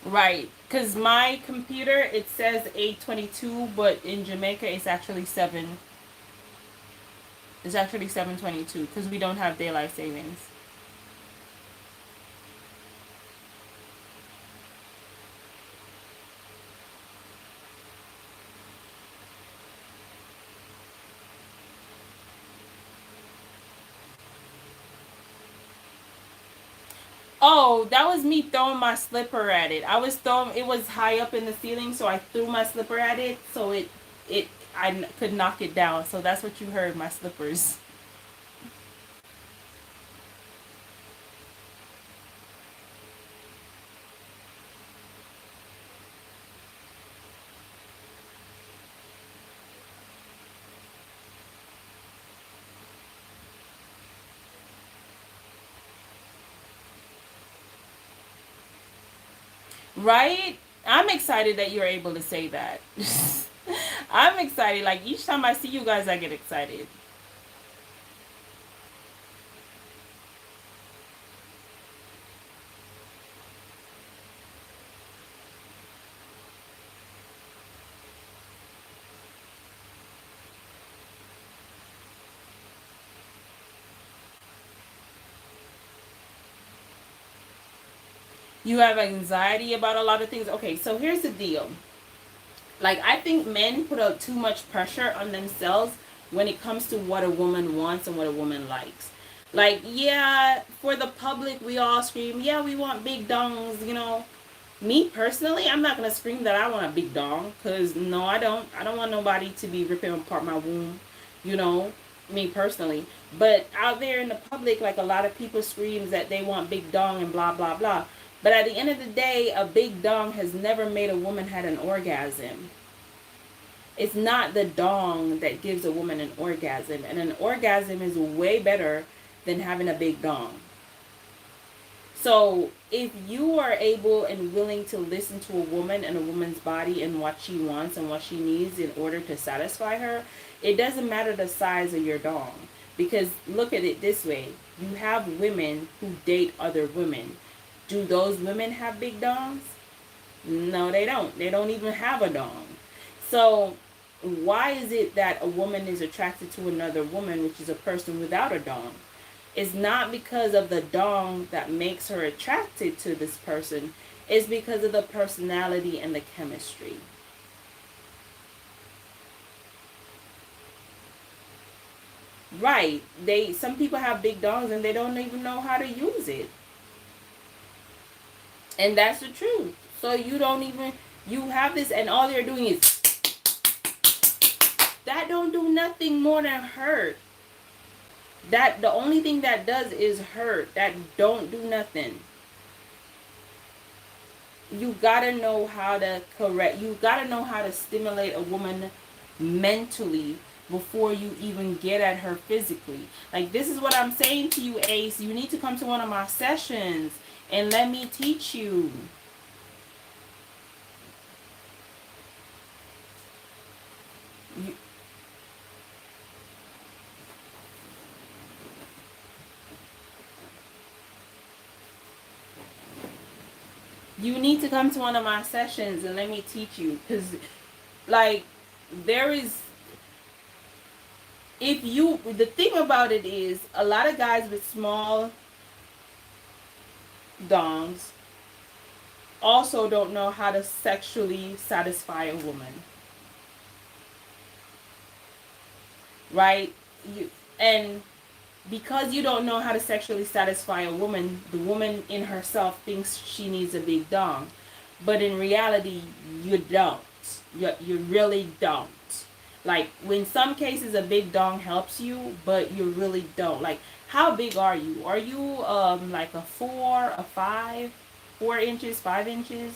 Right, because my computer it says 8:22, but in Jamaica it's actually 7. It's actually 7:22 because we don't have daylight savings. Oh, that was me throwing my slipper at it. I was throwing. It was high up in the ceiling, so I threw my slipper at it, so it could knock it down. So that's what you heard, my slippers. Right? I'm excited that you're able to say that. I'm excited. Like each time I see you guys, I get excited. You have anxiety about a lot of things. Okay, so here's the deal. Like, I think men put out too much pressure on themselves when it comes to what a woman wants and what a woman likes. Like, yeah, for the public, we all scream, yeah, we want big dongs, you know. Me personally, I'm not gonna scream that I want a big dong, cause no, I don't. I don't want nobody to be ripping apart my womb, you know. Me personally, but out there in the public, like a lot of people screams that they want big dong and blah blah blah. But at the end of the day, a big dong has never made a woman had an orgasm. It's not the dong that gives a woman an orgasm, and an orgasm is way better than having a big dong. So if you are able and willing to listen to a woman and a woman's body and what she wants and what she needs in order to satisfy her, it doesn't matter the size of your dong. Because look at it this way. You have women who date other women. Do those women have big dongs? No, they don't. They don't even have a dong. So why is it that a woman is attracted to another woman, which is a person without a dong? It's not because of the dong that makes her attracted to this person. It's because of the personality and the chemistry. Right. Some people have big dongs and they don't even know how to use it. And that's the truth. So you have this and all they're doing is that don't do nothing more than hurt. That the only thing that does is hurt. That don't do nothing. You gotta know how to correct. You gotta know how to stimulate a woman mentally before you even get at her physically. Like this is what I'm saying to you, Ace. You need to come to one of my sessions and let me teach you. You, you need to come to one of my sessions and let me teach you, because like there is, if you, the thing about it is a lot of guys with small dongs also don't know how to sexually satisfy a woman, right? You and because you don't know how to sexually satisfy a woman, the woman in herself thinks she needs a big dong. But in reality, you don't. You really don't. Like, in some cases, a big dong helps you, but you really don't. Like, how big are you? Are you like a 4, a 5, 4 inches, 5 inches?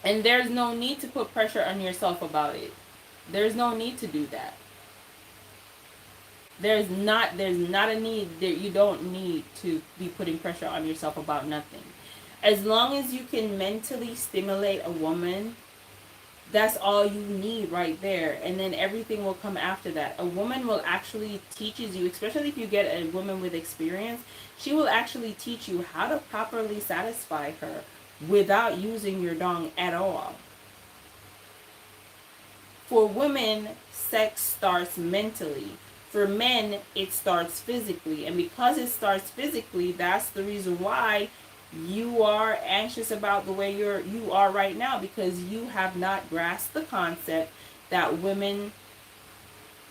And there's no need to put pressure on yourself about it. There's no need to do that. There's not a need that you don't need to be putting pressure on yourself about nothing. As long as you can mentally stimulate a woman, That's all you need right there, and then everything will come after that. A woman will actually teaches you, especially if you get a woman with experience, she will actually teach you how to properly satisfy her without using your dong at all. For women, sex starts mentally. For men, it starts physically. And because it starts physically, that's the reason why you are anxious about the way you are right now, because you have not grasped the concept that women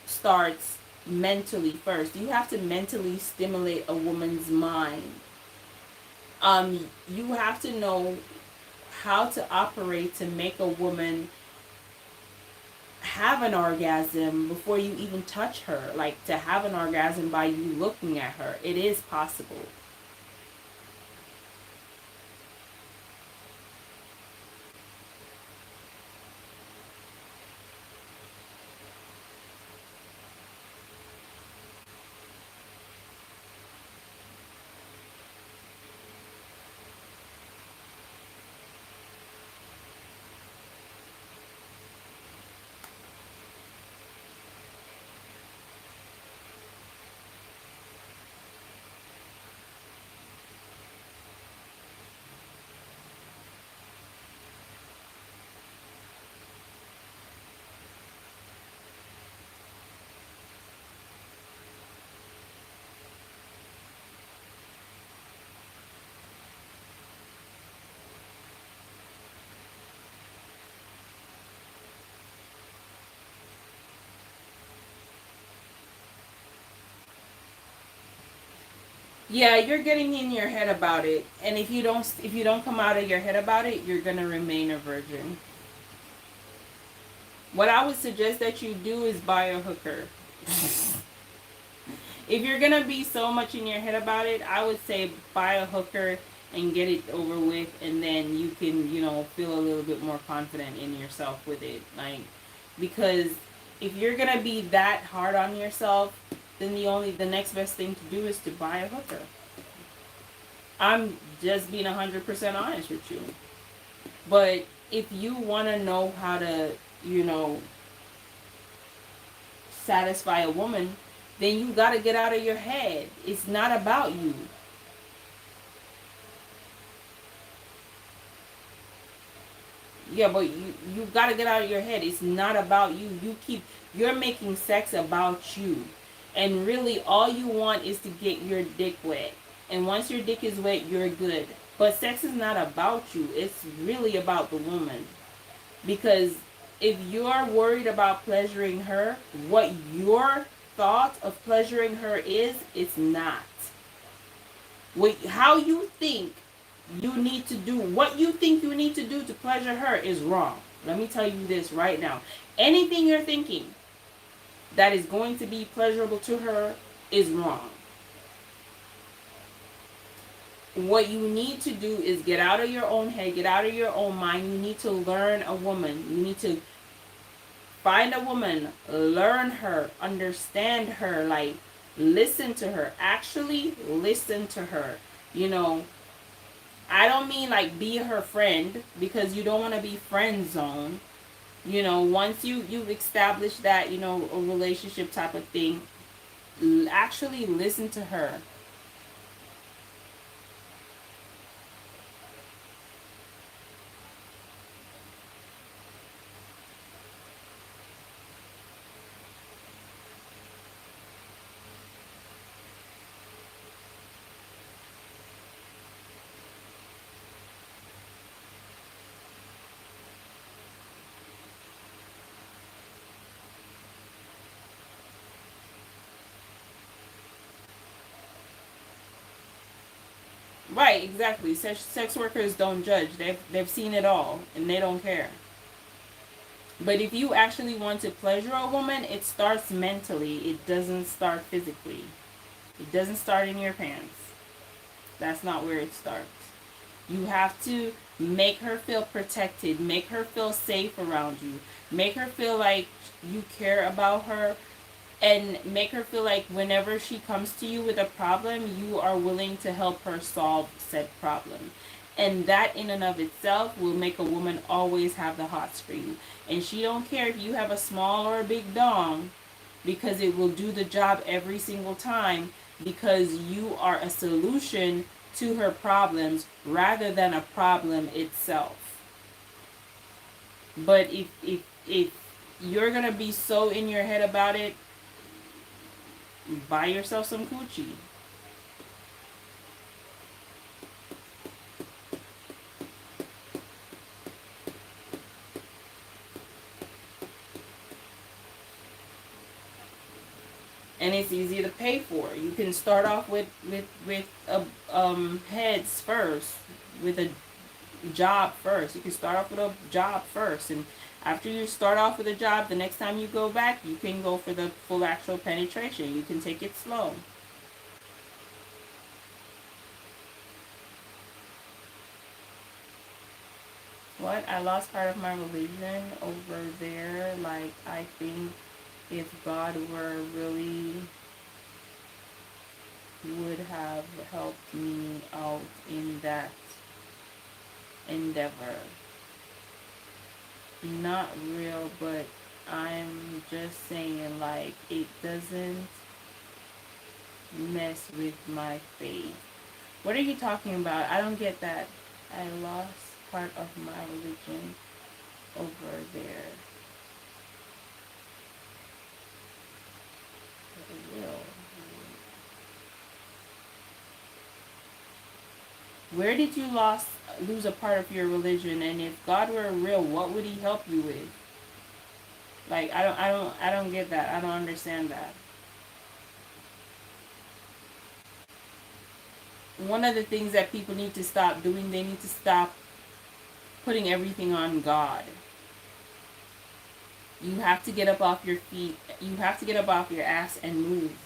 starts mentally first. You have to mentally stimulate a woman's mind. You have to know how to operate to make a woman have an orgasm before you even touch her. Like, to have an orgasm by you looking at her. It is possible. Yeah, you're getting in your head about it, and if you don't come out of your head about it, you're gonna remain a virgin. What I would suggest that you do is buy a hooker. If you're gonna be so much in your head about it, I would say buy a hooker and get it over with, and then you can, feel a little bit more confident in yourself with it. Like, because if you're gonna be that hard on yourself, then the next best thing to do is to buy a hooker. I'm just being 100% honest with you. But if you want to know how to, you know, satisfy a woman, then you got to get out of your head. It's not about you. Yeah, but you got to get out of your head. It's not about you. You're making sex about you. And really all you want is to get your dick wet. And once your dick is wet, you're good. But sex is not about you. It's really about the woman. Because if you're worried about pleasuring her, what your thought of pleasuring her is, it's not. How you think you need to do, what you think you need to do to pleasure her is wrong. Let me tell you this right now. Anything you're thinking that is going to be pleasurable to her is wrong. What you need to do is get out of your own head, get out of your own mind. You need to learn a woman. You need to find a woman, learn her, understand her, like listen to her. Actually listen to her. You know, I don't mean like be her friend, because you don't want to be friend zone. You know, once you've established that, a relationship type of thing, actually listen to her. Right, exactly. Sex workers don't judge. They've seen it all and they don't care. But if you actually want to pleasure a woman, it starts mentally. It doesn't start physically. It doesn't start in your pants. That's not where it starts. You have to make her feel protected, make her feel safe around you, make her feel like you care about her, and make her feel like whenever she comes to you with a problem, you are willing to help her solve said problem. And that in and of itself will make a woman always have the hots for you. And she don't care if you have a small or a big dong, because it will do the job every single time, because you are a solution to her problems rather than a problem itself. But if you're gonna be so in your head about it, buy yourself some coochie. And it's easy to pay for. You can start off with heads first, with a job first. You can start off with a job first, and after you start off with a job, the next time you go back, you can go for the full actual penetration. You can take it slow. What? I lost part of my religion over there. Like, I think if God were really would have helped me out in that endeavor. Not real, but I'm just saying, like, it doesn't mess with my faith. What are you talking about? I don't get that. I lost part of my religion over there. Real. Where did you lose a part of your religion? And if God were real, what would He help you with? Like, I don't get that. I don't understand that. One of the things that people need to stop doing, they need to stop putting everything on God. You have to get up off your feet. You have to get up off your ass and move.